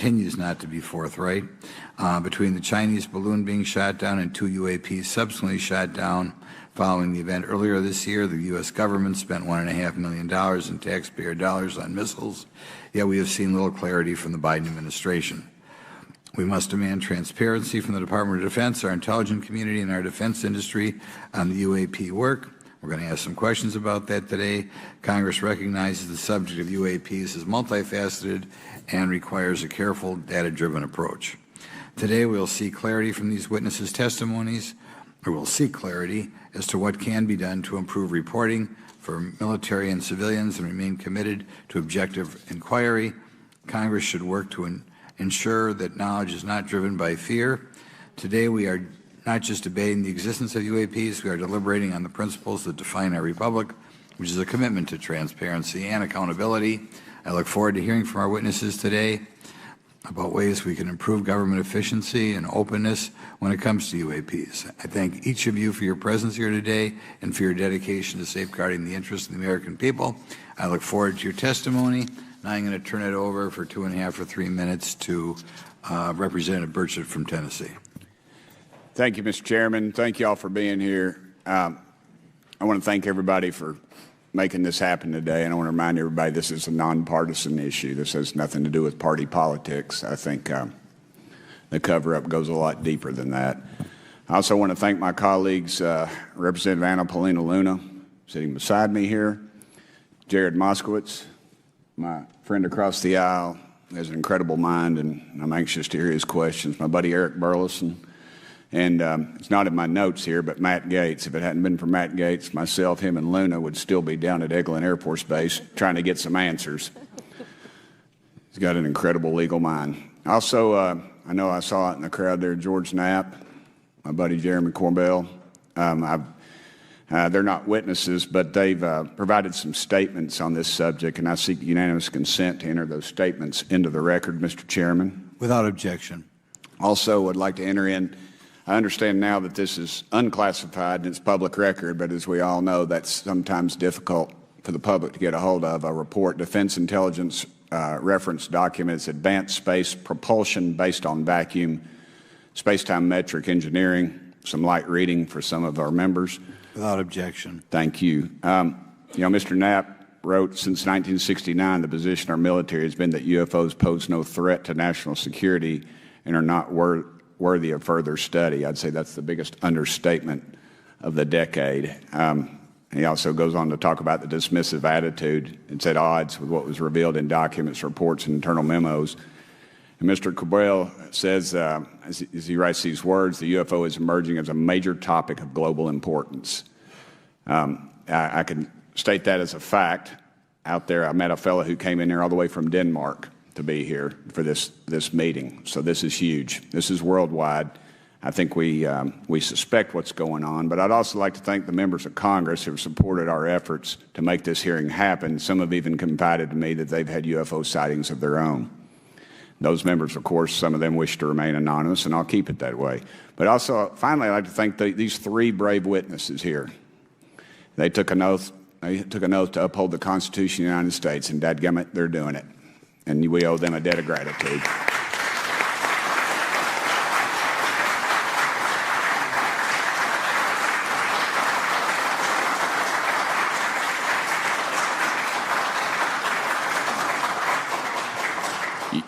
continues not to be forthright. Between the Chinese balloon being shot down and 2 UAPs subsequently shot down following the event earlier this year, the U.S. government spent $1.5 million in taxpayer dollars on missiles, yet we have seen little clarity from the Biden administration. We must demand transparency from the Department of Defense, our intelligence community, and our defense industry on the UAP work. We're going to ask some questions about that today. Congress recognizes the subject of UAPs is multifaceted and requires a careful, data-driven approach. Today, we'll see clarity from these witnesses' testimonies, or we'll seek clarity as to what can be done to improve reporting for military and civilians and remain committed to objective inquiry. Congress should work to ensure that knowledge is not driven by fear. Today, we are not just debating the existence of UAPs, we are deliberating on the principles that define our republic, which is a commitment to transparency and accountability. I look forward to hearing from our witnesses today about ways we can improve government efficiency and openness when it comes to UAPs. I thank each of you for your presence here today and for your dedication to safeguarding the interests of the American people. I look forward to your testimony. Now I'm going to turn it over for 2.5 or 3 minutes to Representative Burchett from Tennessee. Thank you, Mr. Chairman. Thank you all for being here. I want to thank everybody for making this happen today, and I want to remind everybody this is a nonpartisan issue. This has nothing to do with party politics. I think the cover-up goes a lot deeper than that. I also want to thank my colleagues, Representative Anna Paulina Luna, sitting beside me here, Jared Moskowitz, my friend across the aisle, has an incredible mind, and I'm anxious to hear his questions, my buddy Eric Burleson, and it's not in my notes here, but Matt Gates. If it hadn't been for Matt Gates, myself, him, and Luna would still be down at Eglin Air Force Base trying to get some answers. He's got an incredible legal mind. Also, I know I saw it in the crowd there, George Knapp, my buddy Jeremy Corbell. They're not witnesses, but they've provided some statements on this subject, and I seek unanimous consent to enter those statements into the record, Mr. Chairman. Without objection. Also, would like to enter in, I understand now that this is unclassified and it's public record, but as we all know, that's sometimes difficult for the public to get a hold of. A report, Defense Intelligence Reference Documents, Advanced Space Propulsion Based on Vacuum, Space-Time Metric Engineering, some light reading for some of our members. Without objection. Thank you. Mr. Knapp wrote, since 1969, the position of our military has been that UFOs pose no threat to national security and are not worthy of further study. I'd say that's the biggest understatement of the decade. He also goes on to talk about the dismissive attitude. It's at odds with what was revealed in documents, reports, and internal memos. And Mr. Cabral says, as he writes these words, the UFO is emerging as a major topic of global importance. I can state that as a fact. Out there, I met a fellow who came in here all the way from Denmark to be here for this meeting. So this is huge. This is worldwide. I think we suspect what's going on, but I'd also like to thank the members of Congress who have supported our efforts to make this hearing happen. Some have even confided to me that they've had UFO sightings of their own. Those members, of course, some of them wish to remain anonymous, and I'll keep it that way. But also, finally, I'd like to thank these 3 brave witnesses here. They took an oath. They took an oath to uphold the Constitution of the United States, and dadgummit, they're doing it. And we owe them a debt of gratitude.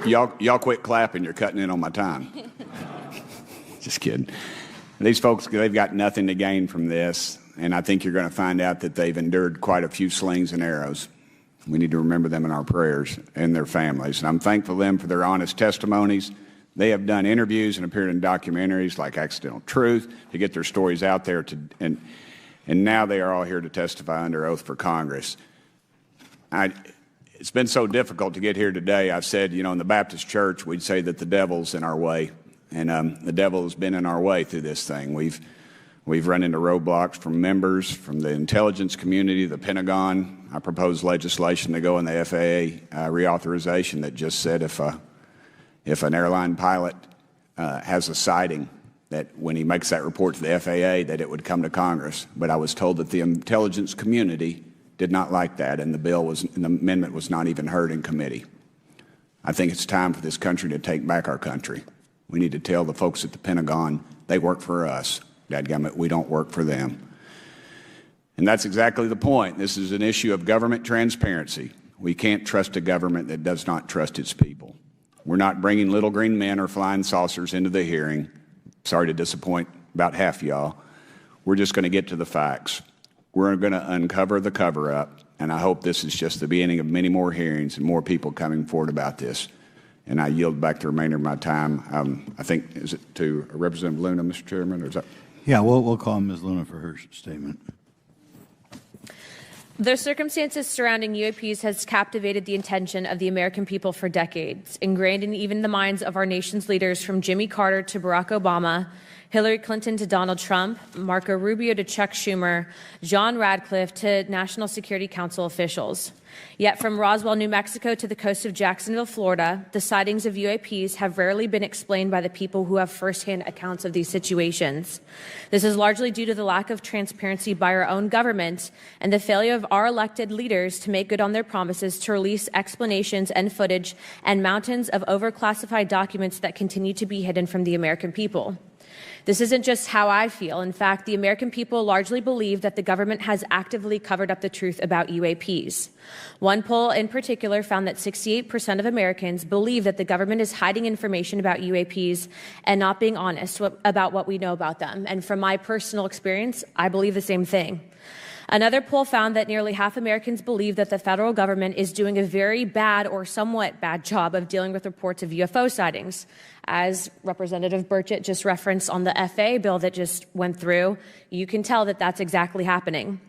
Y'all quit clapping. You're cutting in on my time. Just kidding. These folks, they've got nothing to gain from this, and I think you're going to find out that they've endured quite a few slings and arrows. We need to remember them in our prayers and their families. And I'm thankful to them for their honest testimonies. They have done interviews and appeared in documentaries like Accidental Truth to get their stories out there, and now they are all here to testify under oath for Congress. It's been so difficult to get here today. I've said, in the Baptist church, we'd say that the devil's in our way. And the devil has been in our way through this thing. We've run into roadblocks from members, from the intelligence community, the Pentagon. I proposed legislation to go in the FAA reauthorization that just said if an airline pilot has a sighting, that when he makes that report to the FAA, that it would come to Congress. But I was told that the intelligence community did not like that, and the amendment was not even heard in committee. I think it's time for this country to take back our country. We need to tell the folks at the Pentagon they work for us. Dadgummit, we don't work for them. And that's exactly the point. This is an issue of government transparency. We can't trust a government that does not trust its people. We're not bringing little green men or flying saucers into the hearing. Sorry to disappoint about half y'all. We're just going to get to the facts. We're going to uncover the cover-up, and I hope this is just the beginning of many more hearings and more people coming forward about this. And I yield back the remainder of my time. I think, is it to Representative Luna, Mr. Chairman, or is that? Yeah, we'll call Ms. Luna for her statement. The circumstances surrounding UAPs has captivated the attention of the American people for decades, ingrained in even the minds of our nation's leaders from Jimmy Carter to Barack Obama, Hillary Clinton to Donald Trump, Marco Rubio to Chuck Schumer, John Radcliffe to National Security Council officials. Yet from Roswell, New Mexico to the coast of Jacksonville, Florida, the sightings of UAPs have rarely been explained by the people who have firsthand accounts of these situations. This is largely due to the lack of transparency by our own government and the failure of our elected leaders to make good on their promises to release explanations and footage and mountains of overclassified documents that continue to be hidden from the American people. This isn't just how I feel. In fact, the American people largely believe that the government has actively covered up the truth about UAPs. One poll in particular found that 68% of Americans believe that the government is hiding information about UAPs and not being honest about what we know about them. And from my personal experience, I believe the same thing. Another poll found that nearly half Americans believe that the federal government is doing a very bad or somewhat bad job of dealing with reports of UFO sightings. As Representative Burchett just referenced on the FAA bill that just went through, you can tell that that's exactly happening.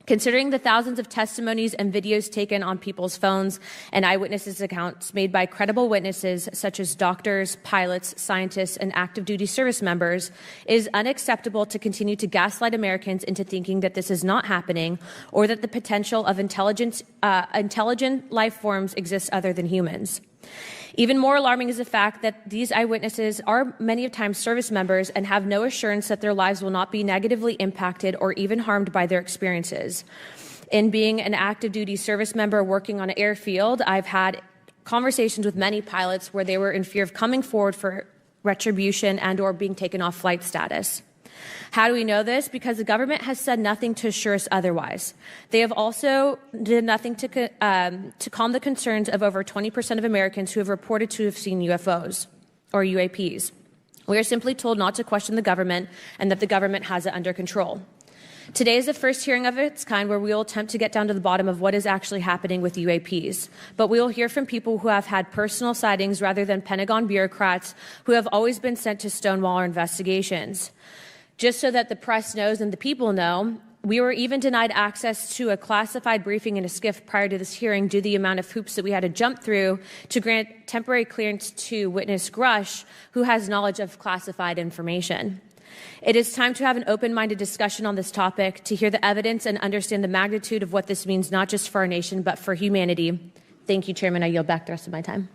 Considering the thousands of testimonies and videos taken on people's phones and eyewitnesses' accounts made by credible witnesses such as doctors, pilots, scientists, and active duty service members, it is unacceptable to continue to gaslight Americans into thinking that this is not happening or that the potential of intelligent life forms exists other than humans. Even more alarming is the fact that these eyewitnesses are many of times service members and have no assurance that their lives will not be negatively impacted or even harmed by their experiences. In being an active duty service member working on an airfield, I've had conversations with many pilots where they were in fear of coming forward for retribution and or being taken off flight status. How do we know this? Because the government has said nothing to assure us otherwise. They have also did nothing to calm the concerns of over 20% of Americans who have reported to have seen UFOs or UAPs. We are simply told not to question the government and that the government has it under control. Today is the first hearing of its kind where we will attempt to get down to the bottom of what is actually happening with UAPs. But we will hear from people who have had personal sightings rather than Pentagon bureaucrats who have always been sent to stonewall our investigations. Just so that the press knows and the people know, we were even denied access to a classified briefing in a SCIF prior to this hearing due to the amount of hoops that we had to jump through to grant temporary clearance to witness Grush, who has knowledge of classified information. It is time to have an open-minded discussion on this topic, to hear the evidence and understand the magnitude of what this means not just for our nation, but for humanity. Thank you, Chairman. I yield back the rest of my time.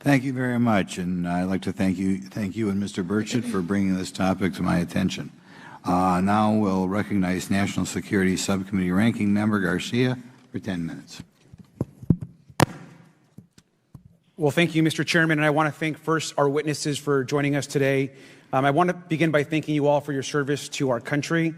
Thank you very much, and I'd like to thank you and Mr. Burchett for bringing this topic to my attention. Now we'll recognize National Security Subcommittee Ranking Member Garcia for 10 minutes. Well, thank you, Mr. Chairman, and I want to thank first our witnesses for joining us today. I want to begin by thanking you all for your service to our country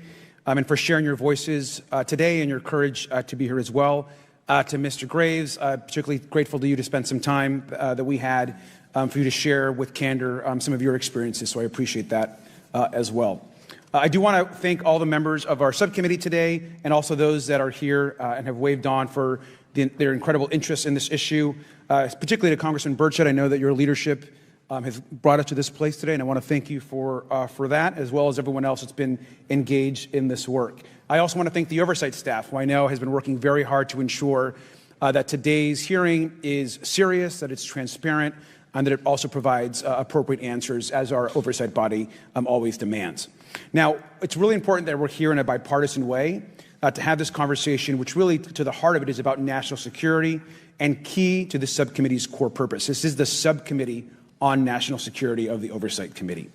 and for sharing your voices today and your courage to be here as well. To Mr. Graves, particularly grateful to you to spend some time that we had for you to share with candor some of your experiences, so I appreciate that as well. I do want to thank all the members of our subcommittee today and also those that are here and have waved on for their incredible interest in this issue, particularly to Congressman Burchett. I know that your leadership has brought us to this place today, and I want to thank you for that, as well as everyone else that's been engaged in this work. I also want to thank the oversight staff, who I know has been working very hard to ensure that today's hearing is serious, that it's transparent, and that it also provides appropriate answers, as our oversight body always demands. Now, it's really important that we're here in a bipartisan way to have this conversation, which really, to the heart of it, is about national security and key to the subcommittee's core purpose. This is the subcommittee on national security of the Oversight Committee.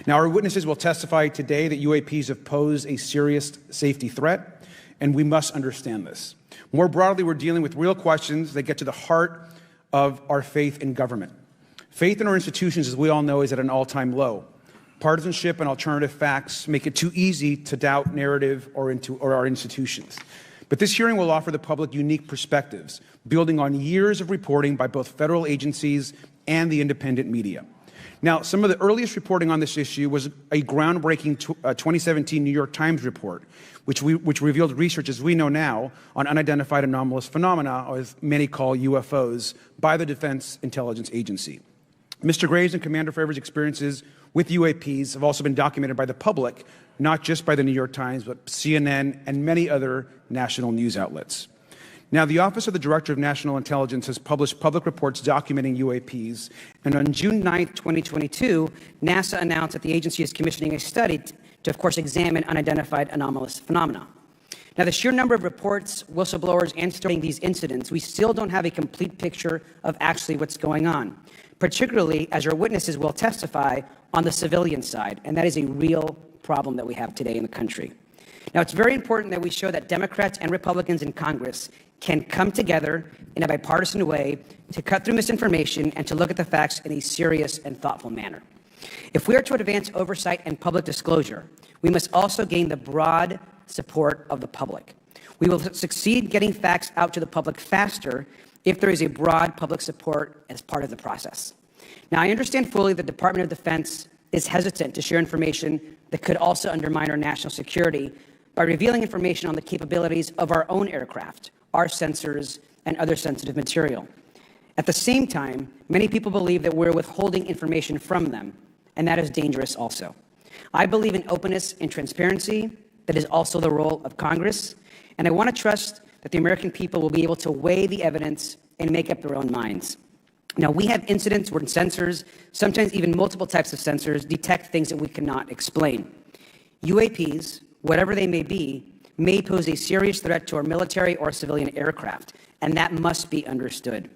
Now, our witnesses will testify today that UAPs have posed a serious safety threat, and we must understand this. More broadly, we're dealing with real questions that get to the heart of our faith in government. Faith in our institutions, as we all know, is at an all-time low. Partisanship and alternative facts make it too easy to doubt narrative or our institutions. But this hearing will offer the public unique perspectives, building on years of reporting by both federal agencies and the independent media. Now, some of the earliest reporting on this issue was a groundbreaking 2017 New York Times report, which revealed research, as we know now, on unidentified anomalous phenomena, or as many call UFOs, by the Defense Intelligence Agency. Mr. Graves and Commander Fraver's experiences with UAPs have also been documented by the public, not just by the New York Times, but CNN and many other national news outlets. Now, the Office of the Director of National Intelligence has published public reports documenting UAPs, and on June 9, 2022, NASA announced that the agency is commissioning a study to, of course, examine unidentified anomalous phenomena. Now, the sheer number of reports, whistleblowers, and studying these incidents, we still don't have a complete picture of actually what's going on, particularly as our witnesses will testify on the civilian side, and that is a real problem that we have today in the country. Now, it's very important that we show that Democrats and Republicans in Congress can come together in a bipartisan way to cut through misinformation and to look at the facts in a serious and thoughtful manner. If we are to advance oversight and public disclosure, we must also gain the broad support of the public. We will succeed getting facts out to the public faster if there is a broad public support as part of the process. Now, I understand fully the Department of Defense is hesitant to share information that could also undermine our national security by revealing information on the capabilities of our own aircraft, our sensors, and other sensitive material. At the same time, many people believe that we're withholding information from them, and that is dangerous also. I believe in openness and transparency. That is also the role of Congress, and I want to trust that the American people will be able to weigh the evidence and make up their own minds. Now, we have incidents where sensors, sometimes even multiple types of sensors, detect things that we cannot explain. UAPs, whatever they may be, may pose a serious threat to our military or civilian aircraft, and that must be understood.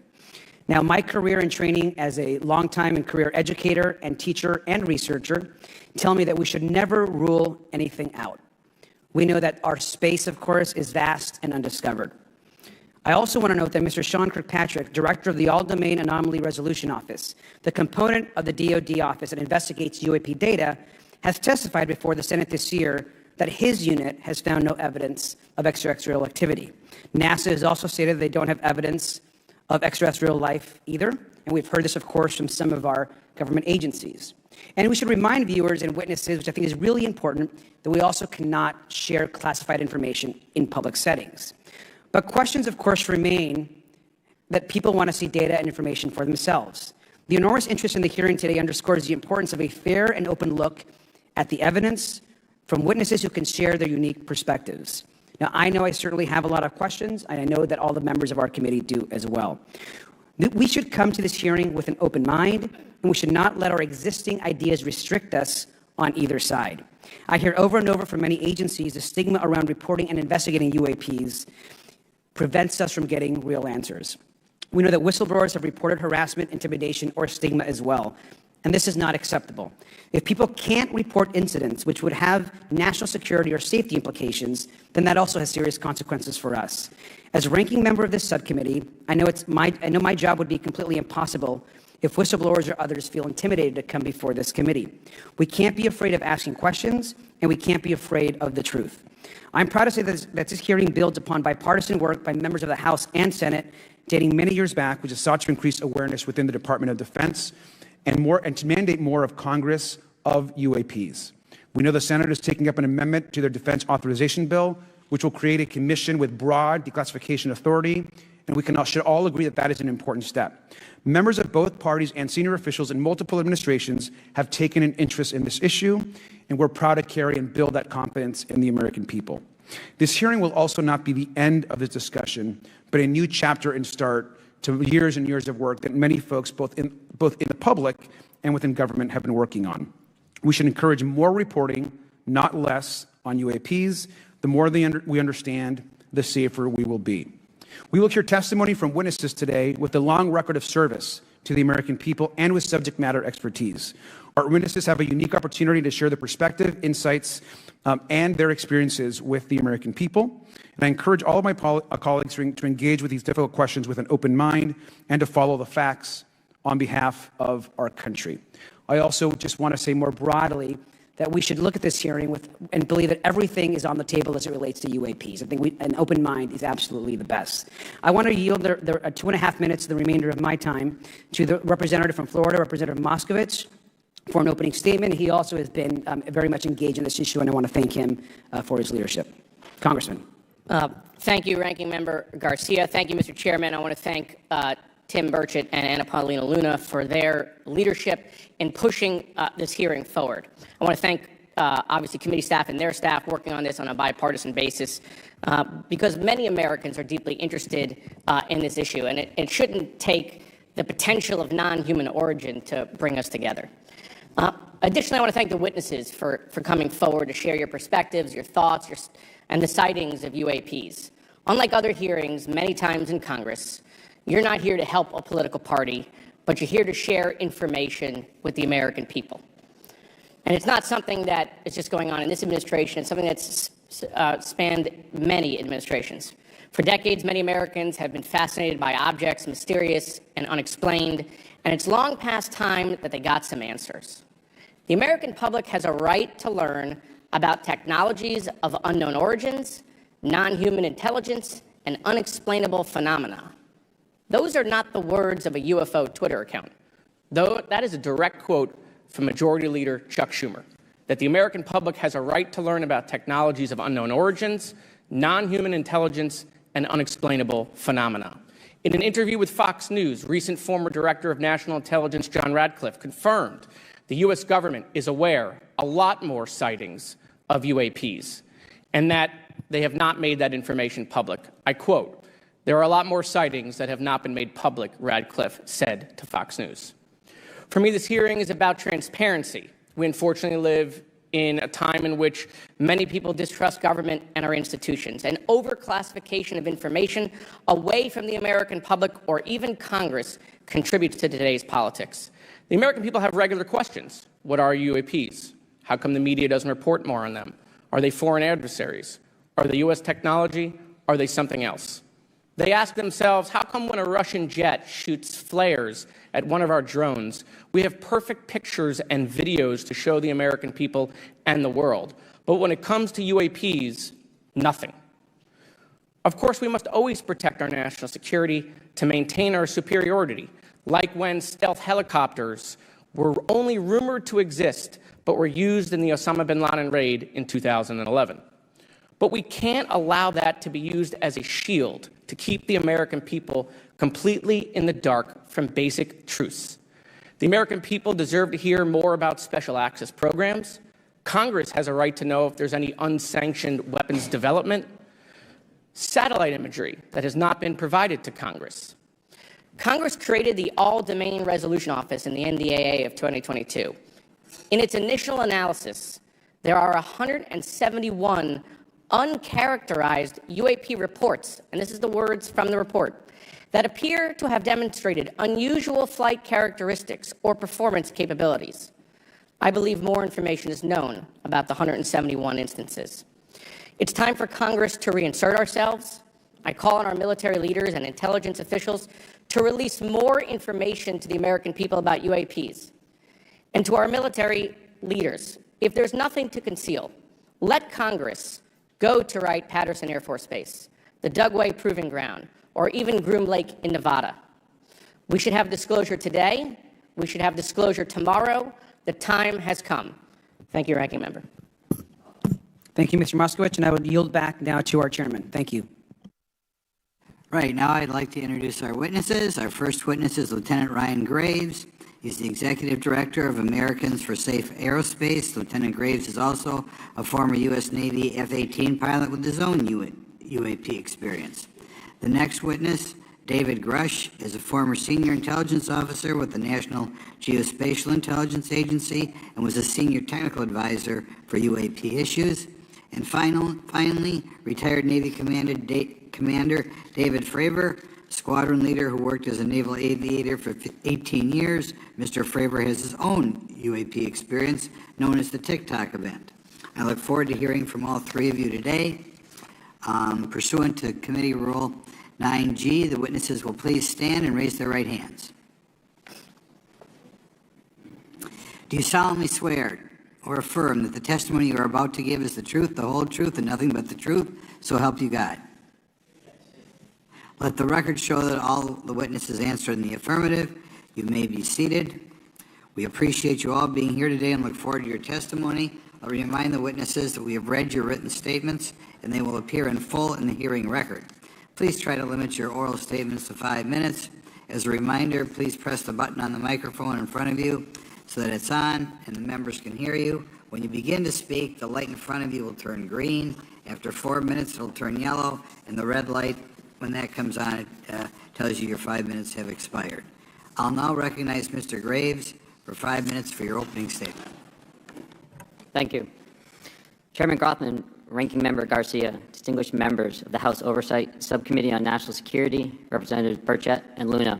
Now, my career and training as a longtime and career educator and teacher and researcher tell me that we should never rule anything out. We know that our space, of course, is vast and undiscovered. I also want to note that Mr. Sean Kirkpatrick, director of the All-Domain Anomaly Resolution Office, the component of the DoD office that investigates UAP data, has testified before the Senate this year that his unit has found no evidence of extraterrestrial activity. NASA has also stated they don't have evidence of extraterrestrial life either, and we've heard this, of course, from some of our government agencies. And we should remind viewers and witnesses, which I think is really important, that we also cannot share classified information in public settings. But questions, of course, remain that people want to see data and information for themselves. The enormous interest in the hearing today underscores the importance of a fair and open look at the evidence from witnesses who can share their unique perspectives. Now, I know I certainly have a lot of questions, and I know that all the members of our committee do as well. We should come to this hearing with an open mind, and we should not let our existing ideas restrict us on either side. I hear over and over from many agencies the stigma around reporting and investigating UAPs prevents us from getting real answers. We know that whistleblowers have reported harassment, intimidation, or stigma as well, and this is not acceptable. If people can't report incidents which would have national security or safety implications, then that also has serious consequences for us. As ranking member of this subcommittee, I know my job would be completely impossible if whistleblowers or others feel intimidated to come before this committee. We can't be afraid of asking questions, and we can't be afraid of the truth. I'm proud to say that this hearing builds upon bipartisan work by members of the House and Senate dating many years back, which has sought to increase awareness within the Department of Defense and to mandate more of Congress of UAPs. We know the Senate is taking up an amendment to their defense authorization bill, which will create a commission with broad declassification authority, and we should all agree that that is an important step. Members of both parties and senior officials in multiple administrations have taken an interest in this issue, and we're proud to carry and build that confidence in the American people. This hearing will also not be the end of this discussion, but a new chapter and start to years and years of work that many folks, both in the public and within government, have been working on. We should encourage more reporting, not less, on UAPs. The more we understand, the safer we will be. We will hear testimony from witnesses today with a long record of service to the American people and with subject matter expertise. Our witnesses have a unique opportunity to share their perspective, insights, and their experiences with the American people. And I encourage all of my colleagues to engage with these difficult questions with an open mind and to follow the facts on behalf of our country. I also just want to say more broadly that we should look at this hearing and believe that everything is on the table as it relates to UAPs. I think an open mind is absolutely the best. I want to yield the 2.5 minutes, the remainder of my time, to the representative from Florida, Representative Moskowitz, for an opening statement. He also has been very much engaged in this issue, and I want to thank him for his leadership. Congressman. Thank you, Ranking Member Garcia. Thank you, Mr. Chairman. I want to thank Tim Burchett and Anna Paulina Luna for their leadership in pushing this hearing forward. I want to thank, obviously, committee staff and their staff working on this on a bipartisan basis because many Americans are deeply interested in this issue, and it shouldn't take the potential of non-human origin to bring us together. Additionally, I want to thank the witnesses for coming forward to share your perspectives, your thoughts, and the sightings of UAPs. Unlike other hearings many times in Congress, you're not here to help a political party, but you're here to share information with the American people. And it's not something that is just going on in this administration. It's something that's spanned many administrations. For decades, many Americans have been fascinated by objects mysterious and unexplained, and it's long past time that they got some answers. The American public has a right to learn about technologies of unknown origins, non-human intelligence, and unexplainable phenomena. Those are not the words of a UFO Twitter account, though that is a direct quote from Majority Leader Chuck Schumer, that the American public has a right to learn about technologies of unknown origins, non-human intelligence, and unexplainable phenomena. In an interview with Fox News, recent former Director of National Intelligence John Radcliffe confirmed the U.S. government is aware a lot more sightings of UAPs, and that they have not made that information public. I quote, "There are a lot more sightings that have not been made public," Radcliffe said to Fox News. For me, this hearing is about transparency. We unfortunately live in a time in which many people distrust government and our institutions, and overclassification of information away from the American public or even Congress contributes to today's politics. The American people have regular questions. What are UAPs? How come the media doesn't report more on them? Are they foreign adversaries? Are they U.S. technology? Are they something else? They ask themselves, how come when a Russian jet shoots flares at one of our drones, we have perfect pictures and videos to show the American people and the world, but when it comes to UAPs, nothing? Of course, we must always protect our national security to maintain our superiority, like when stealth helicopters were only rumored to exist but were used in the Osama bin Laden raid in 2011. But we can't allow that to be used as a shield to keep the American people completely in the dark from basic truths. The American people deserve to hear more about special access programs. Congress has a right to know if there's any unsanctioned weapons development. Satellite imagery that has not been provided to Congress. Congress created the All-Domain Resolution Office in the NDAA of 2022. In its initial analysis, there are 171 uncharacterized UAP reports, and this is the words from the report, that appear to have demonstrated unusual flight characteristics or performance capabilities. I believe more information is known about the 171 instances. It's time for Congress to reinsert ourselves. I call on our military leaders and intelligence officials to release more information to the American people about UAPs. And to our military leaders, if there's nothing to conceal, let Congress go to Wright-Patterson Air Force Base, the Dugway Proving Ground, or even Groom Lake in Nevada. We should have disclosure today. We should have disclosure tomorrow. The time has come. Thank you, Ranking Member. Thank you, Mr. Moskowitz, and I would yield back now to our chairman. Thank you. Right, now I'd like to introduce our witnesses. Our first witness is Lieutenant Ryan Graves. He's the Executive Director of Americans for Safe Aerospace. Lieutenant Graves is also a former U.S. Navy F-18 pilot with his own UAP experience. The next witness, David Grusch, is a former senior intelligence officer with the National Geospatial Intelligence Agency and was a senior technical advisor for UAP issues. And finally, retired Navy Commander David Fraver, squadron leader who worked as a naval aviator for 18 years. Mr. Fraver has his own UAP experience, known as the TikTok event. I look forward to hearing from all three of you today. Pursuant to Committee Rule 9G, the witnesses will please stand and raise their right hands. Do you solemnly swear or affirm that the testimony you are about to give is the truth, the whole truth, and nothing but the truth, so help you God? Let the record show that all the witnesses answered in the affirmative. You may be seated. We appreciate you all being here today and look forward to your testimony. I'll remind the witnesses that we have read your written statements and they will appear in full in the hearing record. Please try to limit your oral statements to 5 minutes. As a reminder, please press the button on the microphone in front of you so that it's on and the members can hear you. When you begin to speak, the light in front of you will turn green. After 4 minutes, it'll turn yellow, and the red light, when that comes on, it tells you your 5 minutes have expired. I'll now recognize Mr. Graves for 5 minutes for your opening statement. Thank you. Chairman Grothman, Ranking Member Garcia, distinguished members of the House Oversight Subcommittee on National Security, Representatives Burchett and Luna.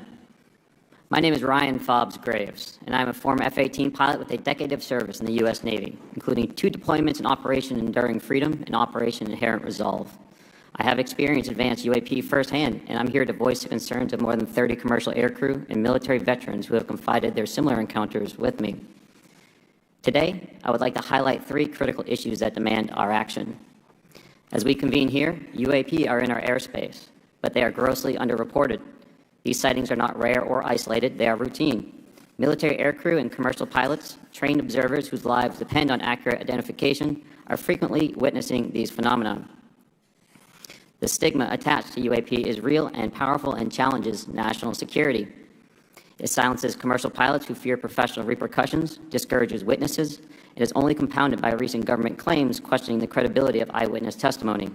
My name is Ryan Fobbs Graves, and I'm a former F-18 pilot with a decade of service in the U.S. Navy, including 2 deployments in Operation Enduring Freedom and Operation Inherent Resolve. I have experienced advanced UAP firsthand, and I'm here to voice the concerns of more than 30 commercial aircrew and military veterans who have confided their similar encounters with me. Today, I would like to highlight 3 critical issues that demand our action. As we convene here, UAP are in our airspace, but they are grossly underreported. These sightings are not rare or isolated, they are routine. Military aircrew and commercial pilots, trained observers whose lives depend on accurate identification, are frequently witnessing these phenomena. The stigma attached to UAP is real and powerful and challenges national security. It silences commercial pilots who fear professional repercussions, discourages witnesses, and is only compounded by recent government claims questioning the credibility of eyewitness testimony.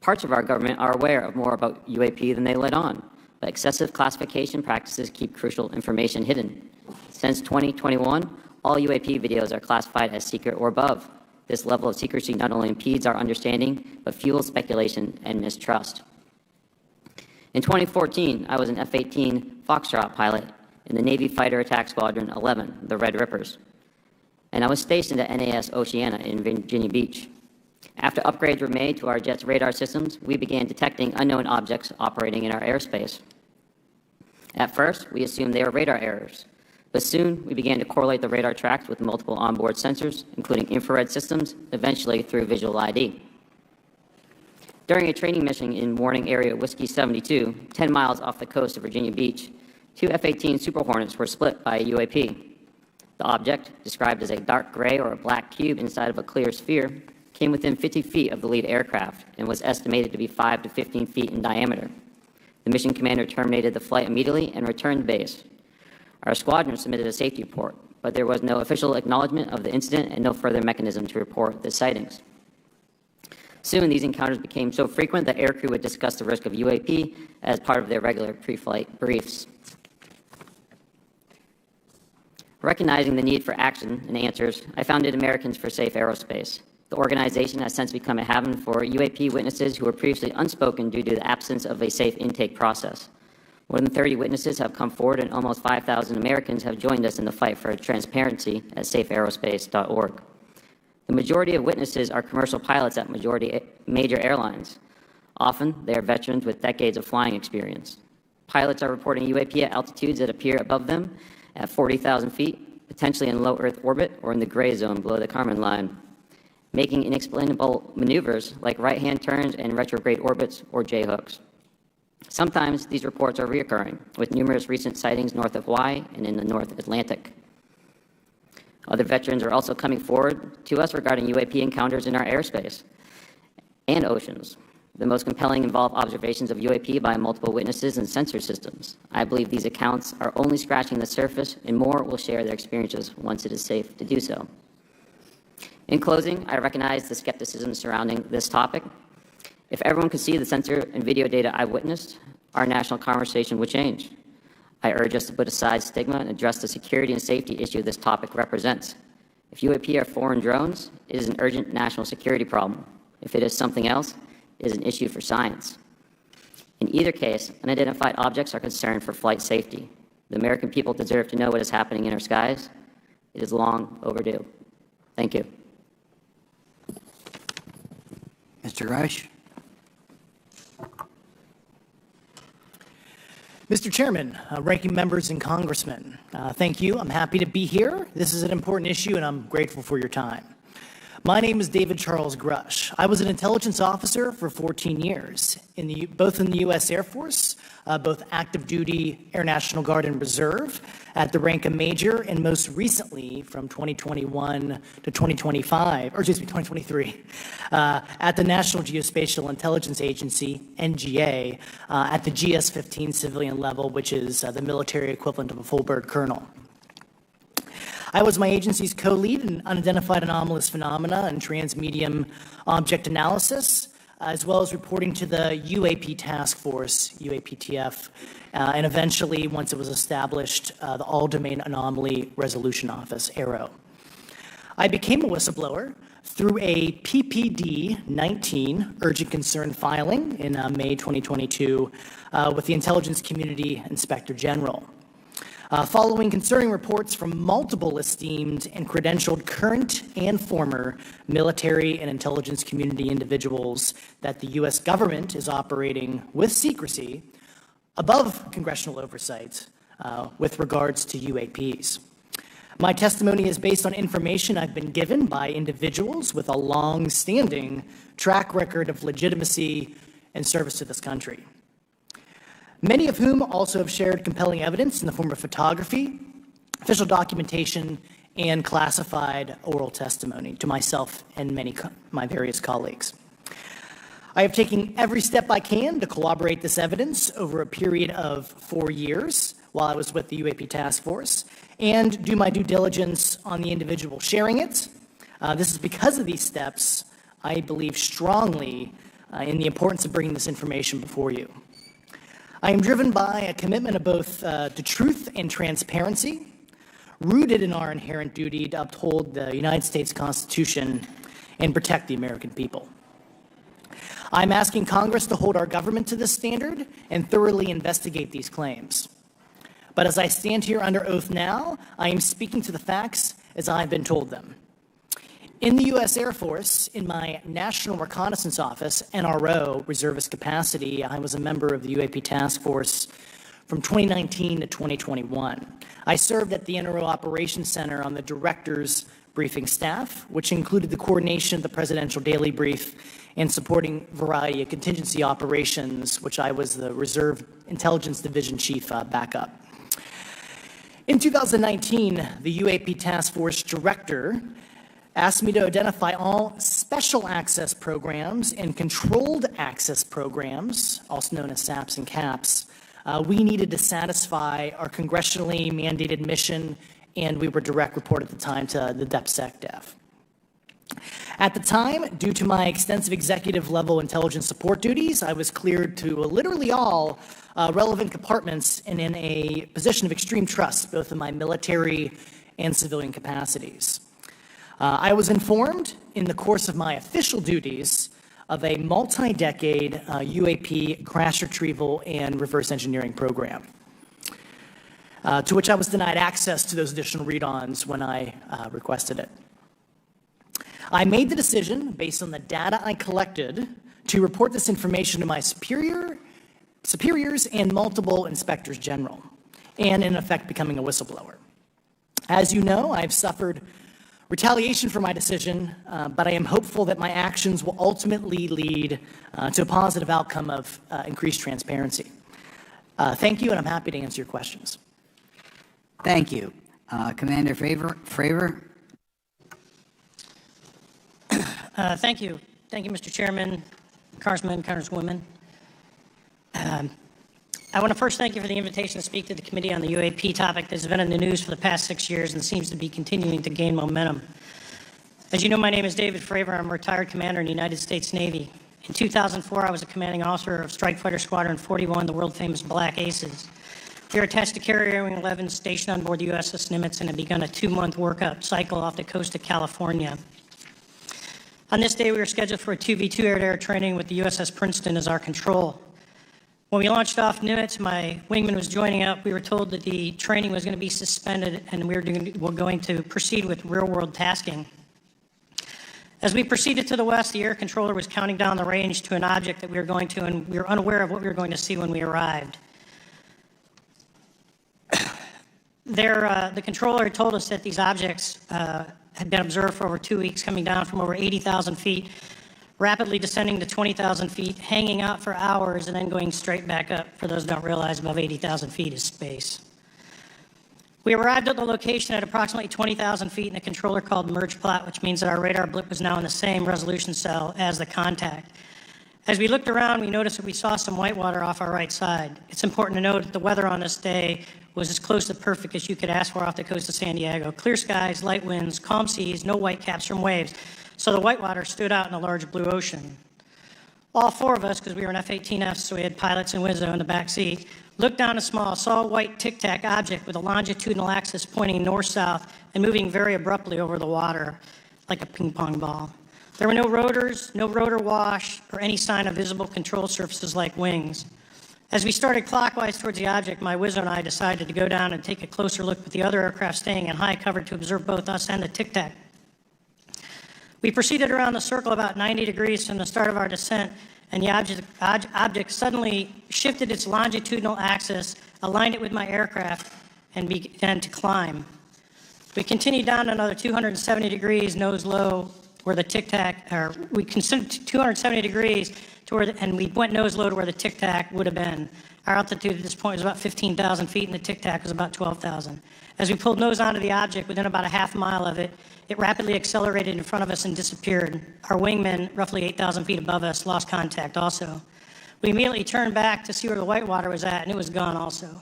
Parts of our government are aware of more about UAP than they let on, but excessive classification practices keep crucial information hidden. Since 2021, all UAP videos are classified as secret or above. This level of secrecy not only impedes our understanding, but fuels speculation and mistrust. In 2014, I was an F-18 Foxtrot pilot in the Navy Fighter Attack Squadron 11, the Red Rippers, and I was stationed at NAS Oceana in Virginia Beach. After upgrades were made to our jet's radar systems, we began detecting unknown objects operating in our airspace. At first, we assumed they were radar errors, but soon we began to correlate the radar tracks with multiple onboard sensors, including infrared systems, eventually through visual ID. During a training mission in Warning Area Whiskey 72, 10 miles off the coast of Virginia Beach, 2 F-18 Super Hornets were split by a UAP. The object, described as a dark gray or a black cube inside of a clear sphere, came within 50 feet of the lead aircraft and was estimated to be 5 to 15 feet in diameter. The mission commander terminated the flight immediately and returned to base. Our squadron submitted a safety report, but there was no official acknowledgement of the incident and no further mechanism to report the sightings. Soon, these encounters became so frequent that aircrew would discuss the risk of UAP as part of their regular pre-flight briefs. Recognizing the need for action and answers, I founded Americans for Safe Aerospace. The organization has since become a haven for UAP witnesses who were previously unspoken due to the absence of a safe intake process. More than 30 witnesses have come forward, and almost 5,000 Americans have joined us in the fight for transparency at safeaerospace.org. The majority of witnesses are commercial pilots at major airlines. Often, they are veterans with decades of flying experience. Pilots are reporting UAP at altitudes that appear above them at 40,000 feet, potentially in low Earth orbit or in the gray zone below the Kármán line, making inexplainable maneuvers like right-hand turns and retrograde orbits or J-hooks. Sometimes these reports are reoccurring, with numerous recent sightings north of Hawaii and in the North Atlantic. Other veterans are also coming forward to us regarding UAP encounters in our airspace and oceans. The most compelling involve observations of UAP by multiple witnesses and sensor systems. I believe these accounts are only scratching the surface, and more will share their experiences once it is safe to do so. In closing, I recognize the skepticism surrounding this topic. If everyone could see the sensor and video data I've witnessed, our national conversation would change. I urge us to put aside stigma and address the security and safety issue this topic represents. If UAP are foreign drones, it is an urgent national security problem. If it is something else, it is an issue for science. In either case, unidentified objects are concerned for flight safety. The American people deserve to know what is happening in our skies. It is long overdue. Thank you. Mr. Grush. Mr. Chairman, ranking members and congressmen, thank you. I'm happy to be here. This is an important issue, and I'm grateful for your time. My name is David Charles Grusch. I was an intelligence officer for 14 years, both in the U.S. Air Force, both active duty, Air National Guard, and Reserve, at the rank of major, and most recently from 2021 to 2023, at the National Geospatial Intelligence Agency, NGA, at the GS-15 civilian level, which is the military equivalent of a full bird colonel. I was my agency's co-lead in unidentified anomalous phenomena and transmedium object analysis, as well as reporting to the UAP task force, UAPTF, and eventually, once it was established, the All-Domain Anomaly Resolution Office, AARO. I became a whistleblower through a PPD-19 urgent concern filing in May 2022 with the Intelligence Community Inspector General. Following concerning reports from multiple esteemed and credentialed current and former military and intelligence community individuals that the U.S. government is operating with secrecy above congressional oversight with regards to UAPs. My testimony is based on information I've been given by individuals with a long-standing track record of legitimacy and service to this country, many of whom also have shared compelling evidence in the form of photography, official documentation, and classified oral testimony to myself and my various colleagues. I have taken every step I can to corroborate this evidence over a period of 4 years while I was with the UAP task force and do my due diligence on the individual sharing it. This is because of these steps, I believe strongly in the importance of bringing this information before you. I am driven by a commitment of both to truth and transparency, rooted in our inherent duty to uphold the United States Constitution and protect the American people. I'm asking Congress to hold our government to this standard and thoroughly investigate these claims. But as I stand here under oath now, I am speaking to the facts as I've been told them. In the U.S. Air Force, in my National Reconnaissance Office, NRO, reservist capacity, I was a member of the UAP Task Force from 2019 to 2021. I served at the NRO Operations Center on the Director's Briefing staff, which included the coordination of the Presidential Daily Brief and supporting variety of contingency operations, which I was the Reserve Intelligence Division Chief backup. In 2019, the UAP Task Force Director asked me to identify all special access programs and controlled access programs, also known as SAPs and CAPs, we needed to satisfy our congressionally mandated mission, and we were direct report at the time to the DepSecDef. At the time, due to my extensive executive level intelligence support duties, I was cleared to literally all relevant compartments and in a position of extreme trust, both in my military and civilian capacities. I was informed in the course of my official duties of a multi-decade UAP crash retrieval and reverse engineering program, to which I was denied access to those additional read-ons when I requested it. I made the decision, based on the data I collected, to report this information to my superiors and multiple inspectors general, and in effect becoming a whistleblower. As you know, I've suffered retaliation for my decision, but I am hopeful that my actions will ultimately lead to a positive outcome of increased transparency. Thank you, and I'm happy to answer your questions. Thank you. Commander Fraver. Thank you. Thank you, Mr. Chairman, Congressmen, Congresswomen. I want to first thank you for the invitation to speak to the committee on the UAP topic that's been in the news for the past 6 years and seems to be continuing to gain momentum. As you know, my name is David Fraver. I'm a retired commander in the United States Navy. In 2004, I was a commanding officer of Strike Fighter Squadron 41, the world-famous Black Aces. We were attached to Carrier Wing 11, stationed on board the USS Nimitz, and had begun a 2-month workup cycle off the coast of California. On this day, we were scheduled for a 2v2 air-to-air training with the USS Princeton as our control. When we launched off Nimitz, my wingman was joining up. We were told that the training was going to be suspended and we were going to proceed with real-world tasking. As we proceeded to the west, the air controller was counting down the range to an object that we were going to, and we were unaware of what we were going to see when we arrived. The controller had told us that these objects had been observed for over 2 weeks, coming down from over 80,000 feet, rapidly descending to 20,000 feet, hanging out for hours, and then going straight back up. For those who don't realize, above 80,000 feet is space. We arrived at the location at approximately 20,000 feet, and the controller called merge plot, which means that our radar blip was now in the same resolution cell as the contact. As we looked around, we noticed that we saw some whitewater off our right side. It's important to note that the weather on this day was as close to perfect as you could ask for off the coast of San Diego. Clear skies, light winds, calm seas, no whitecaps from waves. So the whitewater stood out in a large blue ocean. All four of us, because we were in F-18Fs, so we had pilots and Wizzo in the back seat, looked down a small, saw a white tic-tac object with a longitudinal axis pointing north-south and moving very abruptly over the water like a ping-pong ball. There were no rotors, no rotor wash, or any sign of visible control surfaces like wings. As we started clockwise towards the object, my Wizzo and I decided to go down and take a closer look with the other aircraft staying in high cover to observe both us and the tic-tac. We proceeded around the circle about 90 degrees from the start of our descent, and the object suddenly shifted its longitudinal axis, aligned it with my aircraft, and began to climb. We continued down another 270 degrees, nose low, where the tic-tac, or we considered 270 degrees to where, and we went nose low to where the tic-tac would have been. Our altitude at this point was about 15,000 feet, and the tic-tac was about 12,000. As we pulled nose onto the object, within about a half mile of it, it rapidly accelerated in front of us and disappeared. Our wingmen, roughly 8,000 feet above us, lost contact also. We immediately turned back to see where the whitewater was at, and it was gone also.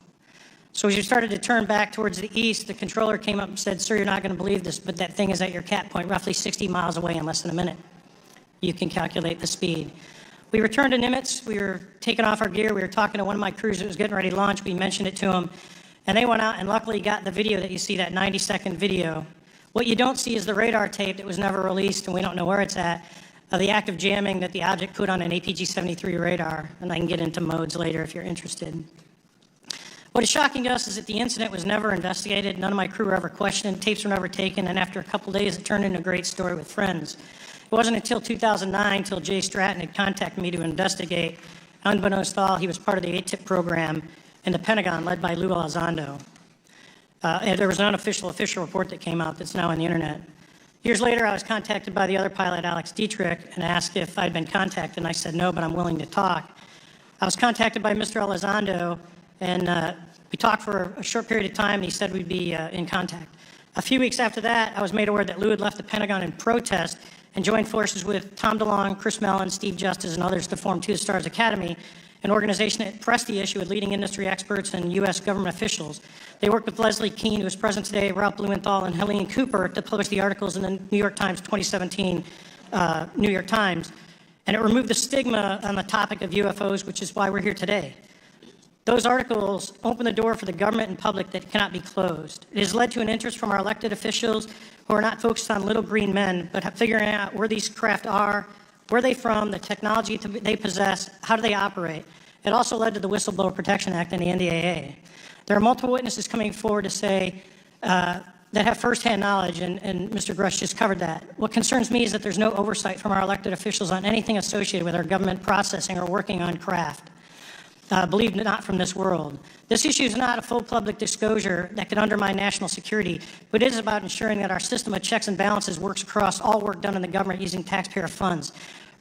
So as we started to turn back towards the east, the controller came up and said, "Sir, you're not going to believe this, but that thing is at your cap point, roughly 60 miles away in less than a minute. You can calculate the speed." We returned to Nimitz. We were taking off our gear. We were talking to one of my crews that was getting ready to launch. We mentioned it to him, and they went out and luckily got the video that you see, that 90-second video. What you don't see is the radar tape that was never released, and we don't know where it's at, of the active jamming that the object put on an APG-73 radar, and I can get into modes later if you're interested. What is shocking to us is that the incident was never investigated. None of my crew were ever questioned. Tapes were never taken, and after a couple days, it turned into a great story with friends. It wasn't until 2009 until Jay Stratton had contacted me to investigate. Unbeknownst to all, he was part of the ATIP program in the Pentagon led by Lou Elizondo. And there was an unofficial official report that came out that's now on the internet. Years later, I was contacted by the other pilot, Alex Dietrich, and asked if I'd been contacted, and I said no, but I'm willing to talk. I was contacted by Mr. Elizondo, and we talked for a short period of time, and he said we'd be in contact. A few weeks after that, I was made aware that Lou had left the Pentagon in protest and joined forces with Tom DeLong, Chris Mellon, Steve Justice, and others to form Two Stars Academy, an organization that pressed the issue with leading industry experts and U.S. government officials. They worked with Leslie Keene, who is present today, Ralph Blumenthal, and Helene Cooper to publish the articles in the New York Times 2017 New York Times. And it removed the stigma on the topic of UFOs, which is why we're here today. Those articles open the door for the government and public that cannot be closed. It has led to an interest from our elected officials who are not focused on little green men, but figuring out where these craft are, where they're from, the technology they possess, how do they operate. It also led to the Whistleblower Protection Act and the NDAA. There are multiple witnesses coming forward to say that have firsthand knowledge, and Mr. Grush just covered that. What concerns me is that there's no oversight from our elected officials on anything associated with our government processing or working on craft. Believe it or not, from this world. This issue is not a full public disclosure that could undermine national security, but it is about ensuring that our system of checks and balances works across all work done in the government using taxpayer funds.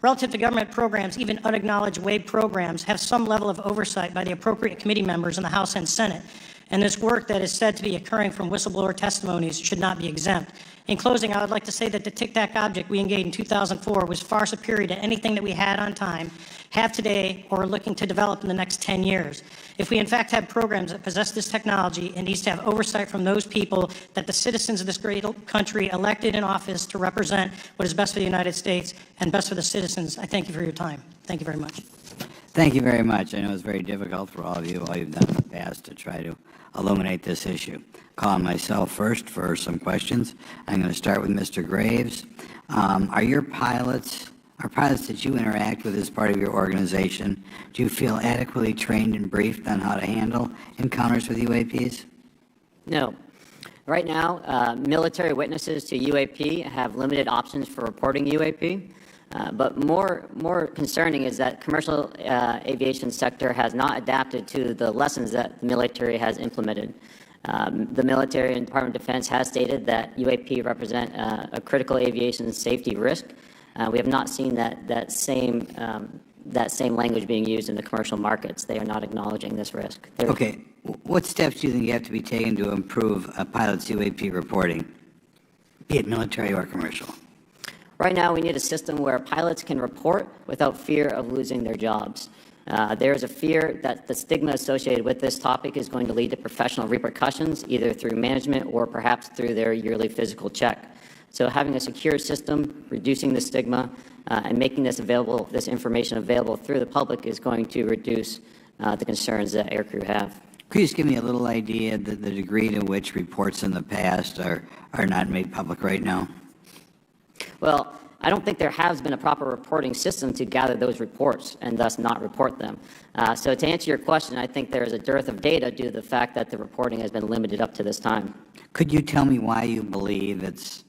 Relative to government programs, even unacknowledged WAVE programs have some level of oversight by the appropriate committee members in the House and Senate, and this work that is said to be occurring from whistleblower testimonies should not be exempt. In closing, I would like to say that the tic-tac object we engaged in 2004 was far superior to anything that we had on time, have today, or are looking to develop in the next 10 years. If we in fact have programs that possess this technology, it needs to have oversight from those people that the citizens of this great country elected in office to represent what is best for the United States and best for the citizens. I thank you for your time. Thank you very much. Thank you very much. I know it's very difficult for all of you, all you've done in the past to try to illuminate this issue. Calling myself first for some questions. I'm going to start with Mr. Graves. Are pilots that you interact with as part of your organization, do you feel adequately trained and briefed on how to handle encounters with UAPs? No. Right now, military witnesses to UAP have limited options for reporting UAP. But more concerning is that commercial aviation sector has not adapted to the lessons that the military has implemented. The military and Department of Defense has stated that UAP represent a critical aviation safety risk. We have not seen that same language being used in the commercial markets. They are not acknowledging this risk. Okay. What steps do you think have to be taken to improve a pilot's UAP reporting, be it military or commercial? Right now, we need a system where pilots can report without fear of losing their jobs. There is a fear that the stigma associated with this topic is going to lead to professional repercussions, either through management or perhaps through their yearly physical check. So having a secure system, reducing the stigma, and making this information available through the public is going to reduce the concerns that aircrew have. Could you just give me a little idea of the degree to which reports in the past are not made public right now? Well, I don't think there has been a proper reporting system to gather those reports and thus not report them. So to answer your question, I think there is a dearth of data due to the fact that the reporting has been limited up to this time. Could you tell me why you believe it's,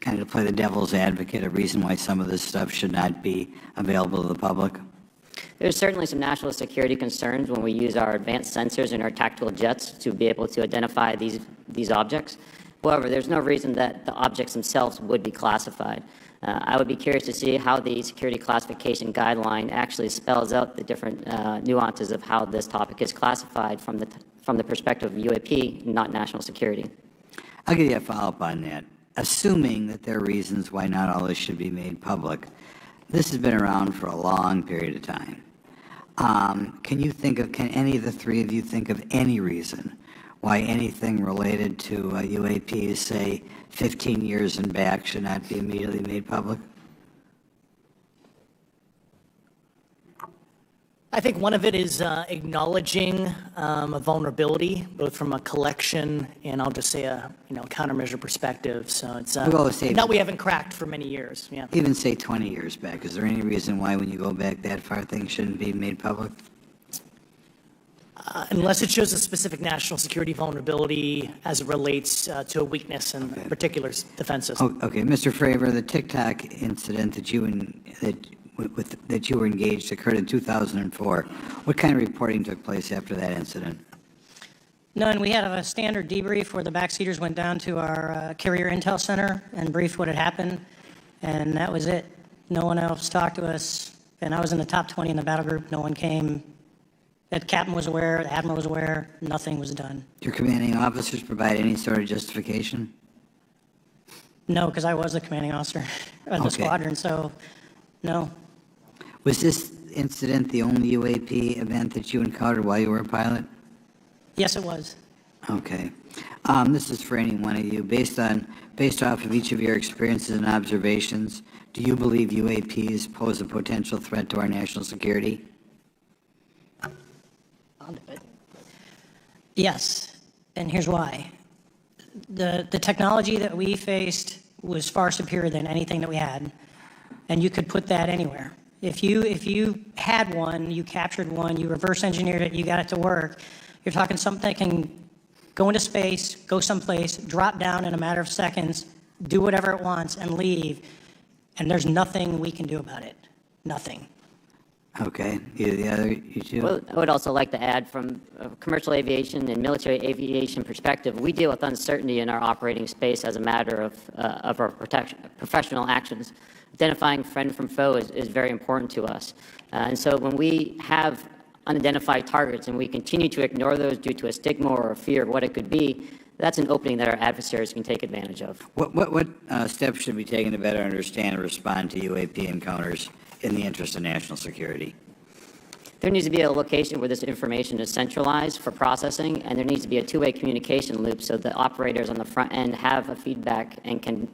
kind of to play the devil's advocate, a reason why some of this stuff should not be available to the public? There's certainly some national security concerns when we use our advanced sensors in our tactical jets to be able to identify these objects. However, there's no reason that the objects themselves would be classified. I would be curious to see how the security classification guideline actually spells out the different nuances of how this topic is classified from the perspective of UAP, not national security. I'll give you a follow-up on that. Assuming that there are reasons why not all this should be made public, this has been around for a long period of time. Can any of the three of you think of any reason why anything related to UAPs, say 15 years and back, should not be immediately made public? I think one of it is acknowledging a vulnerability, both from a collection and I'll just say a countermeasure perspective. So it's that we haven't cracked for many years. Yeah. Even say 20 years back. Is there any reason why, when you go back that far, things shouldn't be made public? Unless it shows a specific national security vulnerability as it relates to a weakness in particular defense system. Okay, Mr. Fraver, the TikTok incident that you were engaged occurred in 2004. What kind of reporting took place after that incident? None. We had a standard debrief where the backseaters went down to our carrier intel center and briefed what had happened, and that was it. No one else talked to us, and I was in the top 20 in the battle group. No one came. The captain was aware, the admiral was aware, nothing was done. Did your commanding officers provide any sort of justification? No, because I was the commanding officer of the squadron, so no. Was this incident the only UAP event that you encountered while you were a pilot? Yes, it was. Okay. This is for any one of you. Based off of each of your experiences and observations, do you believe UAPs pose a potential threat to our national security? Yes, and here's why. The technology that we faced was far superior than anything that we had, and you could put that anywhere. If you had one, you captured one, you reverse engineered it, you got it to work, you're talking something that can go into space, go someplace, drop down in a matter of seconds, do whatever it wants, and leave, and there's nothing we can do about it. Nothing. Okay. You two? Well, I would also like to add, from a commercial aviation and military aviation perspective, we deal with uncertainty in our operating space as a matter of our professional actions. Identifying friend from foe is very important to us. And so when we have unidentified targets and we continue to ignore those due to a stigma or a fear of what it could be, that's an opening that our adversaries can take advantage of. What steps should be taken to better understand and respond to UAP encounters in the interest of national security? There needs to be a location where this information is centralized for processing, and there needs to be a two-way communication loop so the operators on the front end have a feedback and can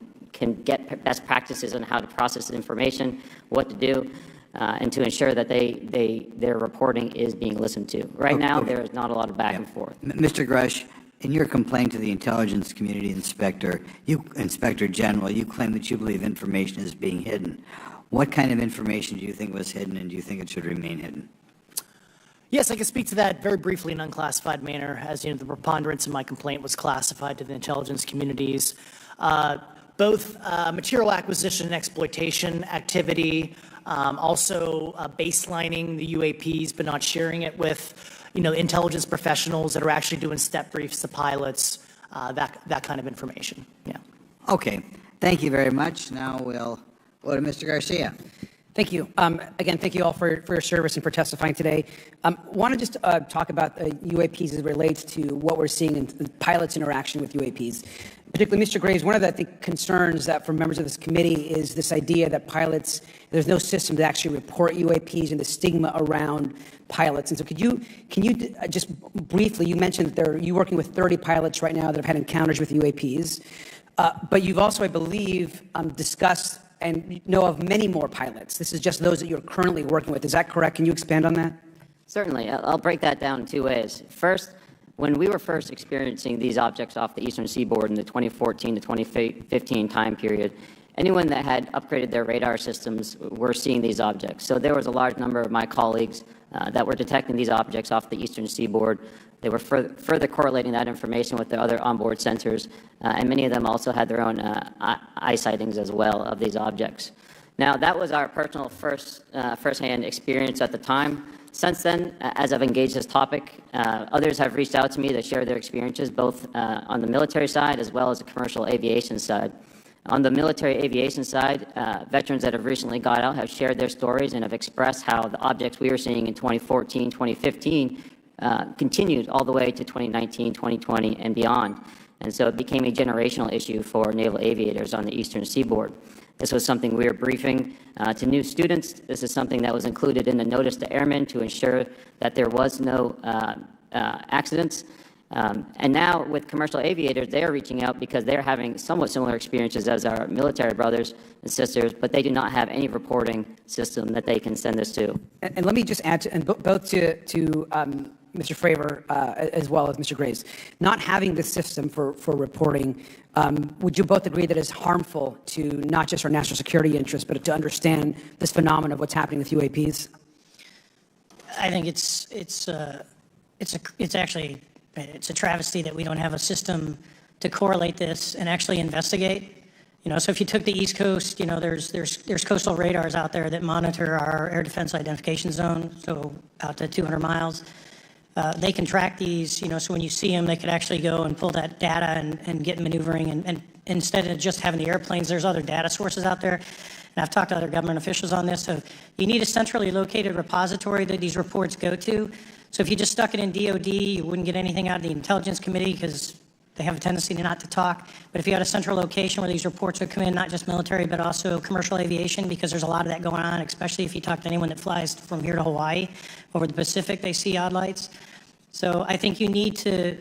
get best practices on how to process the information, what to do, and to ensure that their reporting is being listened to. Right now, there is not a lot of back and forth. Mr. Grush, in your complaint to the Intelligence Community Inspector General, you claim that you believe information is being hidden. What kind of information do you think was hidden, and do you think it should remain hidden? Yes, I can speak to that very briefly in unclassified manner, as the preponderance of my complaint was classified to the intelligence communities. Both material acquisition and exploitation activity, also baselining the UAPs, but not sharing it with intelligence professionals that are actually doing step briefs to pilots, that kind of information. Yeah. Okay. Thank you very much. Now we'll go to Mr. Garcia. Thank you. Again, thank you all for your service and for testifying today. Want to just talk about UAPs as it relates to what we're seeing in the pilots' interaction with UAPs. Particularly, Mr. Graves, one of the concerns that for members of this committee is this idea that pilots, there's no system to actually report UAPs and the stigma around pilots. And so can you just briefly, you mentioned that you're working with 30 pilots right now that have had encounters with UAPs, but you've also, I believe, discussed and know of many more pilots. This is just those that you're currently working with. Is that correct? Can you expand on that? Certainly. I'll break that down in two ways. First, when we were first experiencing these objects off the eastern seaboard in the 2014 to 2015 time period, anyone that had upgraded their radar systems were seeing these objects. So there was a large number of my colleagues that were detecting these objects off the eastern seaboard. They were further correlating that information with the other onboard sensors, and many of them also had their own eye sightings as well of these objects. Now, that was our personal first-hand experience at the time. Since then, as I've engaged this topic, others have reached out to me to share their experiences, both on the military side as well as the commercial aviation side. On the military aviation side, veterans that have recently got out have shared their stories and have expressed how the objects we were seeing in 2014, 2015 continued all the way to 2019, 2020, and beyond. And so it became a generational issue for naval aviators on the eastern seaboard. This was something we were briefing to new students. This is something that was included in the notice to airmen to ensure that there was no accidents. And now with commercial aviators, they are reaching out because they're having somewhat similar experiences as our military brothers and sisters, but they do not have any reporting system that they can send us to. And let me just add to, and both to Mr. Fraver as well as Mr. Graves, not having the system for reporting, would you both agree that it's harmful to not just our national security interests, but to understand this phenomenon of what's happening with UAPs? I think it's actually a travesty that we don't have a system to correlate this and actually investigate. So if you took the East Coast, there's coastal radars out there that monitor our air defense identification zone, so out to 200 miles. They can track these, so when you see them, they could actually go and pull that data and get maneuvering. And instead of just having the airplanes, there's other data sources out there. And I've talked to other government officials on this. So you need a centrally located repository that these reports go to. So if you just stuck it in DOD, you wouldn't get anything out of the Intelligence Committee because they have a tendency not to talk. But if you had a central location where these reports would come in, not just military, but also commercial aviation, because there's a lot of that going on, especially if you talk to anyone that flies from here to Hawaii. Over the Pacific, they see odd lights. So I think you need to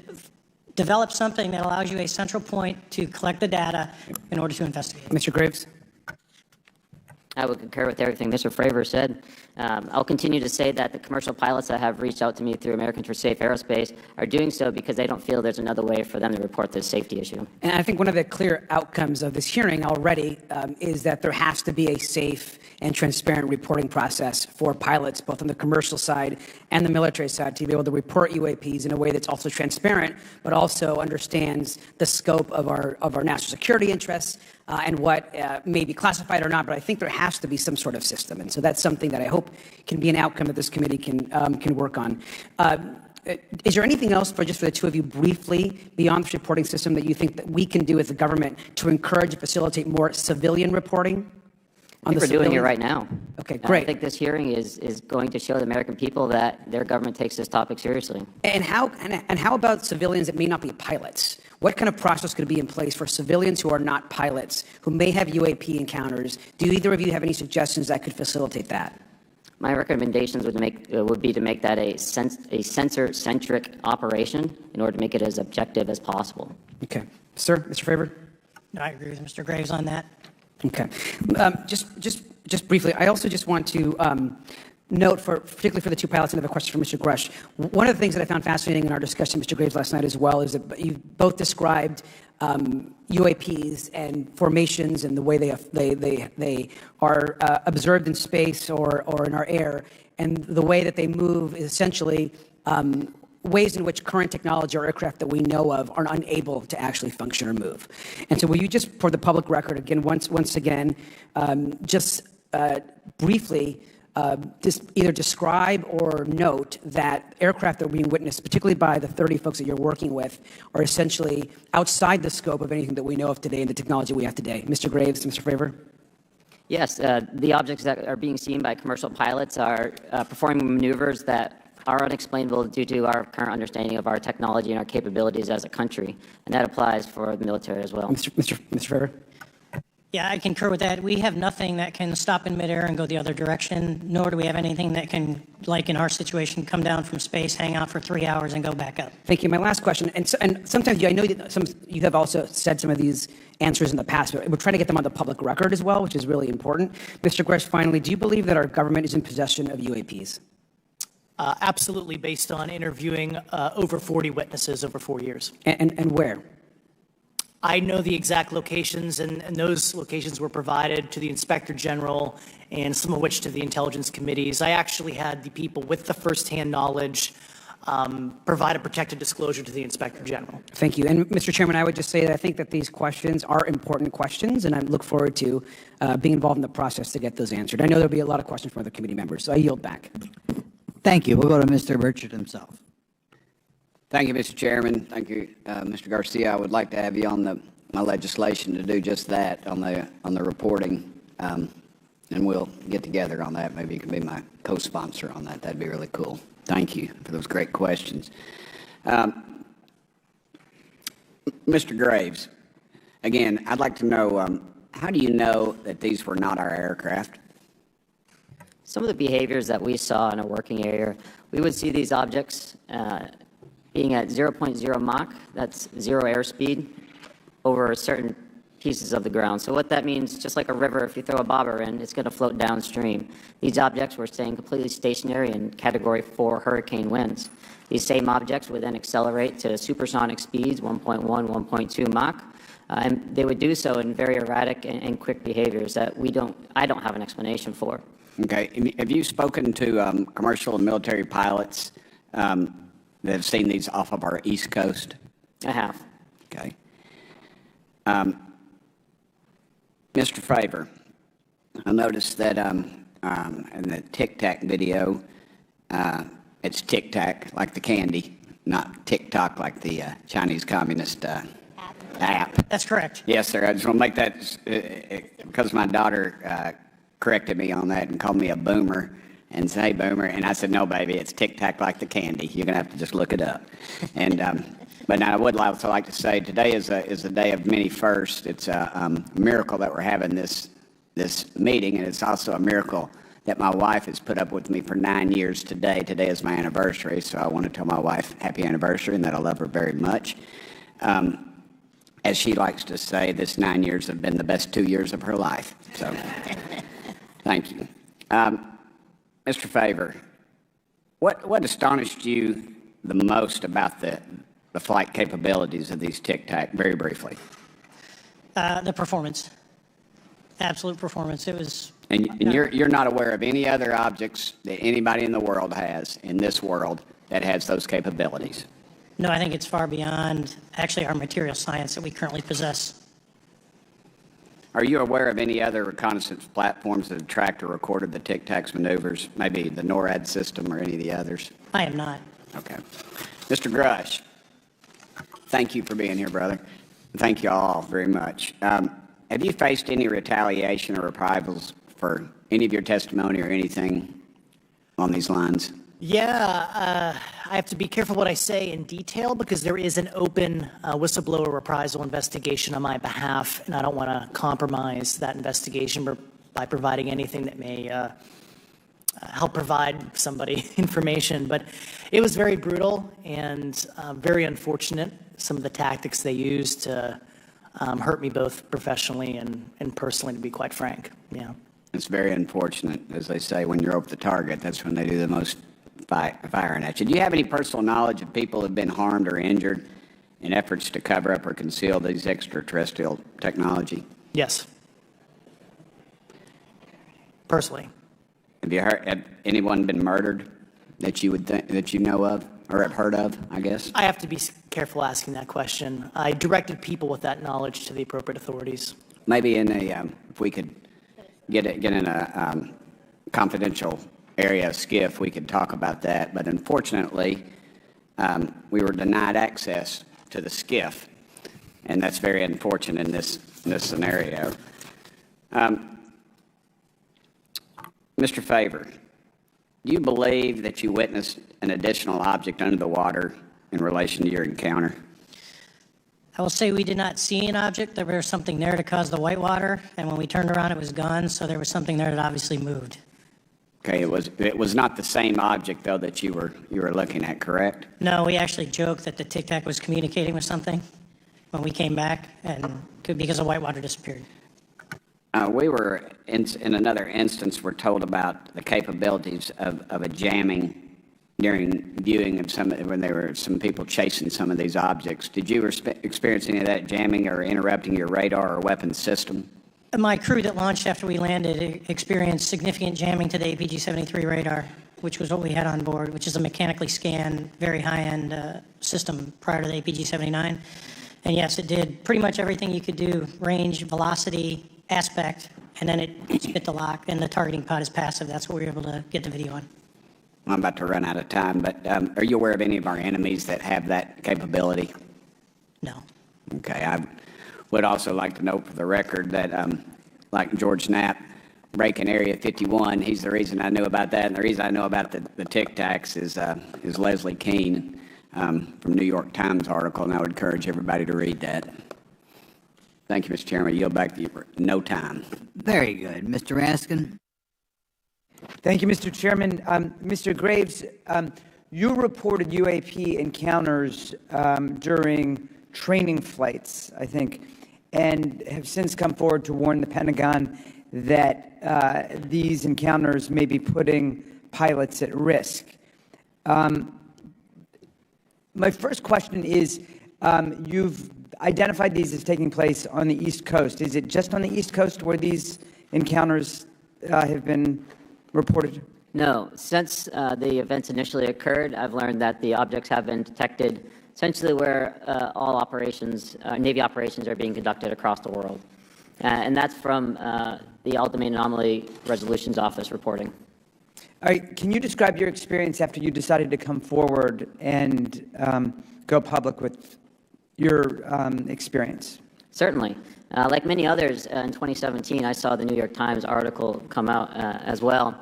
develop something that allows you a central point to collect the data in order to investigate. Mr. Graves? I would concur with everything Mr. Fraver said. I'll continue to say that the commercial pilots that have reached out to me through Americans for Safe Aerospace are doing so because they don't feel there's another way for them to report this safety issue. And I think one of the clear outcomes of this hearing already is that there has to be a safe and transparent reporting process for pilots, both on the commercial side and the military side, to be able to report UAPs in a way that's also transparent, but also understands the scope of our national security interests and what may be classified or not. But I think there has to be some sort of system, and so that's something that I hope can be an outcome that this committee can work on. Is there anything else for the two of you briefly beyond this reporting system that you think that we can do as a government to encourage and facilitate more civilian reporting? I think we're doing it right now. Okay, great. I think this hearing is going to show the American people that their government takes this topic seriously. And how about civilians that may not be pilots? What kind of process could be in place for civilians who are not pilots, who may have UAP encounters? Do either of you have any suggestions that could facilitate that? My recommendations would be to make that a sensor-centric operation in order to make it as objective as possible. Okay. Sir, Mr. Fraver? I agree with Mr. Graves on that. Okay. Just briefly, I also just want to note, particularly for the two pilots, and I have a question for Mr. Grush. One of the things that I found fascinating in our discussion, Mr. Graves, last night as well, is that you both described UAPs and formations and the way they are observed in space or in our air and the way that they move is essentially ways in which current technology or aircraft that we know of are unable to actually function or move. And so will you just, for the public record, again, once again, just briefly either describe or note that aircraft that are being witnessed, particularly by the 30 folks that you're working with, are essentially outside the scope of anything that we know of today and the technology we have today. Mr. Graves, Mr. Fraver? Yes, the objects that are being seen by commercial pilots are performing maneuvers that are unexplainable due to our current understanding of our technology and our capabilities as a country, and that applies for the military as well. Mr. Fraver? Yeah, I concur with that. We have nothing that can stop in midair and go the other direction, nor do we have anything that can, like in our situation, come down from space, hang out for 3 hours, and go back up. Thank you. My last question, and sometimes I know that you have also said some of these answers in the past, but we're trying to get them on the public record as well, which is really important. Mr. Grush, finally, do you believe that our government is in possession of UAPs? Absolutely, based on interviewing over 40 witnesses over 4 years. And where? I know the exact locations, and those locations were provided to the Inspector General and some of which to the intelligence committees. I actually had the people with the firsthand knowledge provide a protected disclosure to the Inspector General. Thank you. And Mr. Chairman, I would just say that I think that these questions are important questions, and I look forward to being involved in the process to get those answered. I know there'll be a lot of questions from other committee members, so I yield back. Thank you. We'll go to Mr. Burchett himself. Thank you, Mr. Chairman. Thank you, Mr. Garcia. I would like to have you on my legislation to do just that on the reporting, and we'll get together on that. Maybe you can be my co-sponsor on that. That'd be really cool. Thank you for those great questions. Mr. Graves, again, I'd like to know, how do you know that these were not our aircraft? Some of the behaviors that we saw in a working area, we would see these objects being at 0.0 Mach, that's zero airspeed, over certain pieces of the ground. So what that means, just like a river, if you throw a bobber in, it's going to float downstream. These objects were staying completely stationary in Category 4 hurricane winds. These same objects would then accelerate to supersonic speeds, 1.1, 1.2 Mach, and they would do so in very erratic and quick behaviors that I don't have an explanation for. Okay. Have you spoken to commercial and military pilots that have seen these off of our East Coast? I have. Okay. Mr. Fraver, I noticed that in the Tic Tac video, it's Tic Tac like the candy, not Tic Toc like the Chinese Communist app. That's correct. Yes, sir. I just want to make that because my daughter corrected me on that and called me a boomer and said, "Hey, boomer," and I said, "No, baby, it's Tic Tac like the candy. You're gonna have to just look it up." And but now I would also like to say today is a day of many firsts. It's a miracle that we're having this meeting, and it's also a miracle that my wife has put up with me for 9 years today. Today is my anniversary, so I want to tell my wife happy anniversary and that I love her very much. As she likes to say, this 9 years have been the best 2 years of her life. So, thank you. Mr. Fraver, what astonished you the most about the flight capabilities of these Tic Tac, very briefly? The performance. Absolute performance. It was... And you're not aware of any other objects that anybody in the world has, in this world, that has those capabilities? No, I think it's far beyond actually our material science that we currently possess. Are you aware of any other reconnaissance platforms that have tracked or recorded the Tic Tac's maneuvers, maybe the NORAD system or any of the others? I am not. Okay. Mr. Grush, thank you for being here, brother. Thank you all very much. Have you faced any retaliation or reprisals for any of your testimony or anything on these lines? Yeah, I have to be careful what I say in detail because there is an open whistleblower reprisal investigation on my behalf, and I don't want to compromise that investigation by providing anything that may help provide somebody information. But it was very brutal and very unfortunate, some of the tactics they used to hurt me both professionally and personally, to be quite frank. Yeah. It's very unfortunate. As they say, when you're over the target, that's when they do the most firing at you. Do you have any personal knowledge of people who have been harmed or injured in efforts to cover up or conceal these extraterrestrial technology? Yes. Personally. Have you heard, have anyone been murdered that you would think, that you know of or have heard of, I guess? I have to be careful asking that question. I directed people with that knowledge to the appropriate authorities. Maybe in a, if we could get in a confidential area of SCIF, we could talk about that. But unfortunately, we were denied access to the SCIF, and that's very unfortunate in this scenario. Mr. Fraver, do you believe that you witnessed an additional object under the water in relation to your encounter? I will say we did not see an object. There was something there to cause the whitewater, and when we turned around, it was gone, so there was something there that obviously moved. Okay, it was not the same object, though, that you were looking at, correct? No, we actually joked that the Tic Tac was communicating with something when we came back, and because the whitewater disappeared. We were, in another instance, we're told about the capabilities of a jamming during viewing of when there were some people chasing some of these objects. Did you experience any of that jamming or interrupting your radar or weapons system? My crew that launched after we landed experienced significant jamming to the APG-73 radar, which was what we had on board, which is a mechanically scanned, very high-end system prior to the APG-79. And yes, it did pretty much everything you could do, range, velocity, aspect, and then it spit the lock, and the targeting pod is passive. That's what we were able to get the video on. I'm about to run out of time, but are you aware of any of our enemies that have that capability? No. Okay. I would also like to note for the record that, like George Knapp, breaking Area 51, he's the reason I knew about that, and the reason I know about the Tic Tacs is Leslie Keene from New York Times article, and I would encourage everybody to read that. Thank you, Mr. Chairman. I yield back to you for no time. Very good. Mr. Raskin? Thank you, Mr. Chairman. Mr. Graves, you reported UAP encounters during training flights, I think, and have since come forward to warn the Pentagon that these encounters may be putting pilots at risk. My first question is, you've identified these as taking place on the East Coast. Is it just on the East Coast where these encounters have been reported? No. Since the events initially occurred, I've learned that the objects have been detected essentially where all operations, Navy operations, are being conducted across the world. And that's from the All-Domain Anomaly Resolutions Office reporting. All right. Can you describe your experience after you decided to come forward and go public with your experience? Certainly. Like many others, in 2017, I saw the New York Times article come out as well.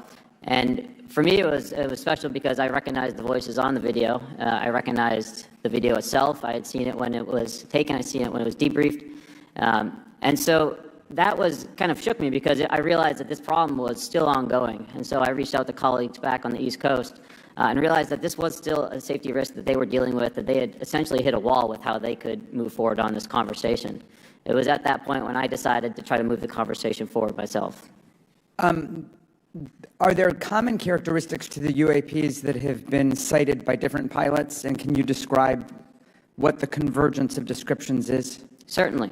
And for me, it was special because I recognized the voices on the video. I recognized the video itself. I had seen it when it was taken. I'd seen it when it was debriefed. And so that was kind of shook me because I realized that this problem was still ongoing. And so I reached out to colleagues back on the East Coast and realized that this was still a safety risk that they were dealing with, that they had essentially hit a wall with how they could move forward on this conversation. It was at that point when I decided to try to move the conversation forward myself. Are there common characteristics to the UAPs that have been cited by different pilots, and can you describe what the convergence of descriptions is? Certainly.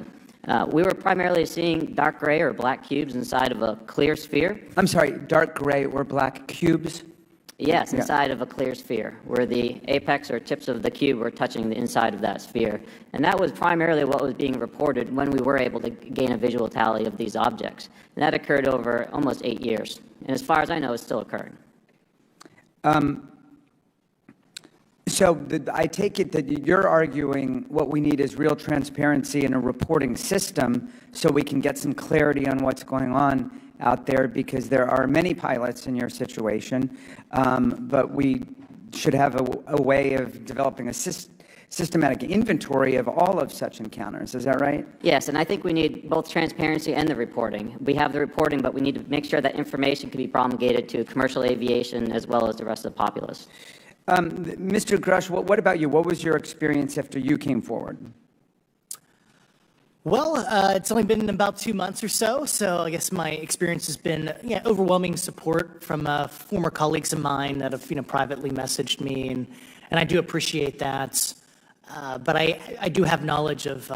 We were primarily seeing dark gray or black cubes inside of a clear sphere. I'm sorry, dark gray or black cubes? Yes, inside of a clear sphere, where the apex or tips of the cube were touching the inside of that sphere. And that was primarily what was being reported when we were able to gain a visual tally of these objects. And that occurred over almost 8 years. And as far as I know, it's still occurring. I take it that you're arguing what we need is real transparency in a reporting system so we can get some clarity on what's going on out there, because there are many pilots in your situation, but we should have a way of developing a systematic inventory of all of such encounters. Is that right? Yes, and I think we need both transparency and the reporting. We have the reporting, but we need to make sure that information can be promulgated to commercial aviation as well as the rest of the populace. Mr. Grush, what about you? What was your experience after you came forward? Well, it's only been about 2 months or so I guess my experience has been overwhelming support from former colleagues of mine that have privately messaged me, and I do appreciate that. But I do have knowledge of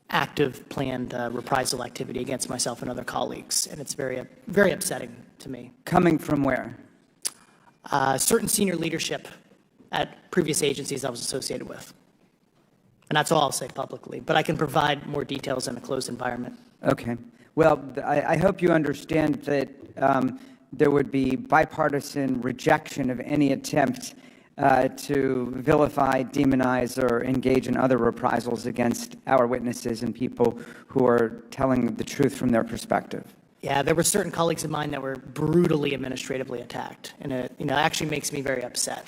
active planned reprisal activity against myself and other colleagues, and it's very, very upsetting to me. Coming from where? Certain senior leadership at previous agencies I was associated with. And that's all I'll say publicly, but I can provide more details in a closed environment. Okay. Well, I hope you understand that there would be bipartisan rejection of any attempt to vilify, demonize, or engage in other reprisals against our witnesses and people who are telling the truth from their perspective. Yeah, there were certain colleagues of mine that were brutally administratively attacked, and it actually makes me very upset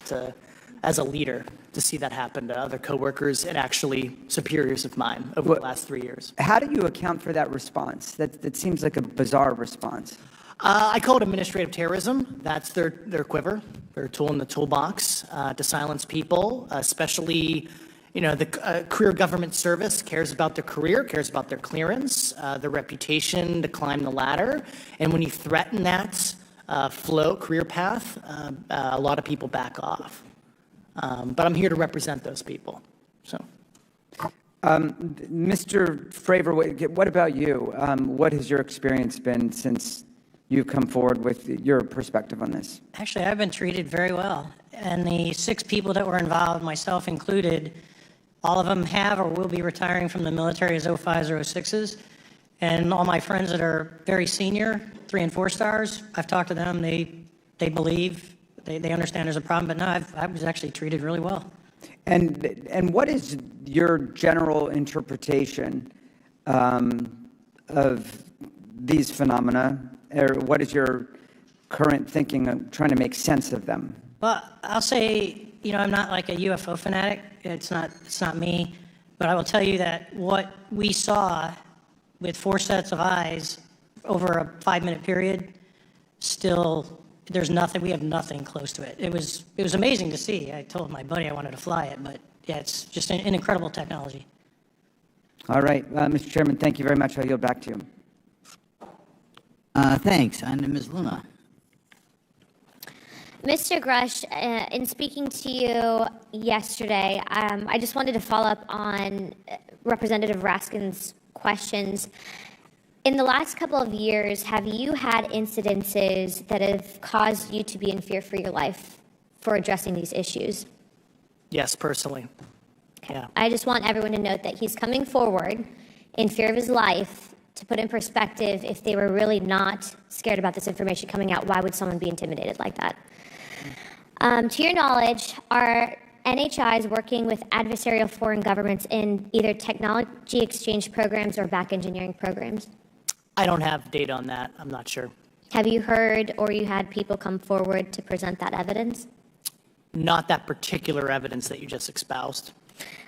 as a leader to see that happen to other coworkers and actually superiors of mine over the last 3 years. How do you account for that response? That seems like a bizarre response. I call it administrative terrorism. That's their quiver, their tool in the toolbox to silence people, especially, the career government service cares about their career, cares about their clearance, their reputation to climb the ladder. And when you threaten that career path, a lot of people back off. But I'm here to represent those people. So, Mr. Fraver, what about you? What has your experience been since you've come forward with your perspective on this? Actually, I've been treated very well. And the 6 people that were involved, myself included, all of them have or will be retiring from the military as 05s or 06s. And all my friends that are very senior, 3 and 4 stars, I've talked to them. They believe, they understand there's a problem. But no, I was actually treated really well. And what is your general interpretation of these phenomena? Or what is your current thinking of trying to make sense of them? Well, I'll say, I'm not like a UFO fanatic. It's not me. But I will tell you that what we saw with 4 sets of eyes over a 5-minute period, still, we have nothing close to it. It was amazing to see. I told my buddy I wanted to fly it, but yeah, it's just an incredible technology. All right, Mr. Chairman, thank you very much. I'll yield back to you. Thanks. On to Ms. Luna. Mr. Grush, in speaking to you yesterday, I just wanted to follow up on Representative Raskin's questions. In the last couple of years, have you had incidences that have caused you to be in fear for your life for addressing these issues? Yes, personally. Okay. Yeah. I just want everyone to note that he's coming forward in fear of his life. To put in perspective, if they were really not scared about this information coming out, why would someone be intimidated like that? To your knowledge, are NHIs working with adversarial foreign governments in either technology exchange programs or back engineering programs? I don't have data on that. I'm not sure. Have you heard or you had people come forward to present that evidence? Not that particular evidence that you just espoused.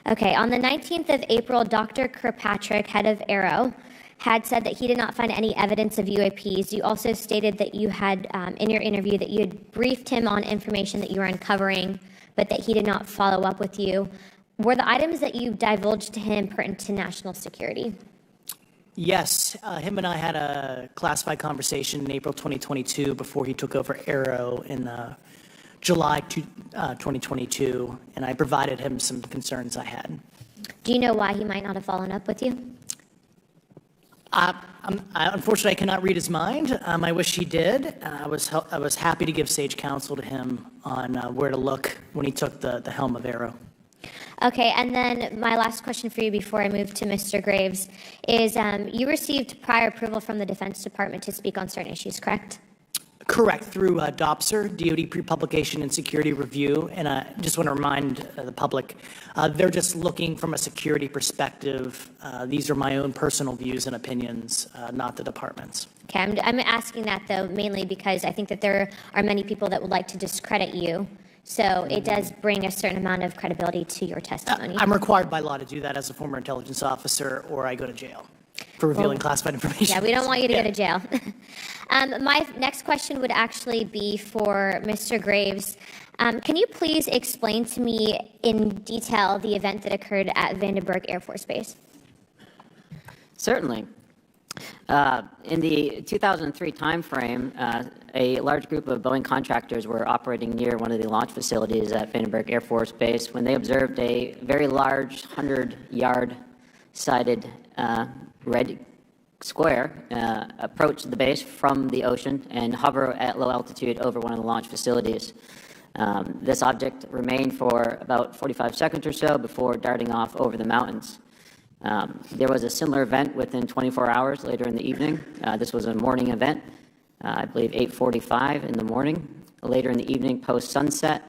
Okay, on the 19th of April, Dr. Kirkpatrick, head of AARO, had said that he did not find any evidence of UAPs. You also stated that you had, in your interview, that you had briefed him on information that you were uncovering, but that he did not follow up with you. Were the items that you divulged to him pertinent to national security? Yes, him and I had a classified conversation in April 2022 before he took over AARO in July 2022, and I provided him some concerns I had. Do you know why he might not have followed up with you? Unfortunately, I cannot read his mind. I wish he did. I was happy to give sage counsel to him on where to look when he took the helm of AARO. Okay, and then my last question for you before I move to Mr. Graves is you received prior approval from the Defense Department to speak on certain issues, correct? Correct, through DOPSR, DoD Pre-Publication and Security Review, and I just want to remind the public, they're just looking from a security perspective. These are my own personal views and opinions, not the department's. Okay, I'm asking that, though, mainly because I think that there are many people that would like to discredit you, so it does bring a certain amount of credibility to your testimony. I'm required by law to do that as a former intelligence officer, or I go to jail for revealing classified information. Yeah, we don't want you to go to jail. My next question would actually be for Mr. Graves. Can you please explain to me in detail the event that occurred at Vandenberg Air Force Base? Certainly. In the 2003 timeframe, a large group of Boeing contractors were operating near one of the launch facilities at Vandenberg Air Force Base when they observed a very large 100-yard sided red square, approach the base from the ocean and hover at low altitude over one of the launch facilities. This object remained for about 45 seconds or so before darting off over the mountains. There was a similar event within 24 hours later in the evening. This was a morning event, I believe 8:45 in the morning. Later in the evening, post-sunset,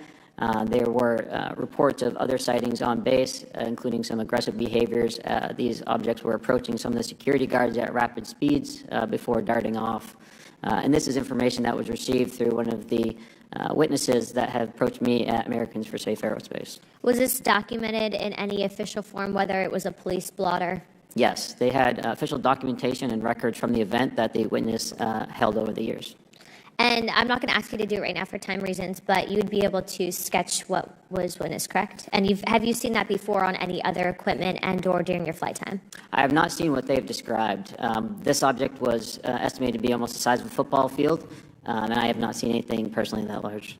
there were reports of other sightings on base, including some aggressive behaviors. These objects were approaching some of the security guards at rapid speeds before darting off. And this is information that was received through one of the witnesses that have approached me at Americans for Safe Aerospace. Was this documented in any official form, whether it was a police blotter? Yes, they had official documentation and records from the event that the witness held over the years. And I'm not going to ask you to do it right now for time reasons, but you would be able to sketch what was witnessed, correct? And have you seen that before on any other equipment and/or during your flight time? I have not seen what they've described. This object was estimated to be almost the size of a football field, and I have not seen anything personally that large.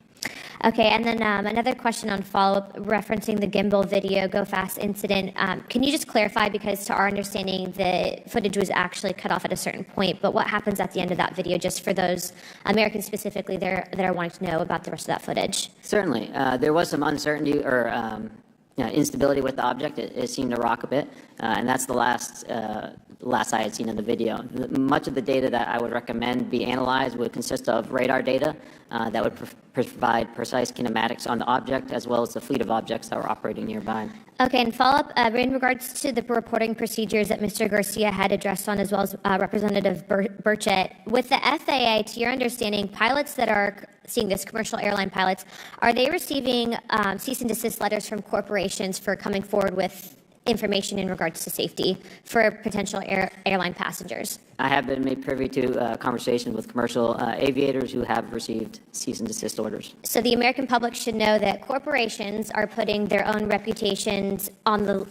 Okay, and then another question on follow-up referencing the gimbal video Go Fast incident. Can you just clarify, because to our understanding, the footage was actually cut off at a certain point, but what happens at the end of that video, just for those Americans specifically that are wanting to know about the rest of that footage? Certainly. There was some uncertainty or instability with the object. It seemed to rock a bit, and that's the last I had seen in the video. Much of the data that I would recommend be analyzed would consist of radar data that would provide precise kinematics on the object, as well as the fleet of objects that were operating nearby. Okay, and follow-up, in regards to the reporting procedures that Mr. Garcia had addressed on, as well as Representative Burchett, with the FAA, to your understanding, pilots that are seeing this, commercial airline pilots, are they receiving cease and desist letters from corporations for coming forward with information in regards to safety for potential airline passengers? I have been made privy to conversations with commercial aviators who have received cease and desist orders. So the American public should know that corporations are putting their own reputations on the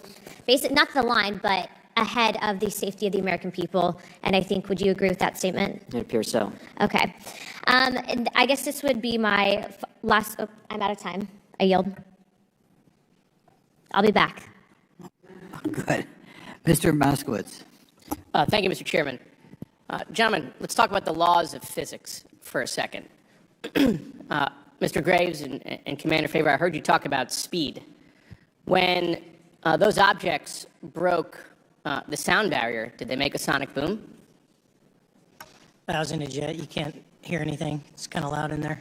not the line, but ahead of the safety of the American people. And I think, would you agree with that statement? It appears so. Okay. And I guess this would be my last, I'm out of time. I yield. I'll be back. Good. Mr. Moskowitz. Thank you, Mr. Chairman. Gentlemen, let's talk about the laws of physics for a second. Mr. Graves and Commander Fraver, I heard you talk about speed. When those objects broke the sound barrier, did they make a sonic boom? I was in a jet. You can't hear anything. It's kind of loud in there.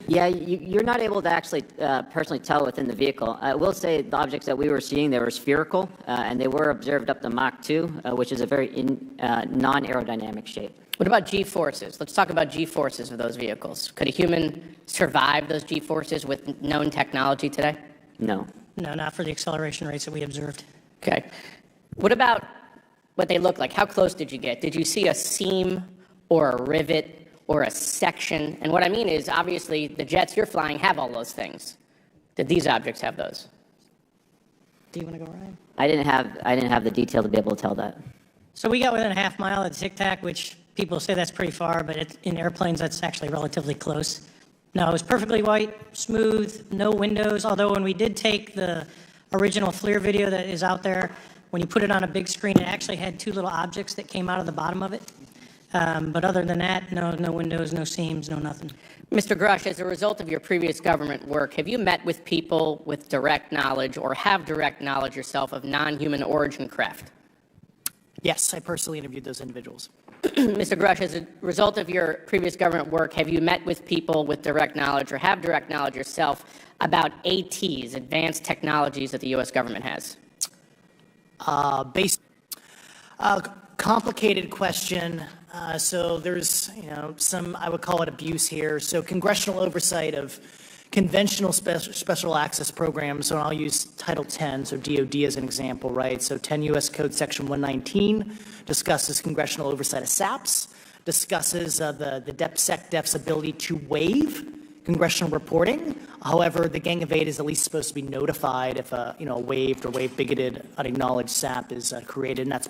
Yeah, you're not able to actually personally tell within the vehicle. I will say the objects that we were seeing, they were spherical, and they were observed up to Mach 2, which is a very non-aerodynamic shape. What about G-forces? Let's talk about G-forces of those vehicles. Could a human survive those G-forces with known technology today? No. No, not for the acceleration rates that we observed. Okay. What about what they look like? How close did you get? Did you see a seam or a rivet or a section? And what I mean is, obviously, the jets you're flying have all those things. Did these objects have those? Do you want to go, Ryan? I didn't have the detail to be able to tell that. So we got within a half mile at Tic Tac, which people say that's pretty far, but in airplanes, that's actually relatively close. No, it was perfectly white, smooth, no windows, although when we did take the original FLIR video that is out there, when you put it on a big screen, it actually had two little objects that came out of the bottom of it. But other than that, no windows, no seams, no nothing. Mr. Grush, as a result of your previous government work, have you met with people with direct knowledge or have direct knowledge yourself of non-human origin craft? Yes, I personally interviewed those individuals. Mr. Grush, as a result of your previous government work, have you met with people with direct knowledge or have direct knowledge yourself about ATs, advanced technologies that the U.S. government has? Complicated question. So there's, some, I would call it abuse here. So congressional oversight of conventional special access programs. So I'll use Title 10, so DOD as an example, right? So 10 U.S. Code Section 119 discusses congressional oversight of SAPs, discusses the DepSecDef's ability to waive congressional reporting. However, the Gang of Eight is at least supposed to be notified if a waived or waive bigoted unacknowledged SAP is created, and that's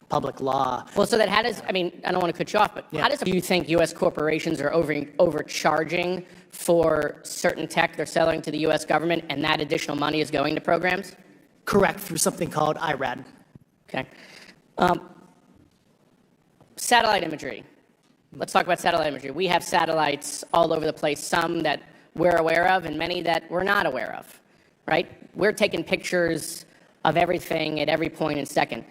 public law. Well, so that how does, I don't want to cut you off, but how do you think U.S. corporations are overcharging for certain tech they're selling to the U.S. government, and that additional money is going to programs? Correct, through something called IRAD. Okay. Satellite imagery. Let's talk about satellite imagery. We have satellites all over the place, some that we're aware of and many that we're not aware of, right? We're taking pictures of everything at every point and second.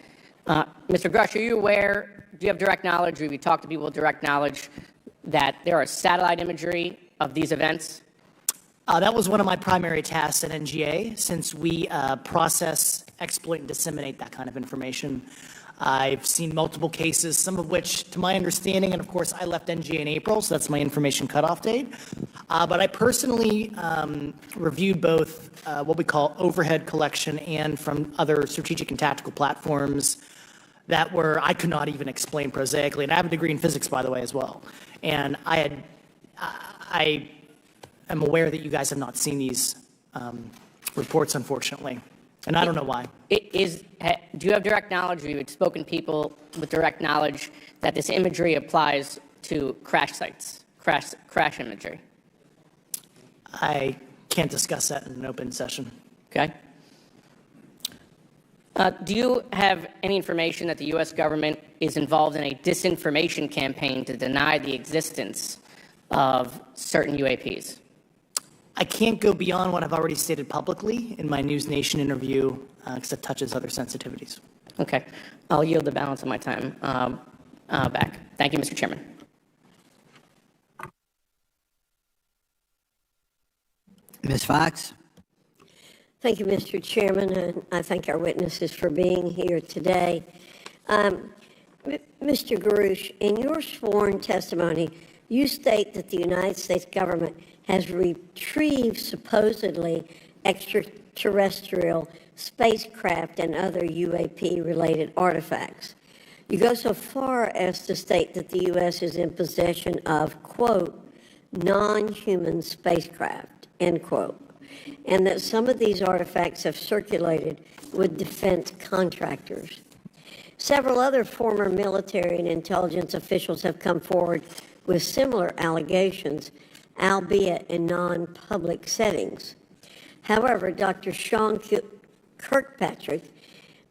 Mr. Grush, are you aware, do you have direct knowledge, or have you talked to people with direct knowledge that there are satellite imagery of these events? That was one of my primary tasks at NGA, since we process, exploit, and disseminate that kind of information. I've seen multiple cases, some of which, to my understanding, and of course I left NGA in April, so that's my information cutoff date, but I personally reviewed both what we call overhead collection and from other strategic and tactical platforms that I could not even explain prosaically. And I have a degree in physics, by the way, as well. And I am aware that you guys have not seen these reports, unfortunately. And I don't know why. Do you have direct knowledge, or you had spoken to people with direct knowledge that this imagery applies to crash sites, crash imagery? I can't discuss that in an open session. Okay. Do you have any information that the U.S. government is involved in a disinformation campaign to deny the existence of certain UAPs? I can't go beyond what I've already stated publicly in my News Nation interview because it touches other sensitivities. Okay. I'll yield the balance of my time back. Thank you, Mr. Chairman. Ms. Fox? Thank you, Mr. Chairman, and I thank our witnesses for being here today. Mr. Grush, in your sworn testimony, you state that the United States government has retrieved supposedly extraterrestrial spacecraft and other UAP-related artifacts. You go so far as to state that the U.S. is in possession of, quote, non-human spacecraft, end quote, and that some of these artifacts have circulated with defense contractors. Several other former military and intelligence officials have come forward with similar allegations, albeit in non-public settings. However, Dr. Sean Kirkpatrick,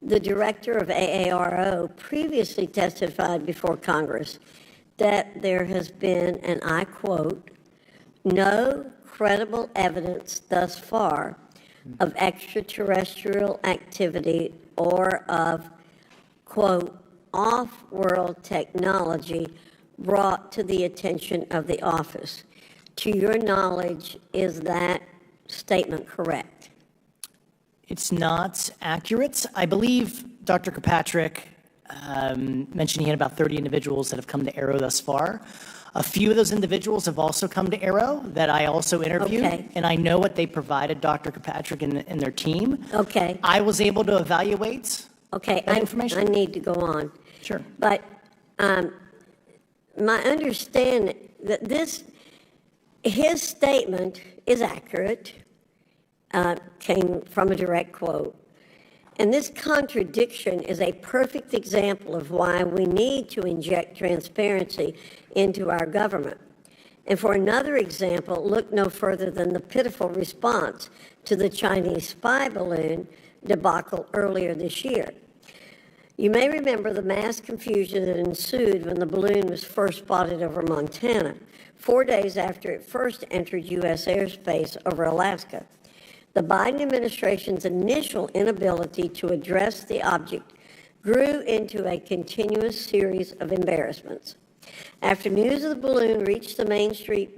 the director of AARO, previously testified before Congress that there has been, and I quote, no credible evidence thus far of extraterrestrial activity or of, quote, off-world technology brought to the attention of the office. To your knowledge, is that statement correct? It's not accurate. I believe Dr. Kirkpatrick mentioned he had about 30 individuals that have come to Aero thus far. A few of those individuals have also come to Aero that I also interviewed, okay, and I know what they provided Dr. Kirkpatrick and their team. Okay. I was able to evaluate that information. I need to go on. Sure. But my understanding that his statement is accurate, came from a direct quote. And this contradiction is a perfect example of why we need to inject transparency into our government. And for another example, look no further than the pitiful response to the Chinese spy balloon debacle earlier this year. You may remember the mass confusion that ensued when the balloon was first spotted over Montana, 4 days after it first entered U.S. airspace over Alaska. The Biden administration's initial inability to address the object grew into a continuous series of embarrassments. After news of the balloon reached the mainstream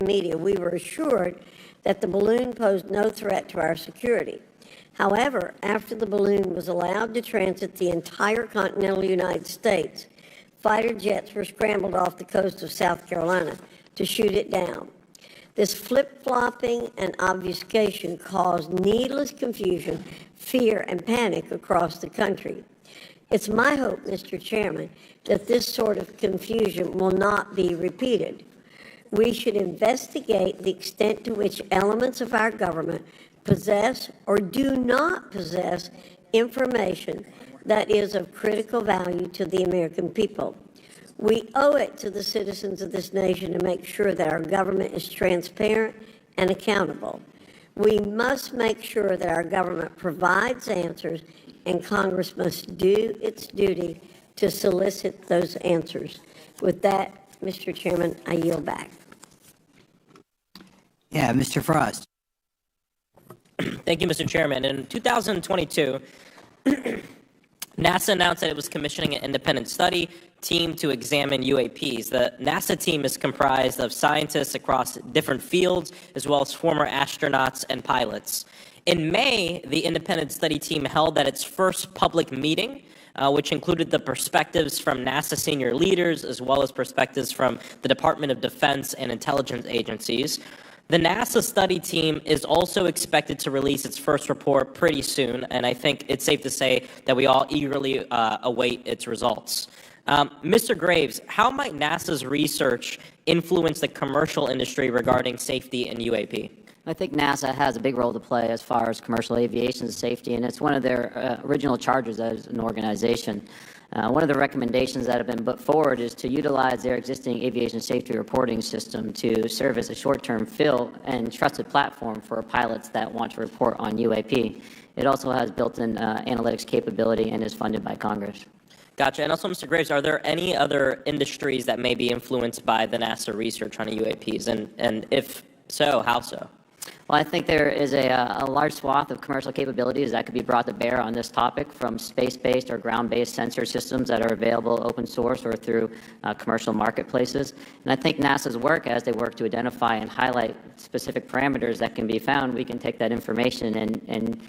media, we were assured that the balloon posed no threat to our security. However, after the balloon was allowed to transit the entire continental United States, fighter jets were scrambled off the coast of South Carolina to shoot it down. This flip-flopping and obfuscation caused needless confusion, fear, and panic across the country. It's my hope, Mr. Chairman, that this sort of confusion will not be repeated. We should investigate the extent to which elements of our government possess or do not possess information that is of critical value to the American people. We owe it to the citizens of this nation to make sure that our government is transparent and accountable. We must make sure that our government provides answers, and Congress must do its duty to solicit those answers. With that, Mr. Chairman, I yield back. Yeah, Mr. Frost. Thank you, Mr. Chairman. In 2022, NASA announced that it was commissioning an independent study team to examine UAPs. The NASA team is comprised of scientists across different fields, as well as former astronauts and pilots. In May, the independent study team held at its first public meeting, which included the perspectives from NASA senior leaders, as well as perspectives from the Department of Defense and intelligence agencies. The NASA study team is also expected to release its first report pretty soon, and I think it's safe to say that we all eagerly await its results. Mr. Graves, how might NASA's research influence the commercial industry regarding safety in UAP? I think NASA has a big role to play as far as commercial aviation safety, and it's one of their original charges as an organization. One of the recommendations that have been put forward is to utilize their existing aviation safety reporting system to serve as a short-term fill and trusted platform for pilots that want to report on UAP. It also has built-in analytics capability and is funded by Congress. Gotcha. And also, Mr. Graves, are there any other industries that may be influenced by the NASA research on UAPs? And if so, how so? Well, I think there is a large swath of commercial capabilities that could be brought to bear on this topic, from space-based or ground-based sensor systems that are available open source or through commercial marketplaces. And I think NASA's work, as they work to identify and highlight specific parameters that can be found, we can take that information and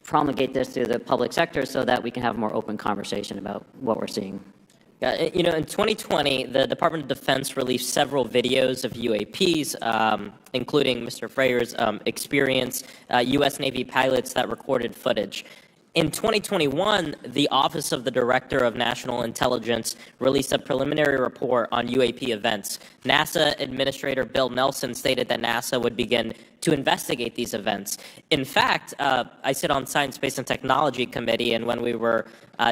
promulgate this to the public sector so that we can have a more open conversation about what we're seeing. You know, in 2020, the Department of Defense released several videos of UAPs, including Mr. Fraver's experience, U.S. Navy pilots that recorded footage. In 2021, the Office of the Director of National Intelligence released a preliminary report on UAP events. NASA Administrator Bill Nelson stated that NASA would begin to investigate these events. In fact, I sit on Science, Space, and Technology Committee, and when we were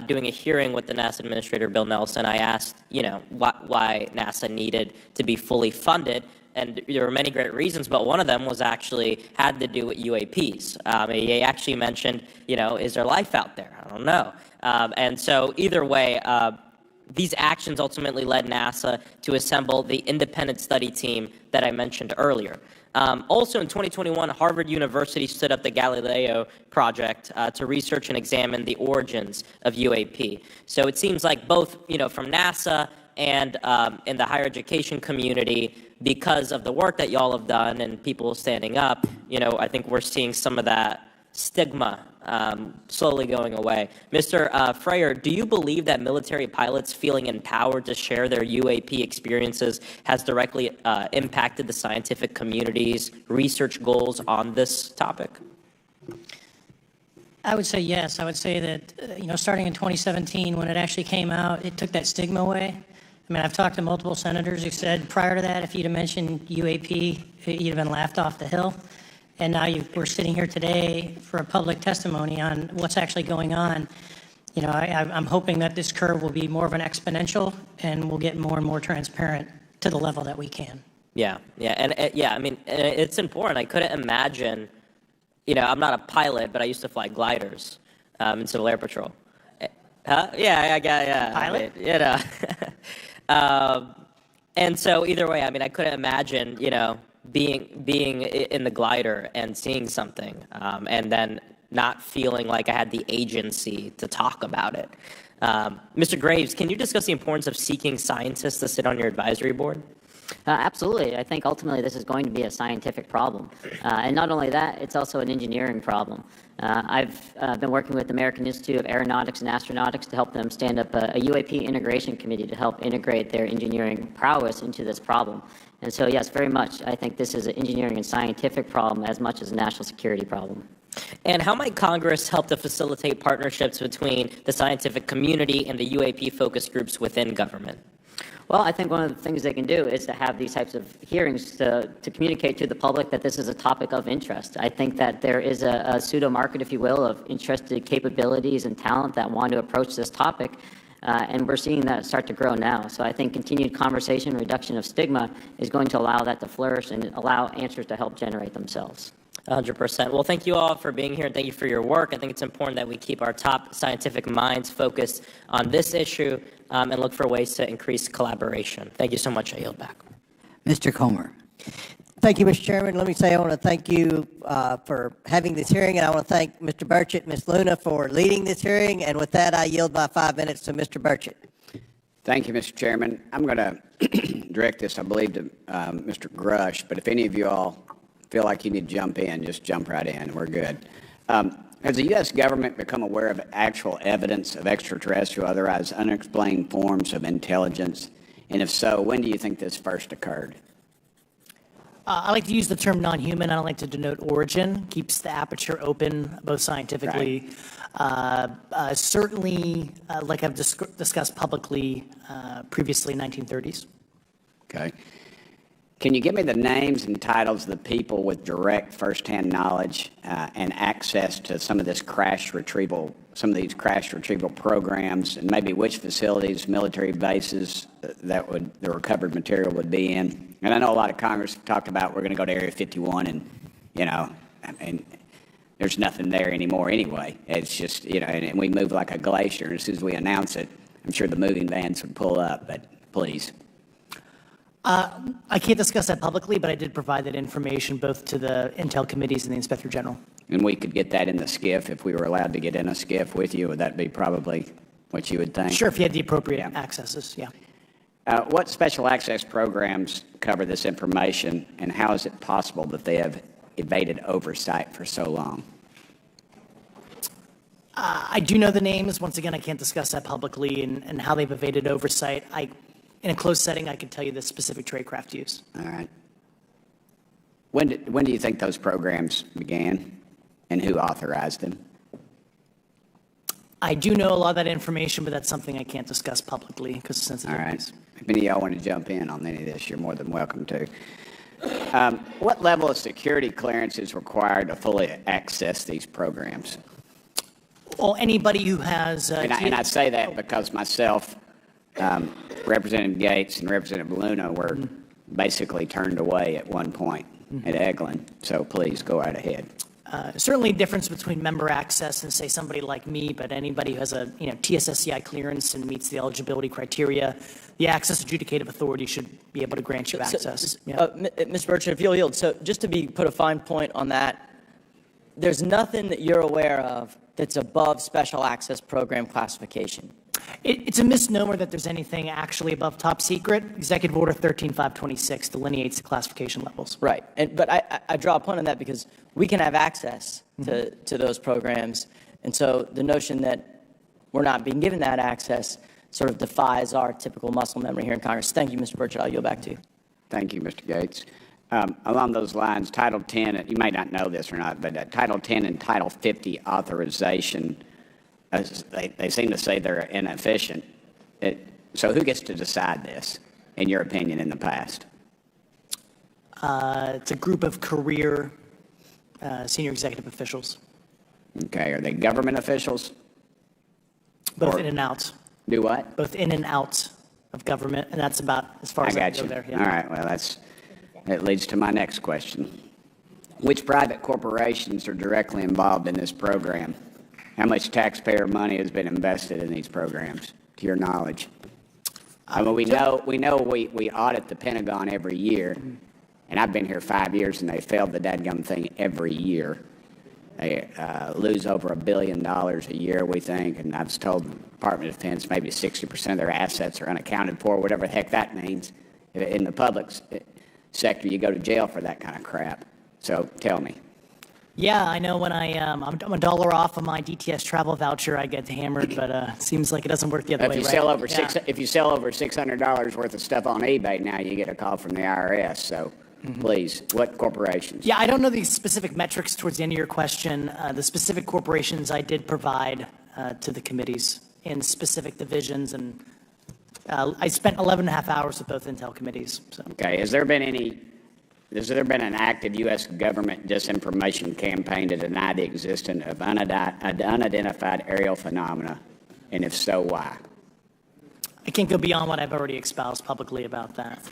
doing a hearing with the NASA Administrator Bill Nelson, I asked, why NASA needed to be fully funded. And there were many great reasons, but one of them was actually had to do with UAPs. He actually mentioned, is there life out there? I don't know. And so either way, these actions ultimately led NASA to assemble the independent study team that I mentioned earlier. Also in 2021, Harvard University stood up the Galileo project to research and examine the origins of UAP. So it seems like both, from NASA and in the higher education community, because of the work that y'all have done and people standing up, I think we're seeing some of that stigma slowly going away. Mr. Fraver, do you believe that military pilots feeling empowered to share their UAP experiences has directly impacted the scientific community's research goals on this topic? I would say yes. I would say that, starting in 2017, when it actually came out, it took that stigma away. I mean, I've talked to multiple senators who said prior to that, if you'd have mentioned UAP, you'd have been laughed off the hill. And now we're sitting here today for a public testimony on what's actually going on. I'm hoping that this curve will be more of an exponential and we'll get more and more transparent to the level that we can. Yeah. I mean, it's important. I couldn't imagine, I'm not a pilot, but I used to fly gliders in Civil Air Patrol. Huh? Yeah. Pilot? And so either way, I mean, I couldn't imagine, being in the glider and seeing something, and then not feeling like I had the agency to talk about it. Mr. Graves, can you discuss the importance of seeking scientists to sit on your advisory board? Absolutely. I think ultimately this is going to be a scientific problem. And not only that, it's also an engineering problem. I've been working with the American Institute of Aeronautics and Astronautics to help them stand up a UAP integration committee to help integrate their engineering prowess into this problem. And so, yes, very much, I think this is an engineering and scientific problem as much as a national security problem. And how might Congress help to facilitate partnerships between the scientific community and the UAP focus groups within government? Well, I think one of the things they can do is to have these types of hearings to communicate to the public that this is a topic of interest. I think that there is a pseudo-market, if you will, of interested capabilities and talent that want to approach this topic, and we're seeing that start to grow now. So I think continued conversation, reduction of stigma is going to allow that to flourish and allow answers to help generate themselves. 100%. Well, thank you all for being here, and thank you for your work. I think it's important that we keep our top scientific minds focused on this issue and look for ways to increase collaboration. Thank you so much. I yield back. Mr. Comer. Thank you, Mr. Chairman. Let me say I want to thank you for having this hearing, and I want to thank Mr. Burchett and Ms. Luna for leading this hearing. And with that, I yield my 5 minutes to Mr. Burchett. Thank you, Mr. Chairman. I'm going to direct this, I believe, to Mr. Grush, but if any of you all feel like you need to jump in, just jump right in. We're good. Has the U.S. government become aware of actual evidence of extraterrestrial, otherwise unexplained forms of intelligence? And if so, when do you think this first occurred? I like to use the term non-human. I don't like to denote origin. Keeps the aperture open, both scientifically. Right. Certainly, like I've discussed publicly previously, 1930s. Okay. Can you give me the names and titles of the people with direct firsthand knowledge and access to some of these crash retrieval programs, and maybe which facilities, military bases the recovered material would be in? And I know a lot of Congress talked about we're going to go to Area 51, and there's nothing there anymore anyway. It's just and we move like a glacier. And as soon as we announce it, I'm sure the moving vans would pull up. But please. I can't discuss that publicly, but I did provide that information both to the Intel committees and the Inspector General. And we could get that in the SCIF if we were allowed to get in a SCIF with you. Would that be probably what you would think? Sure, if you had the appropriate accesses, yeah. What special access programs cover this information, and how is it possible that they have evaded oversight for so long? I do know the names. Once again, I can't discuss that publicly and how they've evaded oversight. In a closed setting, I can tell you the specific tradecraft used. All right. When do you think those programs began, and who authorized them? I do know a lot of that information, but that's something I can't discuss publicly because of sensitive. All right. If any of y'all want to jump in on any of this, you're more than welcome to. What level of security clearance is required to fully access these programs? Well, anybody who has... and I say that because myself, Representative Gates and Representative Luna were basically turned away at one point at Eglin. So please go right ahead. Certainly a difference between member access and, say, somebody like me, but anybody who has a TSSCI clearance and meets the eligibility criteria, the access adjudicative authority should be able to grant you access. Mr. Burchett, if you'll yield, so just to put a fine point on that, there's nothing that you're aware of that's above special access program classification. It's a misnomer that there's anything actually above top secret. Executive Order 13526 delineates the classification levels. Right. But I draw a point on that because we can have access to those programs. And so the notion that we're not being given that access sort of defies our typical muscle memory here in Congress. Thank you, Mr. Burchett. I'll yield back to you. Thank you, Mr. Gates. Along those lines, Title 10, you may not know this or not, but Title 10 and Title 50 authorization, they seem to say they're inefficient. So who gets to decide this, in your opinion, in the past? It's a group of career senior executive officials. Okay. Are they government officials? Both in and out. Do what? Both in and out of government, and that's about as far as I got go you. there. Yeah. All right. Well, that leads to my next question. Which private corporations are directly involved in this program? How much taxpayer money has been invested in these programs, to your knowledge? I mean, we know we audit the Pentagon every year, and I've been here 5 years, and they failed the dadgum thing every year. They lose over $1 billion a year, we think, and I've told the Department of Defense maybe 60% of their assets are unaccounted for, whatever the heck that means. In the public sector, you go to jail for that kind of crap. So tell me. Yeah, I know when I'm $1 off of my DTS travel voucher, I get hammered, but it seems like it doesn't work the other way, If you sell over $600 worth of stuff on eBay now, you get a call from the IRS. So please, what corporations? Yeah, I don't know the specific metrics towards the end of your question. The specific corporations I did provide to the committees in specific divisions, and I spent 11 and a half hours with both Intel committees. So. Okay, has there been an active U.S. government disinformation campaign to deny the existence of unidentified aerial phenomena? And if so, why? I can't go beyond what I've already espoused publicly about that.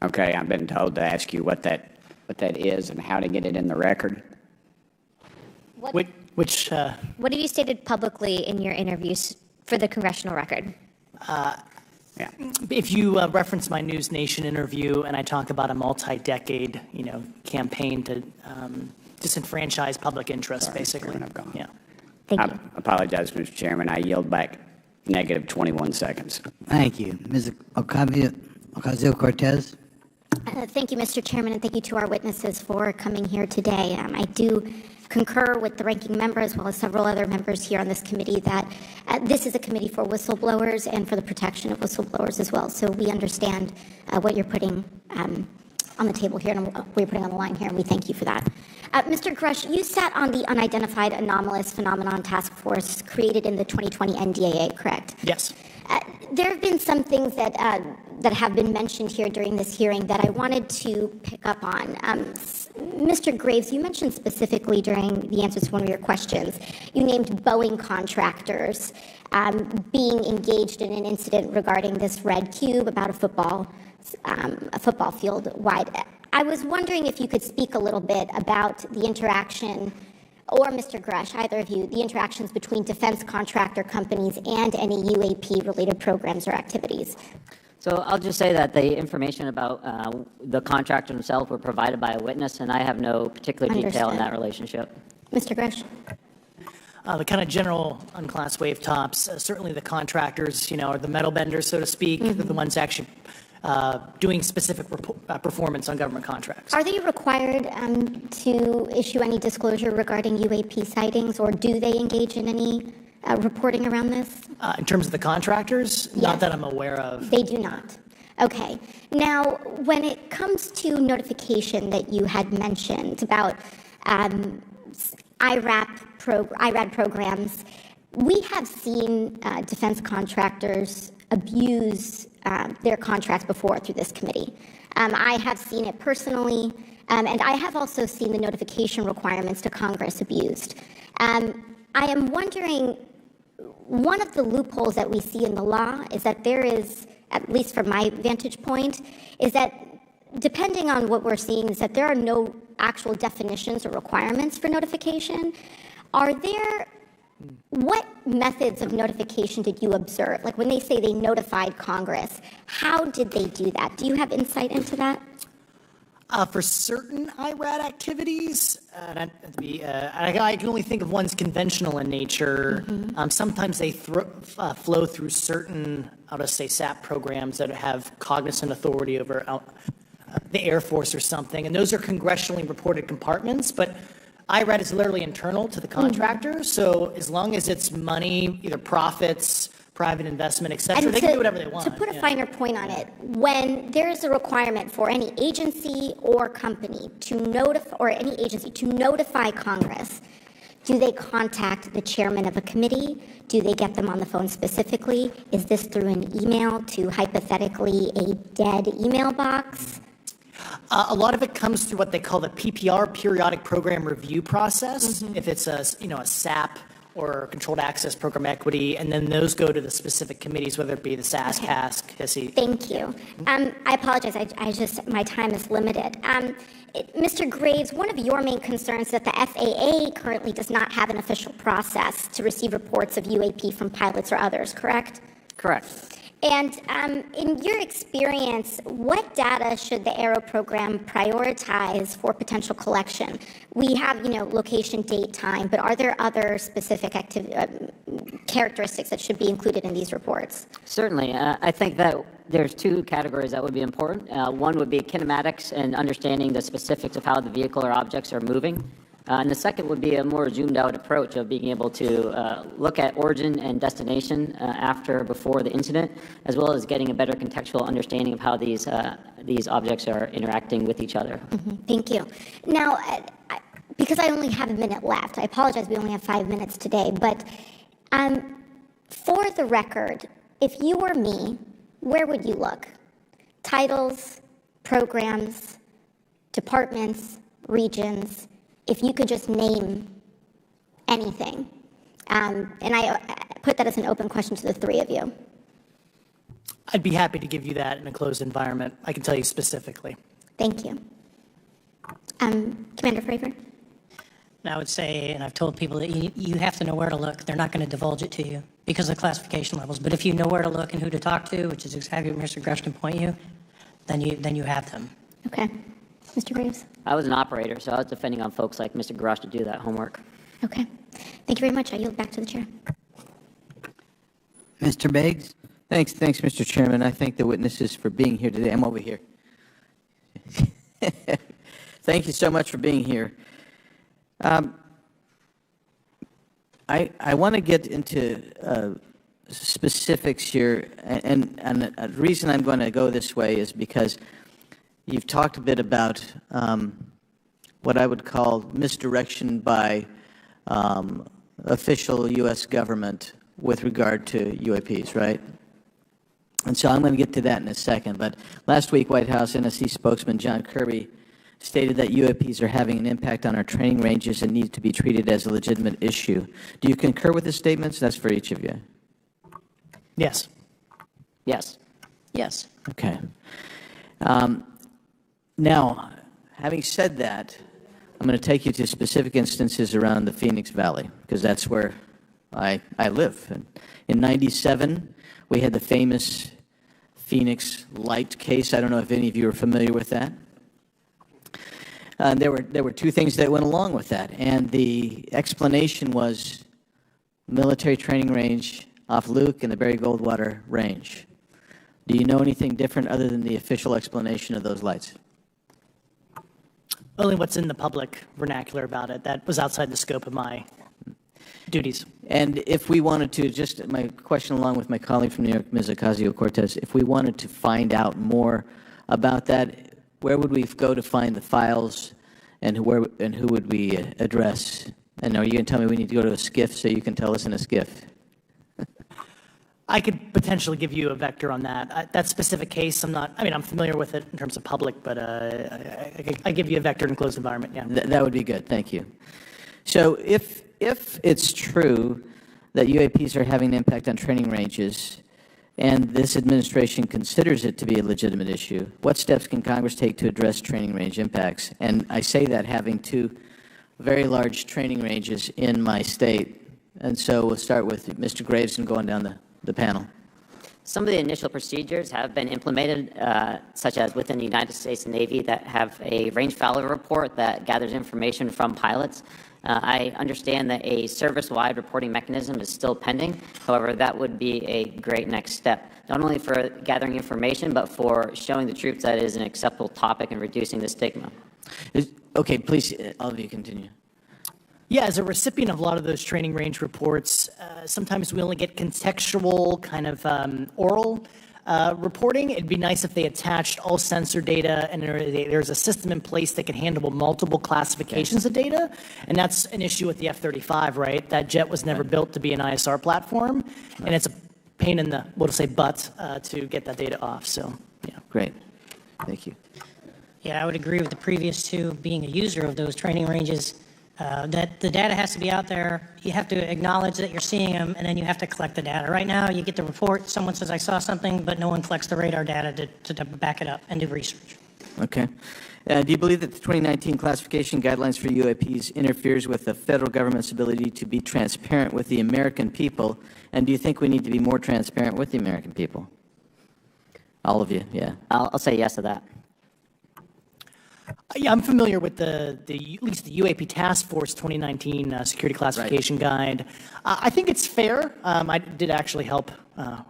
Okay, I've been told to ask you what that is and how to get it in the record. What have you stated publicly in your interviews for the congressional record? If you reference my News Nation interview, and I talk about a multi-decade, campaign to disenfranchise public interest, basically. Yeah. I apologize, Mr. Chairman. I yield back negative 21 seconds. Thank you. Ms. Ocasio-Cortez. Thank you, Mr. Chairman, and thank you to our witnesses for coming here today. I do concur with the ranking member as well as several other members here on this committee that this is a committee for whistleblowers and for the protection of whistleblowers as well. So we understand what you're putting on the table here and what you're putting on the line here, and we thank you for that. Mr. Grush, you sat on the Unidentified Anomalous Phenomenon Task Force created in the 2020 NDAA, correct? Yes. There have been some things that have been mentioned here during this hearing that I wanted to pick up on. Mr. Graves, you mentioned specifically during the answers to one of your questions, you named Boeing contractors being engaged in an incident regarding this red cube about a football field wide. I was wondering if you could speak a little bit about the interaction, or Mr. Grush, either of you, the interactions between defense contractor companies and any UAP-related programs or activities. So I'll just say that the information about the contractor himself were provided by a witness, and I have no particular detail in that relationship. Mr. Grush? The kind of general unclassed wave tops, certainly the contractors, are the metal benders, so to speak. They're the ones actually doing specific performance on government contracts. Are they required to issue any disclosure regarding UAP sightings, or do they engage in any reporting around this? In terms of the contractors? Yes. Not that I'm aware of. They do not. Okay. Now, when it comes to notification that you had mentioned about IRAD programs, we have seen defense contractors abuse their contracts before through this committee. I have seen it personally, and I have also seen the notification requirements to Congress abused. I am wondering, one of the loopholes that we see in the law is that there is, at least from my vantage point, is that depending on what we're seeing, is that there are no actual definitions or requirements for notification. What methods of notification did you observe? Like when they say they notified Congress, how did they do that? Do you have insight into that? For certain IRAD activities, I can only think of ones conventional in nature. Sometimes they flow through certain, I'll just say, SAP programs that have cognizant authority over the Air Force or something, and those are congressionally reported compartments, but IRAD is literally internal to the contractor, so as long as it's money, either profits, private investment, et cetera, they can do whatever they want. To put a finer point on it, when there is a requirement for any agency or company to notify Congress, do they contact the chairman of a committee? Do they get them on the phone specifically? Is this through an email to hypothetically a dead email box? A lot of it comes through what they call the PPR, Periodic Program Review Process, if it's a SAP or Controlled Access Program Equity, and then those go to the specific committees, whether it be the SAS, CASC, HISI. Thank you. I apologize. My time is limited. Mr. Graves, one of your main concerns is that the FAA currently does not have an official process to receive reports of UAP from pilots or others, correct? Correct. And in your experience, what data should the Aero program prioritize for potential collection? We have, location, date, time, but are there other specific characteristics that should be included in these reports? Certainly. I think that there's two categories that would be important. One would be kinematics and understanding the specifics of how the vehicle or objects are moving. And the second would be a more zoomed out approach of being able to look at origin and destination before the incident, as well as getting a better contextual understanding of how these objects are interacting with each other. Thank you. Now, because I only have a minute left, I apologize, we only have 5 minutes today, but for the record, if you were me, where would you look? Titles, programs, departments, regions, if you could just name anything. And I put that as an open question to the three of you. I'd be happy to give you that in a closed environment. I can tell you specifically. Thank you. Commander Fraver? And I would say, and I've told people that you have to know where to look. They're not going to divulge it to you because of the classification levels. But if you know where to look and who to talk to, which is exactly where Mr. Grush can point you, then you have them. Okay. Mr. Graves? I was an operator, so I was depending on folks like Mr. Grush to do that homework. Okay. Thank you very much. I yield back to the chair. Mr. Biggs? Thanks, Mr. Chairman. I thank the witnesses for being here today. I'm over here. Thank you so much for being here. I want to get into specifics here, and the reason I'm going to go this way is because you've talked a bit about what I would call misdirection by official U.S. government with regard to UAPs, right? And so I'm going to get to that in a second. But last week, White House NSC spokesman John Kirby stated that UAPs are having an impact on our training ranges and need to be treated as a legitimate issue. Do you concur with his statements? That's for each of you. Yes. Yes. Yes. Okay. Now, having said that, I'm going to take you to specific instances around the Phoenix Valley, because that's where I live. And in '97, we had the famous Phoenix Light case. I don't know if any of you are familiar with that. There were two things that went along with that, and the explanation was military training range off Luke and the Barry Goldwater Range. Do you know anything different other than the official explanation of those lights? Only what's in the public vernacular about it. That was outside the scope of my duties. And if we wanted to, just my question along with my colleague from New York, Ms. Ocasio-Cortez, if we wanted to find out more about that, where would we go to find the files, and who would we address? And are you going to tell me we need to go to a SCIF so you can tell us in a SCIF? I could potentially give you a vector on that. That specific case, I'm familiar with it in terms of public, but I give you a vector in a closed environment, yeah. That would be good, thank you. So if it's true that UAPs are having an impact on training ranges, and this administration considers it to be a legitimate issue, what steps can Congress take to address training range impacts? And I say that having two very large training ranges in my state. And so we'll start with Mr. Graves and going down the panel. Some of the initial procedures have been implemented, such as within the United States Navy, that have a range failure report that gathers information from pilots. I understand that a service-wide reporting mechanism is still pending. However, that would be a great next step, not only for gathering information, but for showing the troops that it is an acceptable topic and reducing the stigma. Okay, please, all of you continue. Yeah, as a recipient of a lot of those training range reports, sometimes we only get contextual kind of oral reporting. It'd be nice if they attached all sensor data and there's a system in place that can handle multiple classifications of data. And that's an issue with the F-35, right? That jet was never built to be an ISR platform. And it's a pain in the, we'll say, butt to get that data off. So, yeah. Great. Thank you. Yeah, I would agree with the previous two. Being a user of those training ranges, that the data has to be out there. You have to acknowledge that you're seeing them, and then you have to collect the data. Right now, you get the report, someone says, I saw something, but no one collects the radar data to back it up and do research. Okay. Do you believe that the 2019 classification guidelines for UAPs interferes with the federal government's ability to be transparent with the American people? And do you think we need to be more transparent with the American people? All of you, yeah. I'll say yes to that. Yeah, I'm familiar with at least the UAP Task Force 2019 Security Classification Guide. I think it's fair. I did actually help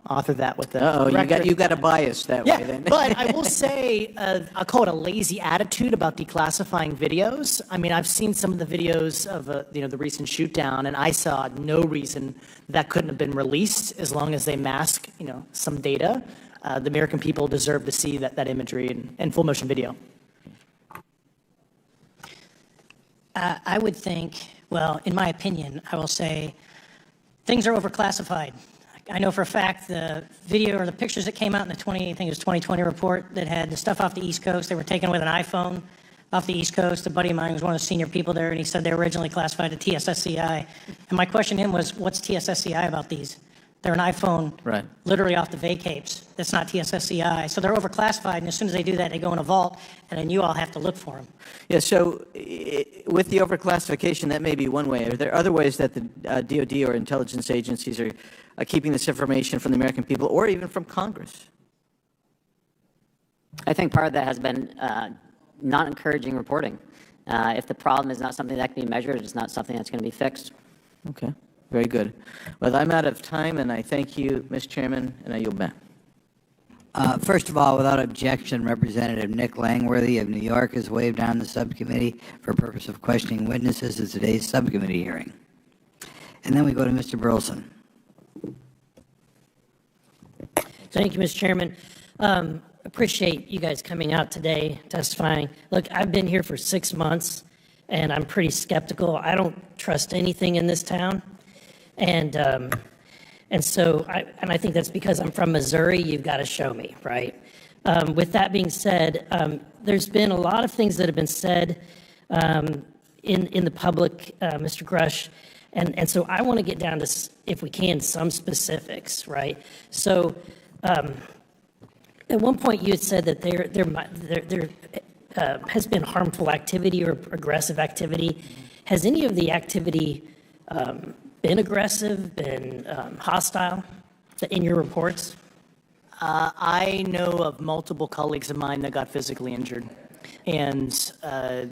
author that with the you got a bias that way then. But I will say, I'll call it a lazy attitude about declassifying videos. I mean, I've seen some of the videos of the recent shoot down, and I saw no reason that couldn't have been released as long as they mask some data. The American people deserve to see that imagery and full motion video. I would think, well, in my opinion, I will say things are overclassified. I know for a fact the video or the pictures that came out in the 2020 report that had the stuff off the East Coast, they were taken with an iPhone off the East Coast. A buddy of mine was one of the senior people there, and he said they were originally classified at TSSCI. And my question to him was, what's TSSCI about these? They're an iPhone Right. literally off the vacapes. That's not TSSCI. So they're overclassified, and as soon as they do that, they go in a vault, and then you all have to look for them. Yeah, so with the overclassification, that may be one way. Are there other ways that the DOD or intelligence agencies are keeping this information from the American people or even from Congress? I think part of that has been not encouraging reporting. If the problem is not something that can be measured, it's not something that's going to be fixed. Okay, very good. Well, I'm out of time, and I thank you, Mr. Chairman, and I yield back. First of all, without objection, Representative Nick Langworthy of New York has waived on the subcommittee for purpose of questioning witnesses at today's subcommittee hearing. And then we go to Mr. Burleson. Thank you, Mr. Chairman. Appreciate you guys coming out today, testifying. Look, I've been here for 6 months, and I'm pretty skeptical. I don't trust anything in this town. And so I think that's because I'm from Missouri. You've got to show me, right? With that being said, there's been a lot of things that have been said in the public, Mr. Grush, and so I want to get down to, if we can, some specifics, right? So at one point you had said that there has been harmful activity or aggressive activity. Has any of the activity been aggressive, been hostile in your reports? I know of multiple colleagues of mine that got physically injured. And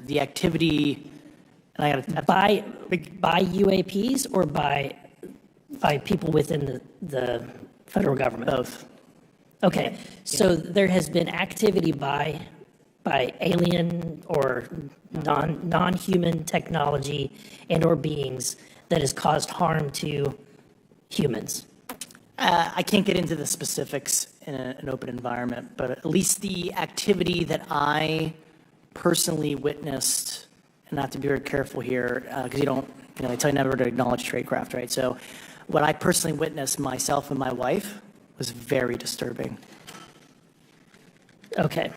the activity, and I got by UAPs or by people within the federal government? Both. Okay, so there has been activity by alien or non-human technology and or beings that has caused harm to humans. I can't get into the specifics in an open environment, but at least the activity that I personally witnessed, and I have to be very careful here, because they tell you never to acknowledge tradecraft, right? So what I personally witnessed myself and my wife was very disturbing. Okay.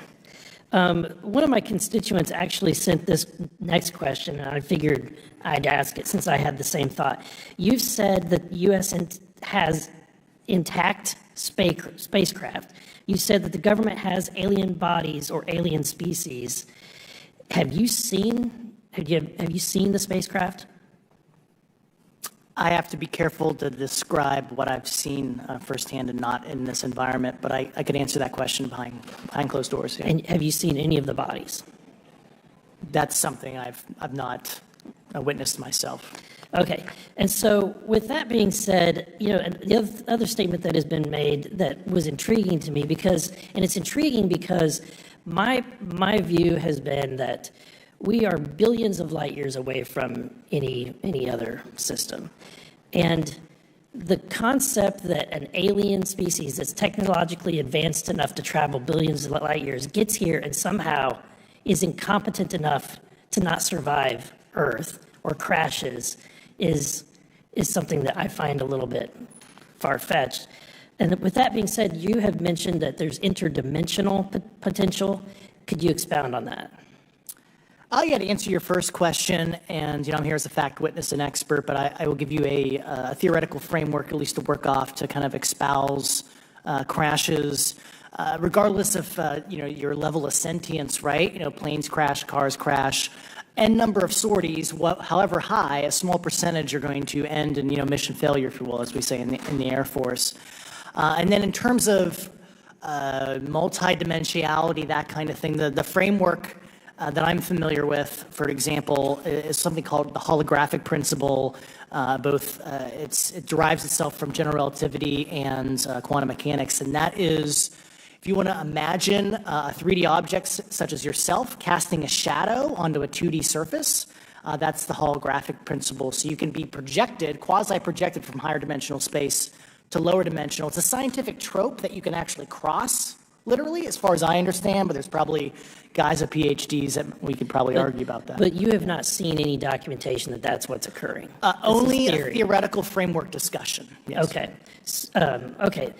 One of my constituents actually sent this next question, and I figured I'd ask it since I had the same thought. You've said that the U.S. has intact spacecraft. You said that the government has alien bodies or alien species. Have you seen the spacecraft? I have to be careful to describe what I've seen firsthand and not in this environment, but I could answer that question behind closed doors. Yeah. And have you seen any of the bodies? That's something I've not witnessed myself. Okay, and so with that being said, the other statement that has been made that was intriguing to me it's intriguing because my view has been that we are billions of light years away from any other system. And the concept that an alien species that's technologically advanced enough to travel billions of light years gets here and somehow is incompetent enough to not survive Earth or crashes is something that I find a little bit far-fetched. And with that being said, you have mentioned that there's interdimensional potential. Could you expound on that? To answer your first question, and I'm here as a fact witness and expert, but I will give you a theoretical framework, at least to work off, to kind of espouse crashes, regardless of your level of sentience, right? Planes crash, cars crash, n number of sorties, however high, a small percentage are going to end in mission failure, if you will, as we say in the Air Force. And then in terms of multidimensionality, that kind of thing, the framework that I'm familiar with, for example, is something called the holographic principle. It derives itself from general relativity and quantum mechanics, and that is, if you want to imagine a 3D object such as yourself casting a shadow onto a 2D surface, that's the holographic principle. So you can be projected, quasi-projected from higher dimensional space to lower dimensional. It's a scientific trope that you can actually cross, literally, as far as I understand, but there's probably guys with PhDs that we could probably argue about that. But you have not seen any documentation that that's what's occurring? Only a theoretical framework discussion. Yes. Okay. Okay.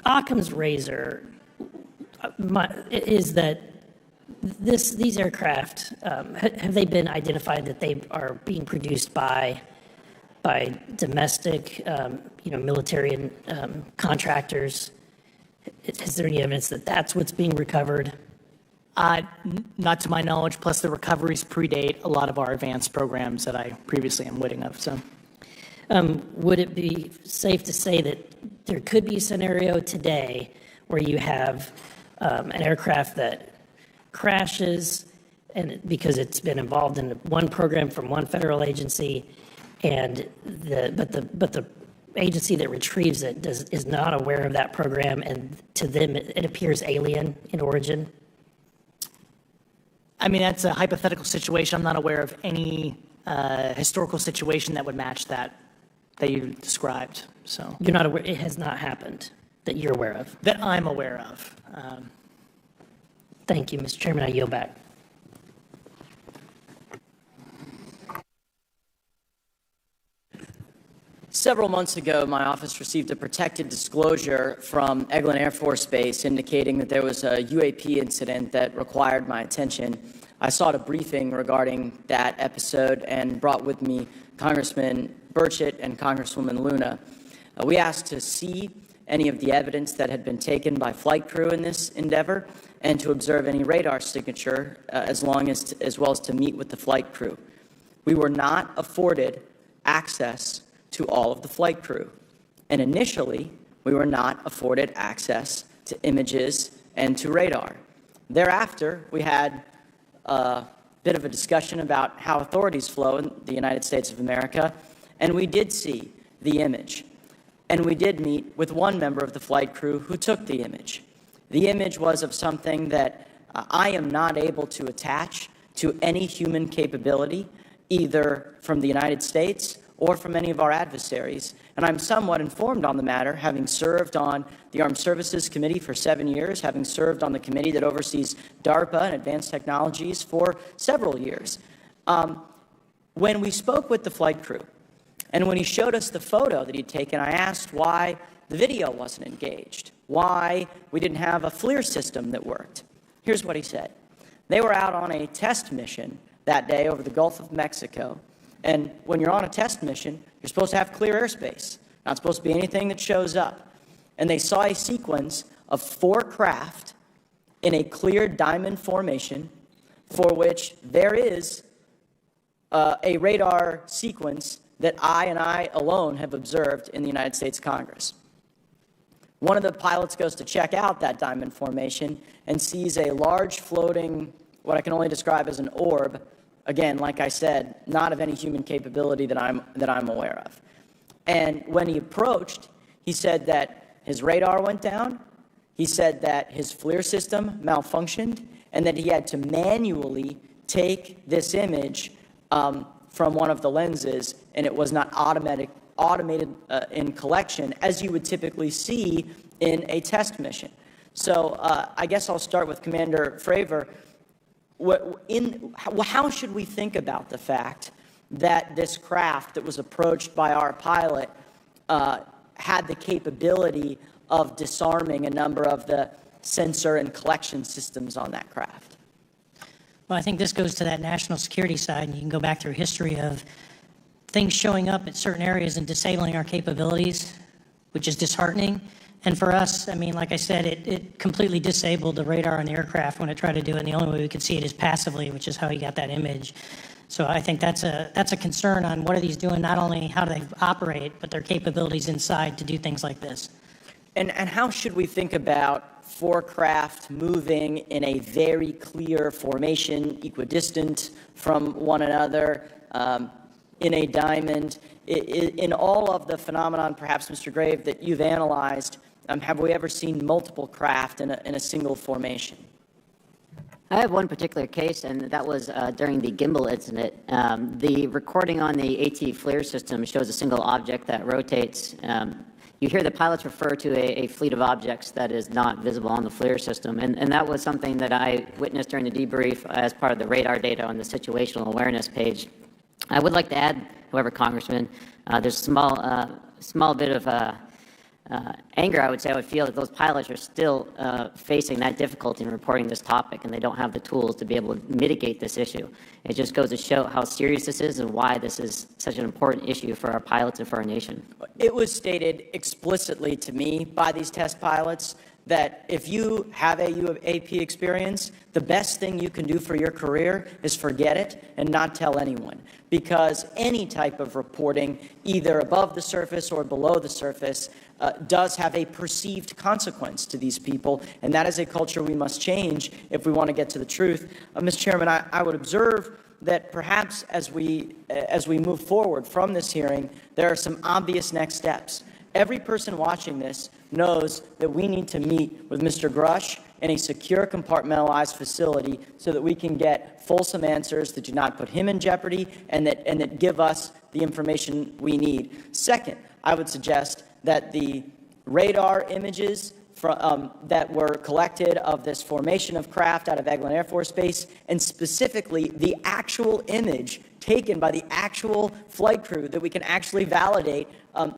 Occam's razor is that these aircraft, have they been identified that they are being produced by by domestic, military and contractors? Is there any evidence that that's what's being recovered? Not to my knowledge, plus the recoveries predate a lot of our advanced programs that I previously am witting of. So, would it be safe to say that there could be a scenario today where you have an aircraft that crashes and because it's been involved in one program from one federal agency, and but the agency that retrieves it is not aware of that program, and to them it appears alien in origin? I mean, that's a hypothetical situation. I'm not aware of any historical situation that would match that you described. So you're not aware? It has not happened that you're aware of? That I'm aware of. Thank you, Mr. Chairman. I yield back. Several months ago, my office received a protected disclosure from Eglin Air Force Base indicating that there was a UAP incident that required my attention. I sought a briefing regarding that episode and brought with me Congressman Burchett and Congresswoman Luna. We asked to see any of the evidence that had been taken by flight crew in this endeavor and to observe any radar signature as well as to meet with the flight crew. We were not afforded access to all of the flight crew. And initially, we were not afforded access to images and to radar. Thereafter, we had a bit of a discussion about how authorities flow in the United States of America, and we did see the image. And we did meet with one member of the flight crew who took the image. The image was of something that I am not able to attach to any human capability, either from the United States or from any of our adversaries. And I'm somewhat informed on the matter, having served on the Armed Services Committee for 7 years, having served on the committee that oversees DARPA and advanced technologies for several years. When we spoke with the flight crew, and when he showed us the photo that he'd taken, I asked why the video wasn't engaged, why we didn't have a FLIR system that worked. Here's what he said. They were out on a test mission that day over the Gulf of Mexico. And when you're on a test mission, you're supposed to have clear airspace. Not supposed to be anything that shows up. And they saw a sequence of 4 craft in a clear diamond formation for which there is a radar sequence that I alone have observed in the United States Congress. One of the pilots goes to check out that diamond formation and sees a large floating, what I can only describe as an orb. Again, like I said, not of any human capability that I'm aware of. And when he approached, he said that his radar went down, he said that his FLIR system malfunctioned, and that he had to manually take this image from one of the lenses, and it was not automated in collection, as you would typically see in a test mission. So I guess I'll start with Commander Fraver. How should we think about the fact that this craft that was approached by our pilot had the capability of disarming a number of the sensor and collection systems on that craft? Well, I think this goes to that national security side, and you can go back through history of things showing up at certain areas and disabling our capabilities, which is disheartening. And for us, I mean, like I said, it completely disabled the radar on the aircraft when it tried to do it, and the only way we could see it is passively, which is how he got that image. So I think that's a concern on what are these doing, not only how do they operate, but their capabilities inside to do things like this. And how should we think about 4 craft moving in a very clear formation, equidistant from one another, in a diamond? In all of the phenomenon, perhaps, Mr. Grave, that you've analyzed, have we ever seen multiple craft in a single formation? I have one particular case, and that was during the gimbal incident. The recording on the AT FLIR system shows a single object that rotates. You hear the pilots refer to a fleet of objects that is not visible on the FLIR system, and that was something that I witnessed during the debrief as part of the radar data on the situational awareness page. I would like to add, however, Congressman, there's a small bit of anger, I would say I would feel that those pilots are still facing that difficulty in reporting this topic, and they don't have the tools to be able to mitigate this issue. It just goes to show how serious this is and why this is such an important issue for our pilots and for our nation. It was stated explicitly to me by these test pilots that if you have a UAP experience, the best thing you can do for your career is forget it and not tell anyone. Because any type of reporting, either above the surface or below the surface, does have a perceived consequence to these people, and that is a culture we must change if we want to get to the truth. Mr. Chairman, I would observe that perhaps as we move forward from this hearing, there are some obvious next steps. Every person watching this knows that we need to meet with Mr. Grush in a secure, compartmentalized facility so that we can get fulsome answers that do not put him in jeopardy and that give us the information we need. Second, I would suggest that the radar images that were collected of this formation of craft out of Eglin Air Force Base, and specifically the actual image taken by the actual flight crew that we can actually validate,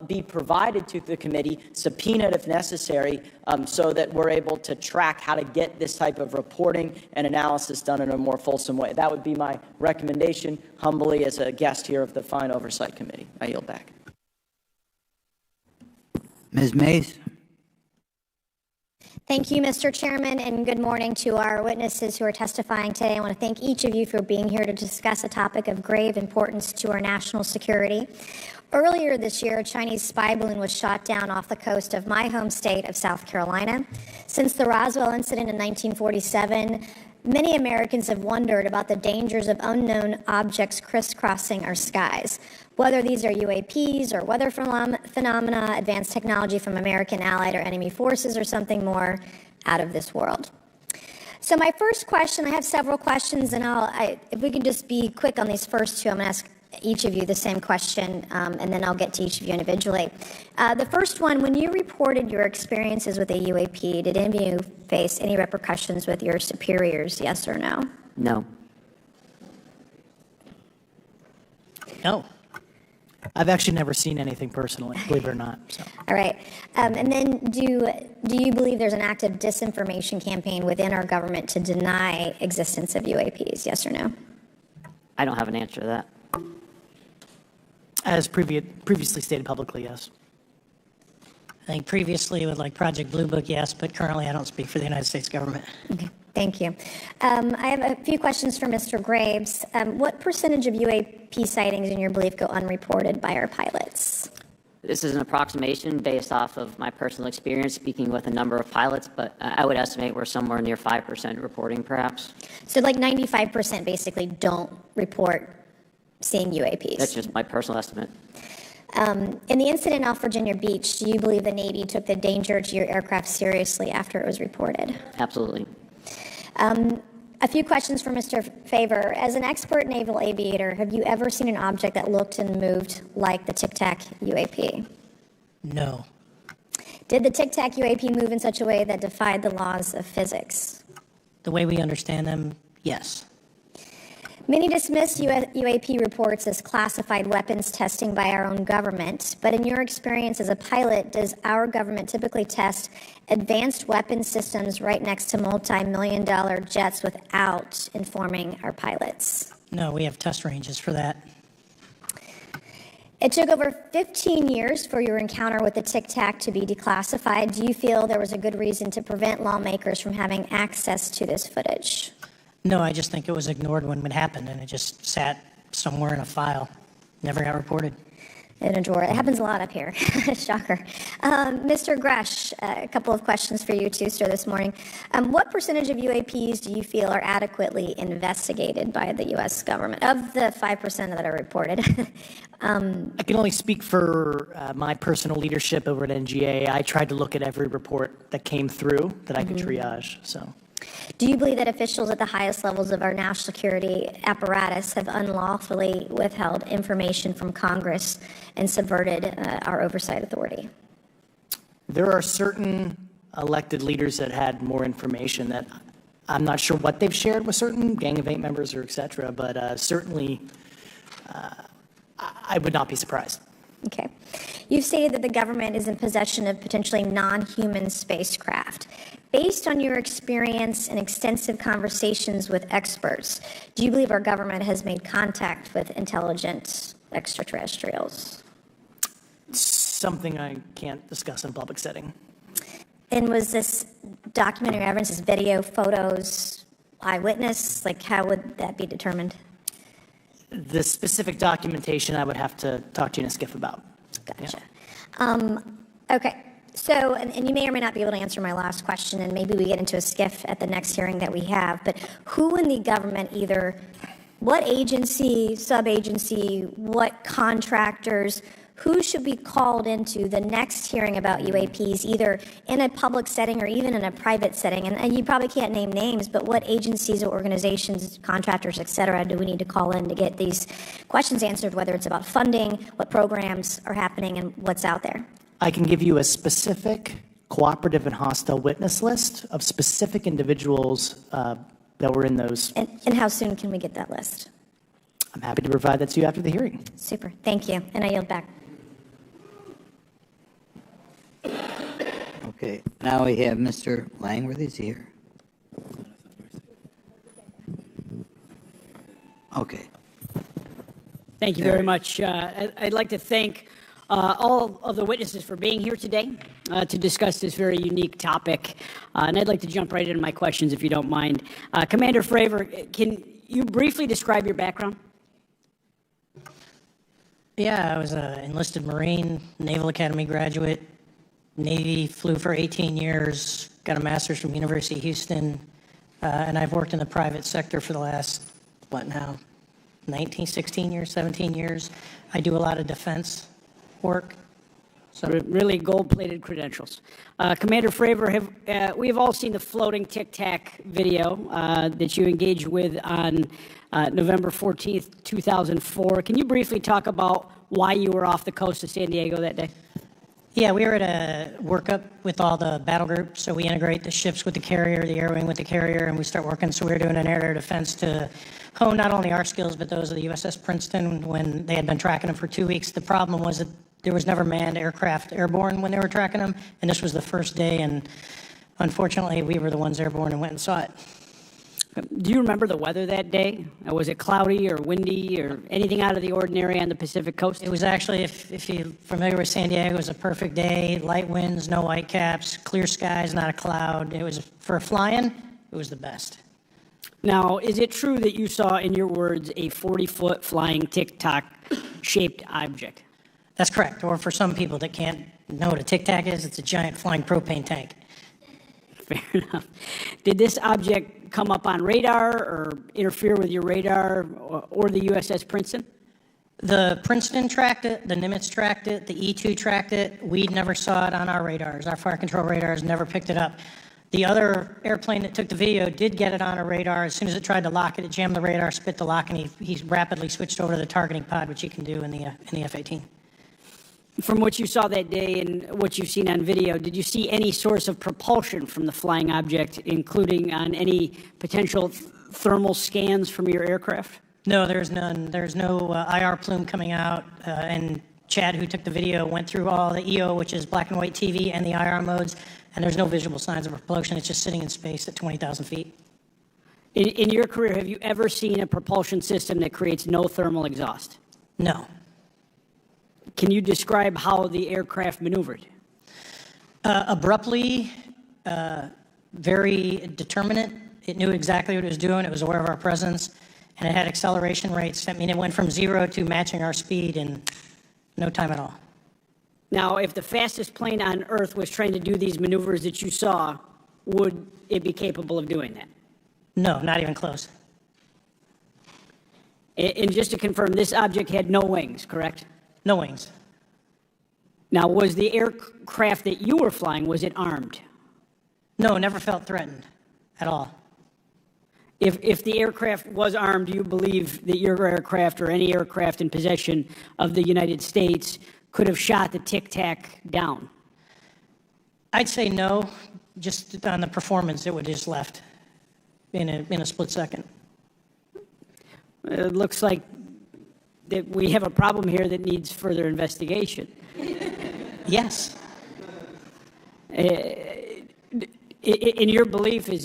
be provided to the committee, subpoenaed if necessary, so that we're able to track how to get this type of reporting and analysis done in a more fulsome way. That would be my recommendation, humbly, as a guest here of the Fine Oversight Committee. I yield back. Ms. Mays. Thank you, Mr. Chairman, and good morning to our witnesses who are testifying today. I want to thank each of you for being here to discuss a topic of grave importance to our national security. Earlier this year, a Chinese spy balloon was shot down off the coast of my home state of South Carolina. Since the Roswell incident in 1947, many Americans have wondered about the dangers of unknown objects crisscrossing our skies. Whether these are UAPs or weather phenomena, advanced technology from American allied or enemy forces, or something more out of this world. So my first question, I have several questions, and if we can just be quick on these first two, I'm going to ask each of you the same question, and then I'll get to each of you individually. The first one, when you reported your experiences with a UAP, did any of you face any repercussions with your superiors, yes or no? No. No. I've actually never seen anything personally, believe it or not. So. All right. And then do you believe there's an active disinformation campaign within our government to deny existence of UAPs, yes or no? I don't have an answer to that. As previously stated publicly, yes. I think previously with like Project Blue Book, yes, but currently I don't speak for the United States government. Okay, thank you. I have a few questions for Mr. Graves. What percentage of UAP sightings, in your belief, go unreported by our pilots? This is an approximation based off of my personal experience speaking with a number of pilots, but I would estimate we're somewhere near 5% reporting, perhaps. So like 95% basically don't report seeing UAPs. That's just my personal estimate. In the incident off Virginia Beach, do you believe the Navy took the danger to your aircraft seriously after it was reported? Absolutely. A few questions for Mr. Fraver. As an expert naval aviator, have you ever seen an object that looked and moved like the Tic Tac UAP? No. Did the Tic Tac UAP move in such a way that defied the laws of physics? The way we understand them, yes. Many dismiss UAP reports as classified weapons testing by our own government, but in your experience as a pilot, does our government typically test advanced weapon systems right next to multi-million-dollar jets without informing our pilots? No, we have test ranges for that. It took over 15 years for your encounter with the Tic Tac to be declassified. Do you feel there was a good reason to prevent lawmakers from having access to this footage? No, I just think it was ignored when it happened, and it just sat somewhere in a file. Never got reported. In a drawer. It happens a lot up here. Shocker. Mr. Grush, a couple of questions for you too, sir, this morning. What percentage of UAPs do you feel are adequately investigated by the U.S. government, of the 5% that are reported? I can only speak for my personal leadership over at NGA. I tried to look at every report that came through that I could triage. So. Do you believe that officials at the highest levels of our national security apparatus have unlawfully withheld information from Congress and subverted our oversight authority? There are certain elected leaders that had more information that I'm not sure what they've shared with certain Gang of Eight members or et cetera, but certainly I would not be surprised. Okay. You've stated that the government is in possession of potentially non-human spacecraft. Based on your experience and extensive conversations with experts, do you believe our government has made contact with intelligent extraterrestrials? Something I can't discuss in a public setting. And was this documentary evidence, this video, photos, eyewitness? Like, how would that be determined? The specific documentation I would have to talk to you in a skiff about. Gotcha. Yeah. Okay. So, and you may or may not be able to answer my last question, and maybe we get into a skiff at the next hearing that we have, but who in the government, either what agency, sub-agency, what contractors, who should be called into the next hearing about UAPs, either in a public setting or even in a private setting? And you probably can't name names, but what agencies or organizations, contractors, et cetera, do we need to call in to get these questions answered, whether it's about funding, what programs are happening, and what's out there? I can give you a specific cooperative and hostile witness list of specific individuals that were in those. And how soon can we get that list? I'm happy to provide that to you after the hearing. Super. Thank you. And I yield back. Okay, now we have Mr. Langworthy's here. Okay. Thank you very much. I'd like to thank all of the witnesses for being here today to discuss this very unique topic. And I'd like to jump right into my questions, if you don't mind. Commander Fraver, can you briefly describe your background? Yeah, I was an enlisted Marine, Naval Academy graduate, Navy, flew for 18 years, got a master's from University of Houston, and I've worked in the private sector for the last, 16 years, 17 years. I do a lot of defense work. So really gold-plated credentials. Commander Fraver, we've all seen the floating Tic Tac video that you engaged with on November 14th, 2004. Can you briefly talk about why you were off the coast of San Diego that day? Yeah, we were at a workup with all the battle groups. So we integrate the ships with the carrier, the air wing with the carrier, and we start working. So we were doing an air-to-air defense to hone not only our skills, but those of the USS Princeton when they had been tracking them for 2 weeks. The problem was that there was never manned aircraft airborne when they were tracking them, and this was the first day, and unfortunately, we were the ones airborne and went and saw it. Do you remember the weather that day? Was it cloudy or windy or anything out of the ordinary on the Pacific coast? It was actually, if you're familiar with San Diego, it was a perfect day. Light winds, no whitecaps, clear skies, not a cloud. It was, for flying, it was the best. Now, is it true that you saw, in your words, a 40-foot flying Tic Tac-shaped object? That's correct. Or for some people that can't know what a Tic Tac is, it's a giant flying propane tank. Fair enough. Did this object come up on radar or interfere with your radar or the USS Princeton? The Princeton tracked it, the Nimitz tracked it, the E-2 tracked it. We never saw it on our radars. Our fire control radars never picked it up. The other airplane that took the video did get it on a radar. As soon as it tried to lock it, it jammed the radar, spit the lock, and he rapidly switched over to the targeting pod, which you can do in the F-18. From what you saw that day and what you've seen on video, did you see any source of propulsion from the flying object, including on any potential thermal scans from your aircraft? No, there's none. There's no IR plume coming out. And Chad, who took the video, went through all the EO, which is black and white TV, and the IR modes, and there's no visible signs of propulsion. It's just sitting in space at 20,000 feet. In your career, have you ever seen a propulsion system that creates no thermal exhaust? No. Can you describe how the aircraft maneuvered? Abruptly, very determinate. It knew exactly what it was doing. It was aware of our presence, and it had acceleration rates. I mean, it went from 0 to matching our speed in no time at all. Now, if the fastest plane on Earth was trying to do these maneuvers that you saw, would it be capable of doing that? No, not even close. And just to confirm, this object had no wings, correct? No wings. Now, was the aircraft that you were flying, was it armed? No, never felt threatened at all. If the aircraft was armed, do you believe that your aircraft or any aircraft in possession of the United States could have shot the Tic Tac down? I'd say no. Just on the performance, it would have just left in a split second. It looks like that we have a problem here that needs further investigation. Yes. In your belief, is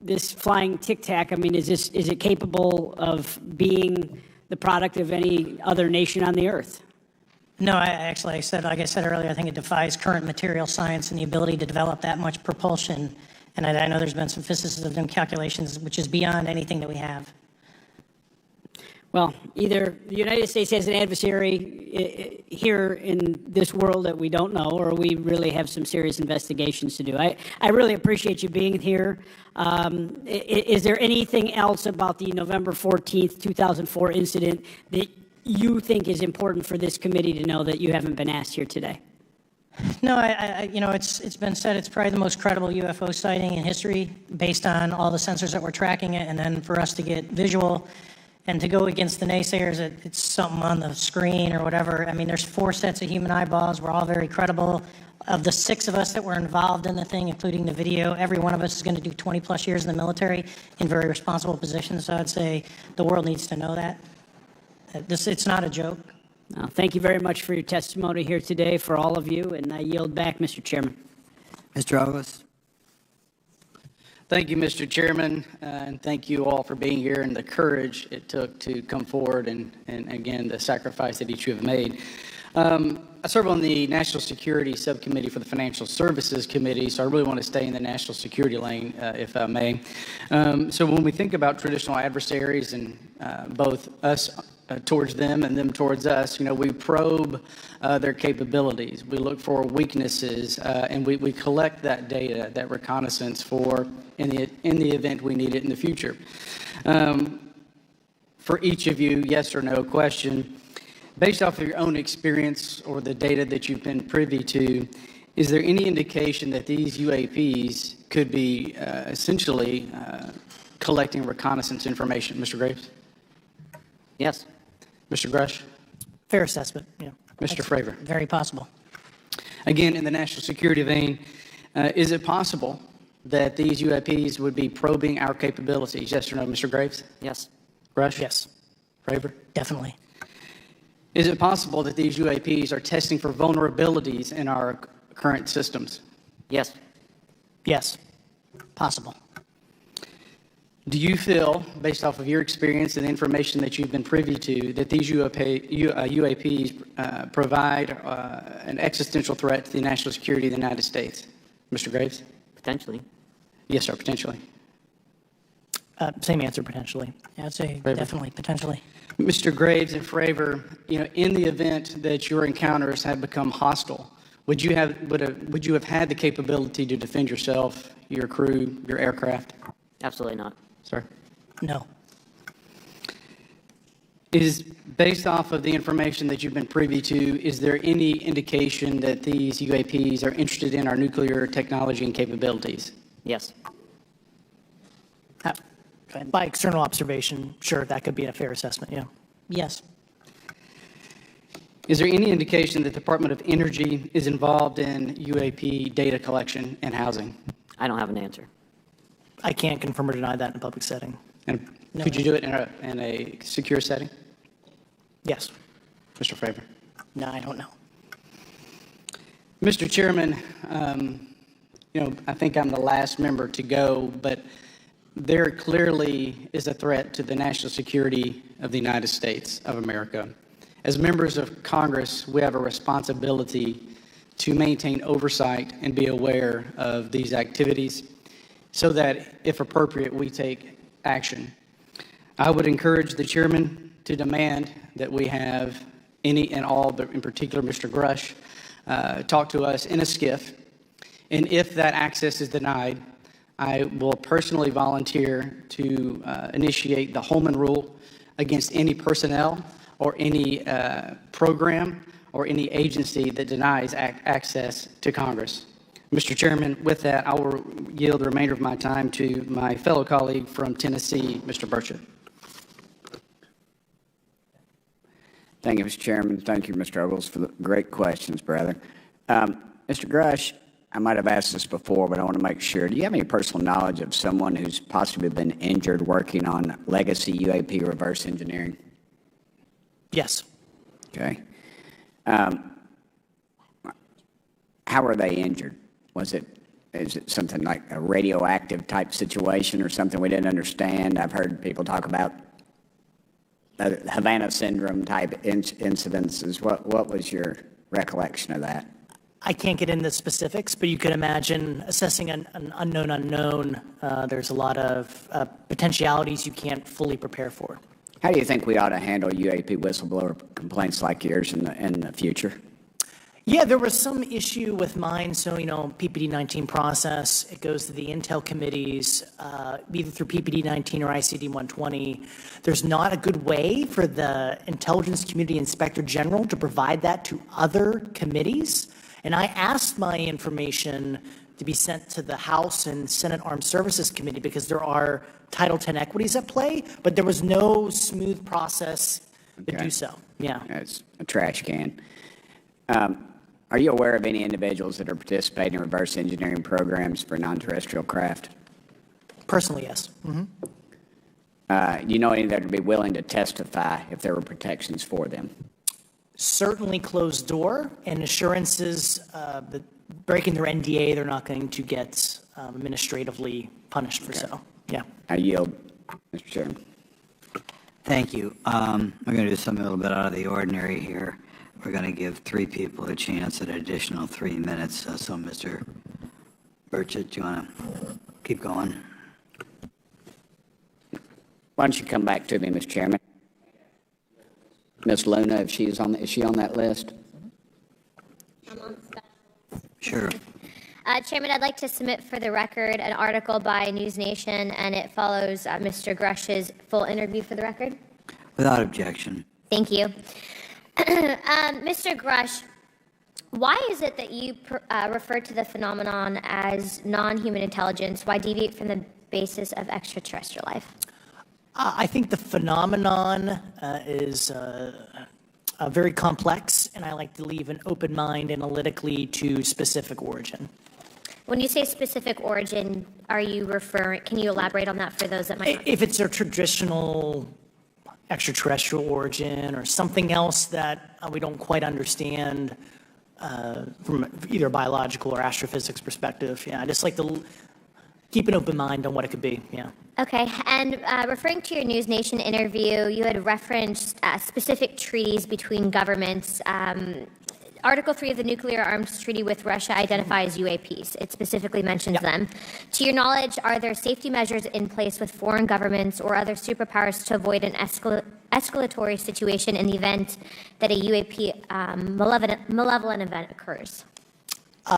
this flying Tic Tac, I mean, is it capable of being the product of any other nation on the earth? No, like I said earlier, I think it defies current material science and the ability to develop that much propulsion. And I know there's been some physicists and calculations, which is beyond anything that we have. Well, either the United States has an adversary here in this world that we don't know, or we really have some serious investigations to do. I really appreciate you being here. Is there anything else about the November 14th, 2004 incident that you think is important for this committee to know that you haven't been asked here today? No, it's been said it's probably the most credible UFO sighting in history based on all the sensors that were tracking it, and then for us to get visual and to go against the naysayers that it's something on the screen or whatever. I mean, there's 4 sets of human eyeballs. We're all very credible. Of the 6 of us that were involved in the thing, including the video, every one of us is going to do 20 plus years in the military in very responsible positions. So I'd say the world needs to know that. It's not a joke. Thank you very much for your testimony here today for all of you, and I yield back, Mr. Chairman. Mr. August. Thank you, Mr. Chairman, and thank you all for being here and the courage it took to come forward and again, the sacrifice that each of you have made. I serve on the National Security Subcommittee for the Financial Services Committee, so I really want to stay in the national security lane, if I may. So when we think about traditional adversaries and both us towards them and them towards us, we probe their capabilities. We look for weaknesses, and we collect that data, that reconnaissance for in the event we need it in the future. For each of you, yes or no question, based off of your own experience or the data that you've been privy to, is there any indication that these UAPs could be essentially collecting reconnaissance information? Mr. Graves? Yes. Mr. Grush? Fair assessment, yeah. Mr. Fraver? Very possible. Again, in the national security vein, is it possible that these UAPs would be probing our capabilities? Yes or no, Mr. Graves? Yes. Grush? Yes. Fraver? Definitely. Is it possible that these UAPs are testing for vulnerabilities in our current systems? Yes. Yes. Possible. Do you feel, based off of your experience and the information that you've been privy to, that these UAPs provide an existential threat to the national security of the United States? Mr. Graves? Potentially. Yes, sir, potentially. Same answer, potentially. Yeah, I'd say Fraver? definitely, potentially. Mr. Graves and Fraver, in the event that your encounters have become hostile, would you have had the capability to defend yourself, your crew, your aircraft? Absolutely not. Sir? No. Is based off of the information that you've been privy to, is there any indication that these UAPs are interested in our nuclear technology and capabilities? Yes. By external observation, sure, that could be a fair assessment, yeah. Yes. Is there any indication that the Department of Energy is involved in UAP data collection and housing? I don't have an answer. I can't confirm or deny that in a public setting. And could you do it in a secure setting? Yes. Mr. Fraver? No, I don't know. Mr. Chairman, I think I'm the last member to go, but there clearly is a threat to the national security of the United States of America. As members of Congress, we have a responsibility to maintain oversight and be aware of these activities so that, if appropriate, we take action. I would encourage the chairman to demand that we have any and all, but in particular Mr. Grush, talk to us in a skiff. And if that access is denied, I will personally volunteer to initiate the Holman Rule against any personnel or any program or any agency that denies access to Congress. Mr. Chairman, with that, I will yield the remainder of my time to my fellow colleague from Tennessee, Mr. Burchett. Thank you, Mr. Chairman. Thank you, Mr. Ogles, for the great questions, brother. Mr. Grush, I might have asked this before, but I want to make sure. Do you have any personal knowledge of someone who's possibly been injured working on legacy UAP reverse engineering? Yes. Okay. How were they injured? Is it something like a radioactive type situation or something we didn't understand? I've heard people talk about Havana syndrome type incidences. What was your recollection of that? I can't get into specifics, but you can imagine assessing an unknown unknown. There's a lot of potentialities you can't fully prepare for. How do you think we ought to handle UAP whistleblower complaints like yours in the future? Yeah, there was some issue with mine. So, PPD-19 process, it goes to the intel committees, either through PPD-19 or ICD-120. There's not a good way for the Intelligence Community Inspector General to provide that to other committees. And I asked my information to be sent to the House and Senate Armed Services Committee because there are Title X equities at play, but there was no smooth process to do so. Yeah. It's a trash can. Are you aware of any individuals that are participating in reverse engineering programs for non-terrestrial craft? Personally, yes. Do you know any that would be willing to testify if there were protections for them? Certainly closed door and assurances that breaking their NDA, they're not going to get administratively punished for so. Yeah. I yield, Mr. Chairman. Thank you. I'm going to do something a little bit out of the ordinary here. We're going to give 3 people a chance at an additional 3 minutes. So, Mr. Burchett, do you want to keep going? Why don't you come back to me, Mr. Chairman? Ms. Luna, is she on that list? Sure. Chairman, I'd like to submit for the record an article by News Nation, and it follows Mr. Grush's full interview for the record. Without objection. Thank you. Mr. Grush, why is it that you refer to the phenomenon as non-human intelligence? Why deviate from the basis of extraterrestrial life? I think the phenomenon is very complex, and I like to leave an open mind analytically to specific origin. When you say specific origin, are you referring, can you elaborate on that for those that might not? If it's a traditional extraterrestrial origin or something else that we don't quite understand from either a biological or astrophysics perspective, I just like to keep an open mind on what it could be, Okay, and referring to your News Nation interview, you had referenced specific treaties between governments. Article 3 of the Nuclear Arms Treaty with Russia identifies UAPs. It specifically mentions them. To your knowledge, are there safety measures in place with foreign governments or other superpowers to avoid an escalatory situation in the event that a UAP malevolent event occurs?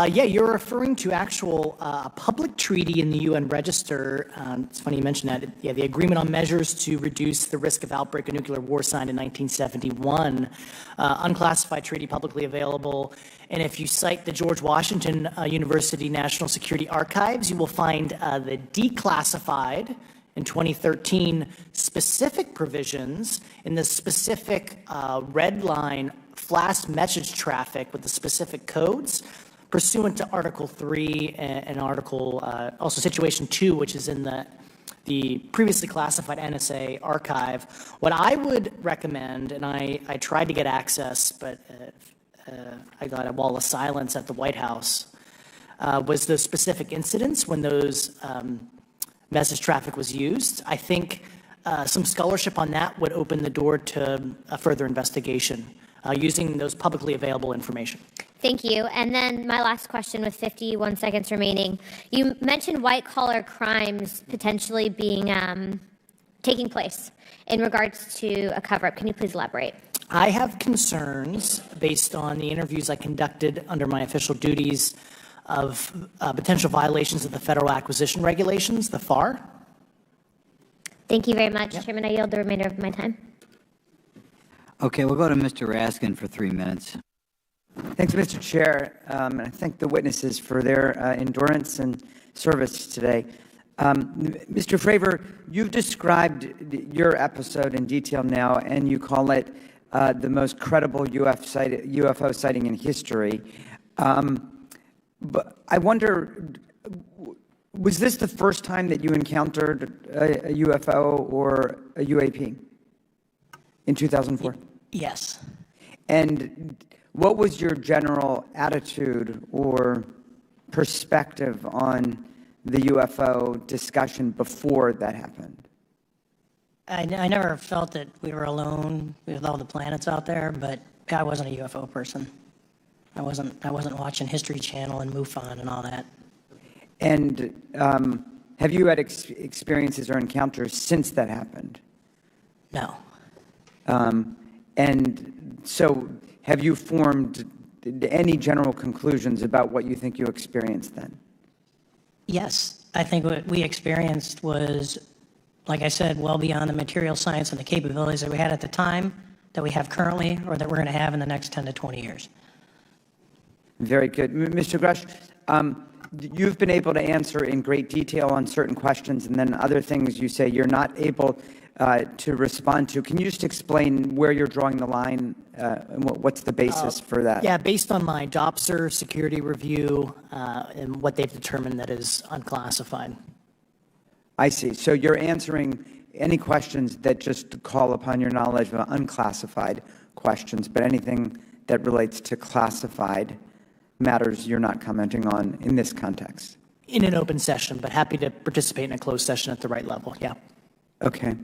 You're referring to actual public treaty in the UN Register. It's funny you mentioned that. The Agreement on Measures to Reduce the Risk of Outbreak of Nuclear War signed in 1971. Unclassified treaty publicly available. And if you cite the George Washington University National Security Archives, you will find the declassified in 2013 specific provisions in the specific red line flash message traffic with the specific codes pursuant to Article 3 and Article, also Situation 2, which is in the previously classified NSA archive. What I would recommend, and I tried to get access, but I got a wall of silence at the White House, was the specific incidents when those message traffic was used. I think some scholarship on that would open the door to a further investigation using those publicly available information. Thank you. And then my last question with 51 seconds remaining. You mentioned white-collar crimes potentially being taking place in regards to a cover-up. Can you please elaborate? I have concerns based on the interviews I conducted under my official duties of potential violations of the Federal Acquisition Regulations, the FAR. Thank you very much, Chairman. I yield the remainder of my time. Okay, we'll go to Mr. Raskin for 3 minutes. Thanks, Mr. Chair. And I thank the witnesses for their endurance and service today. Mr. Fraver, you've described your episode in detail now, and you call it the most credible UFO sighting in history. But I wonder, was this the first time that you encountered a UFO or a UAP in 2004? Yes. And what was your general attitude or perspective on the UFO discussion before that happened? I never felt that we were alone with all the planets out there, but I wasn't a UFO person. I wasn't watching History Channel and MUFON and all that. And have you had experiences or encounters since that happened? No. And so have you formed any general conclusions about what you think you experienced then? Yes, I think what we experienced was, like I said, well beyond the material science and the capabilities that we had at the time, that we have currently, or that we're going to have in the next 10 to 20 years. Very good. Mr. Grush, you've been able to answer in great detail on certain questions, and then other things you say you're not able to respond to. Can you just explain where you're drawing the line and what's the basis for that? Yeah, based on my DOPSR security review and what they've determined that is unclassified. I see. So you're answering any questions that just call upon your knowledge of unclassified questions, but anything that relates to classified matters you're not commenting on in this context. In an open session, but happy to participate in a closed session at the right level, yeah. Okay.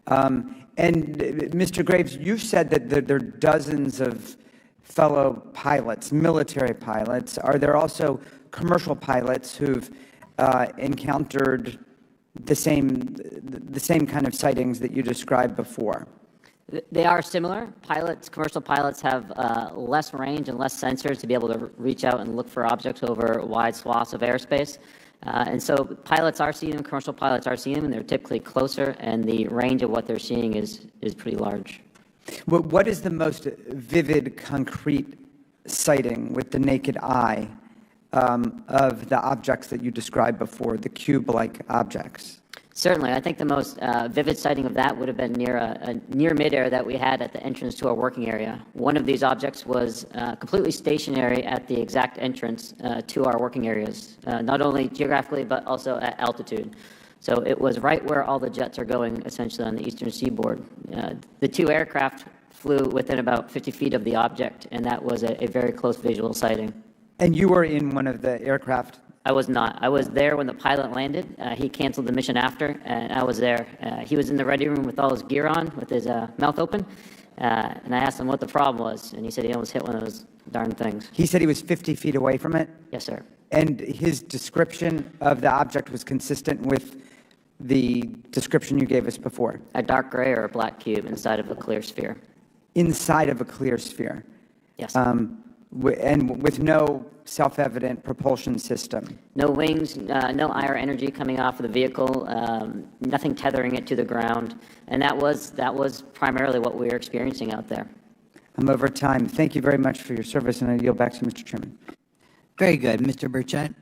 And Mr. Graves, you've said that there are dozens of fellow pilots, military pilots. Are there also commercial pilots who've encountered the same kind of sightings that you described before? They are similar. Commercial pilots have less range and less sensors to be able to reach out and look for objects over wide swaths of airspace. And so pilots are seeing them, commercial pilots are seeing them, and they're typically closer, and the range of what they're seeing is pretty large. What is the most vivid, concrete sighting with the naked eye of the objects that you described before, the cube-like objects? Certainly. I think the most vivid sighting of that would have been near midair that we had at the entrance to our working area. One of these objects was completely stationary at the exact entrance to our working areas, not only geographically but also at altitude. So it was right where all the jets are going, essentially on the eastern seaboard. The two aircraft flew within about 50 feet of the object, and that was a very close visual sighting. And you were in one of the aircraft? I was not. I was there when the pilot landed. He canceled the mission after, and I was there. He was in the ready room with all his gear on, with his mouth open, and I asked him what the problem was, and he said he almost hit one of those darn things. He said he was 50 feet away from it? Yes, sir. And his description of the object was consistent with the description you gave us before? A dark gray or a black cube inside of a clear sphere. Inside of a clear sphere? Yes. And with no self-evident propulsion system? No wings, no IR energy coming off of the vehicle, nothing tethering it to the ground, and that was primarily what we were experiencing out there. I'm over time. Thank you very much for your service, and I yield back to Mr. Chairman. Very good. Mr. Burchett.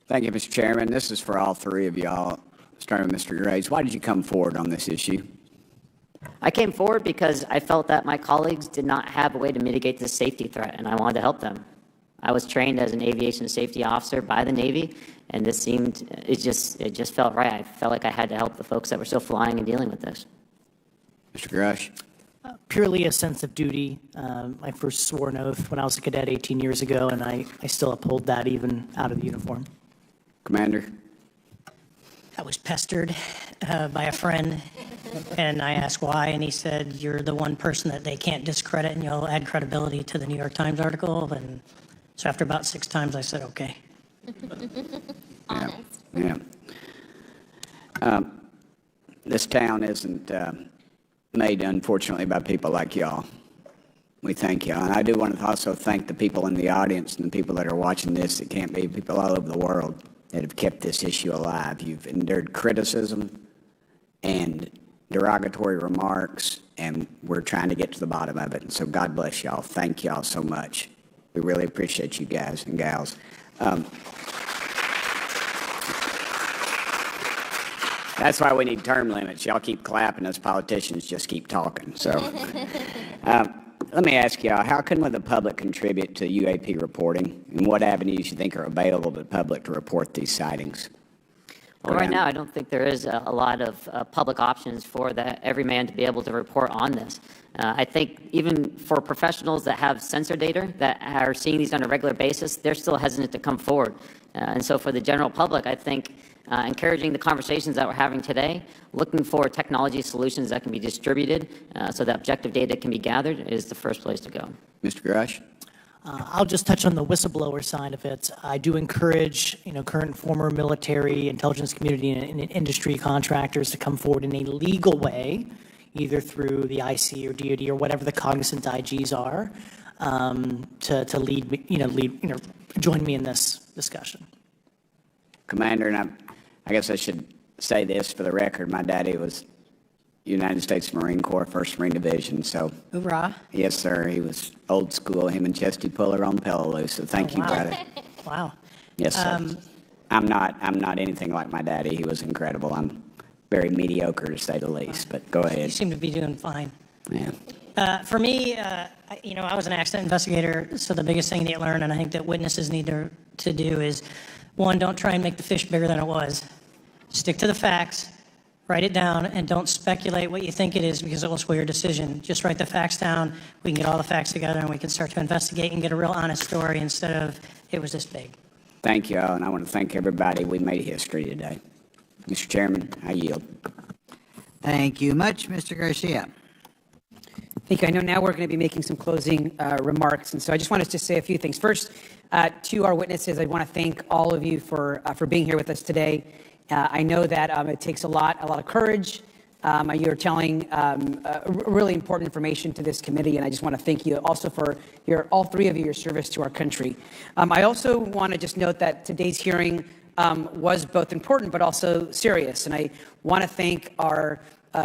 Thank you, Mr. Chairman. This is for all three of y'all, starting with Mr. Graves. Why did you come forward on this issue? I came forward because I felt that my colleagues did not have a way to mitigate the safety threat, and I wanted to help them. I was trained as an aviation safety officer by the Navy, and it just felt right. I felt like I had to help the folks that were still flying and dealing with this. Mr. Grush. Purely a sense of duty. I first swore an oath when I was a cadet 18 years ago, and I still uphold that even out of the uniform. Commander. I was pestered by a friend, and I asked why, and he said, "You're the one person that they can't discredit, and you'll add credibility to the New York Times article." And so after about 6 times, I said, "Okay." Honest. Yeah. This town isn't made, unfortunately, by people like y'all. We thank y'all. And I do want to also thank the people in the audience and the people that are watching this that can't be, people all over the world that have kept this issue alive. You've endured criticism and derogatory remarks, and we're trying to get to the bottom of it. And so God bless y'all. Thank y'all so much. We really appreciate you guys and gals. That's why we need term limits. Y'all keep clapping, us politicians just keep talking. So let me ask y'all, how can the public contribute to UAP reporting, and what avenues you think are available to the public to report these sightings? Well, right now, I don't think there is a lot of public options for every man to be able to report on this. I think even for professionals that have sensor data that are seeing these on a regular basis, they're still hesitant to come forward. And so for the general public, I think encouraging the conversations that we're having today, looking for technology solutions that can be distributed so that objective data can be gathered is the first place to go. Mr. Grush? I'll just touch on the whistleblower side of it. I do encourage, current and former military, intelligence community, and industry contractors to come forward in a legal way, either through the IC or DoD or whatever the cognizant IGs are, to join me in this discussion. Commander, and I guess I should say this for the record. My daddy was United States Marine Corps, 1st Marine Division, so. Hoorah. Yes, sir. He was old school, him and Chesty Puller on Peleliu, so thank you, brother. Wow. Yes, sir. I'm not anything like my daddy. He was incredible. I'm very mediocre, to say the least, but go ahead. You seem to be doing fine. Yeah. For me, I was an accident investigator, so the biggest thing that you learn, and I think that witnesses need to do is, one, don't try and make the fish bigger than it was. Stick to the facts, write it down, and don't speculate what you think it is because it will sway your decision. Just write the facts down. We can get all the facts together, and we can start to investigate and get a real honest story instead of it was this big. Thank you all, and I want to thank everybody. We made history today. Mr. Chairman, I yield. Thank you much, Mr. Garcia. Thank you. I know now we're going to be making some closing remarks, and so I just wanted to say a few things. First, to our witnesses, I want to thank all of you for being here with us today. I know that it takes a lot of courage. You're telling really important information to this committee, and I just want to thank you also for all three of you, your service to our country. I also want to just note that today's hearing was both important but also serious, and I want to thank our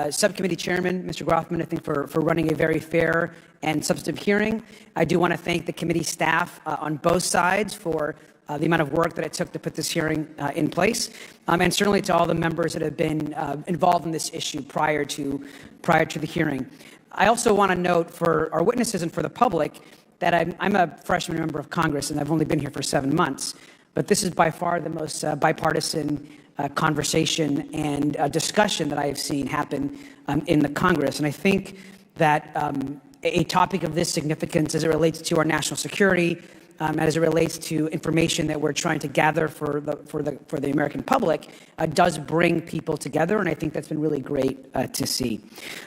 subcommittee chairman, Mr. Grothman, I think for running a very fair and substantive hearing. I do want to thank the committee staff on both sides for the amount of work that it took to put this hearing in place, and certainly to all the members that have been involved in this issue prior to the hearing. I also want to note for our witnesses and for the public that I'm a freshman member of Congress, and I've only been here for 7 months, but this is by far the most bipartisan conversation and discussion that I have seen happen in the Congress. And I think that a topic of this significance as it relates to our national security, as it relates to information that we're trying to gather for the American public, does bring people together, and I think that's been really great to see.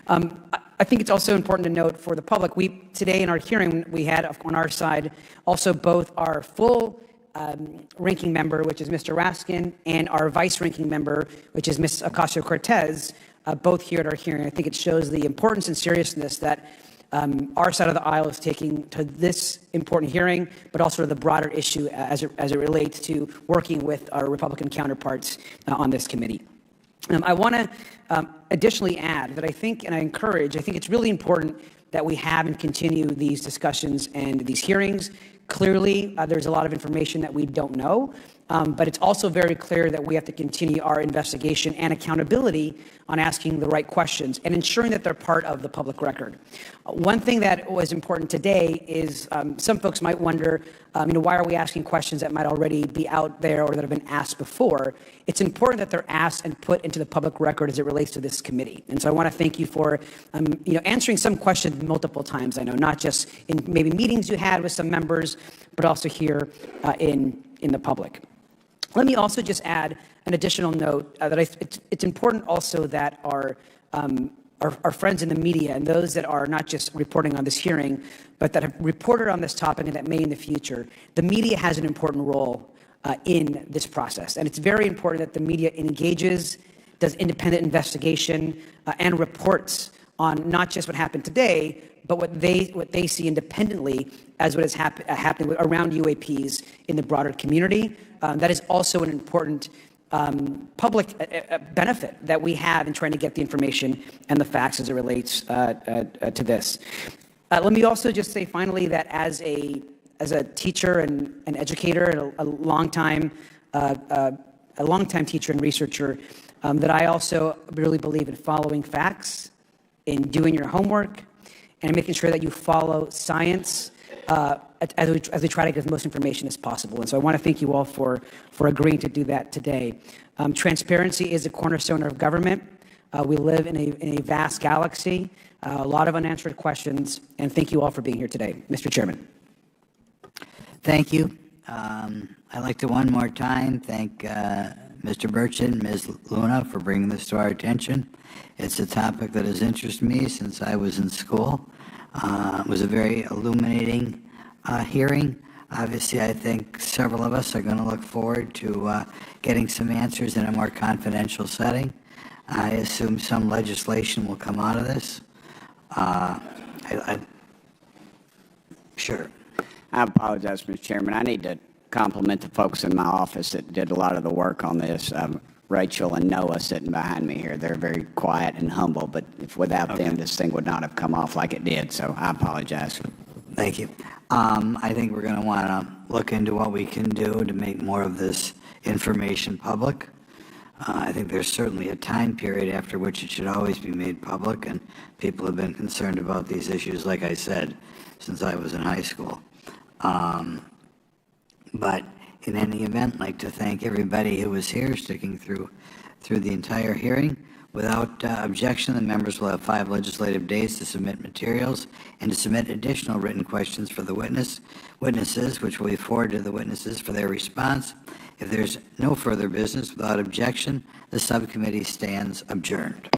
I think it's also important to note for the public, today in our hearing, we had on our side also both our full ranking member, which is Mr. Raskin, and our vice ranking member, which is Ms. Ocasio-Cortez, both here at our hearing. I think it shows the importance and seriousness that our side of the aisle is taking to this important hearing, but also to the broader issue as it relates to working with our Republican counterparts on this committee. I want to additionally add that I think it's really important that we have and continue these discussions and these hearings. Clearly, there's a lot of information that we don't know, but it's also very clear that we have to continue our investigation and accountability on asking the right questions and ensuring that they're part of the public record. One thing that was important today is some folks might wonder, why are we asking questions that might already be out there or that have been asked before? It's important that they're asked and put into the public record as it relates to this committee. And so I want to thank you for, answering some questions multiple times. I know not just in maybe meetings you had with some members, but also here in the public. Let me also just add an additional note that it's important also that our friends in the media and those that are not just reporting on this hearing, but that have reported on this topic and that may in the future, the media has an important role in this process. And it's very important that the media engages, does independent investigation, and reports on not just what happened today, but what they see independently as what is happening around UAPs in the broader community. That is also an important public benefit that we have in trying to get the information and the facts as it relates to this. Let me also just say finally that as a teacher and an educator and a longtime teacher and researcher, that I also really believe in following facts, in doing your homework, and making sure that you follow science as we try to get as most information as possible. And so I want to thank you all for agreeing to do that today. Transparency is a cornerstone of government. We live in a vast galaxy, a lot of unanswered questions, and thank you all for being here today. Mr. Chairman. Thank you. I'd like to one more time thank Mr. Burchett and Ms. Luna for bringing this to our attention. It's a topic that has interested me since I was in school. It was a very illuminating hearing. Obviously, I think several of us are going to look forward to getting some answers in a more confidential setting. I assume some legislation will come out of this. Sure. I apologize, Mr. Chairman. I need to compliment the folks in my office that did a lot of the work on this. Rachel and Noah sitting behind me here. They're very quiet and humble, but if without them, this thing would not have come off like it did, so I apologize. Thank you. I think we're going to want to look into what we can do to make more of this information public. I think there's certainly a time period after which it should always be made public, and people have been concerned about these issues, like I said, since I was in high school. But in any event, I'd like to thank everybody who was here, sticking through the entire hearing. Without objection, the members will have 5 legislative days to submit materials and to submit additional written questions for the witnesses, which will be forwarded to the witnesses for their response. If there's no further business, without objection, the subcommittee stands adjourned.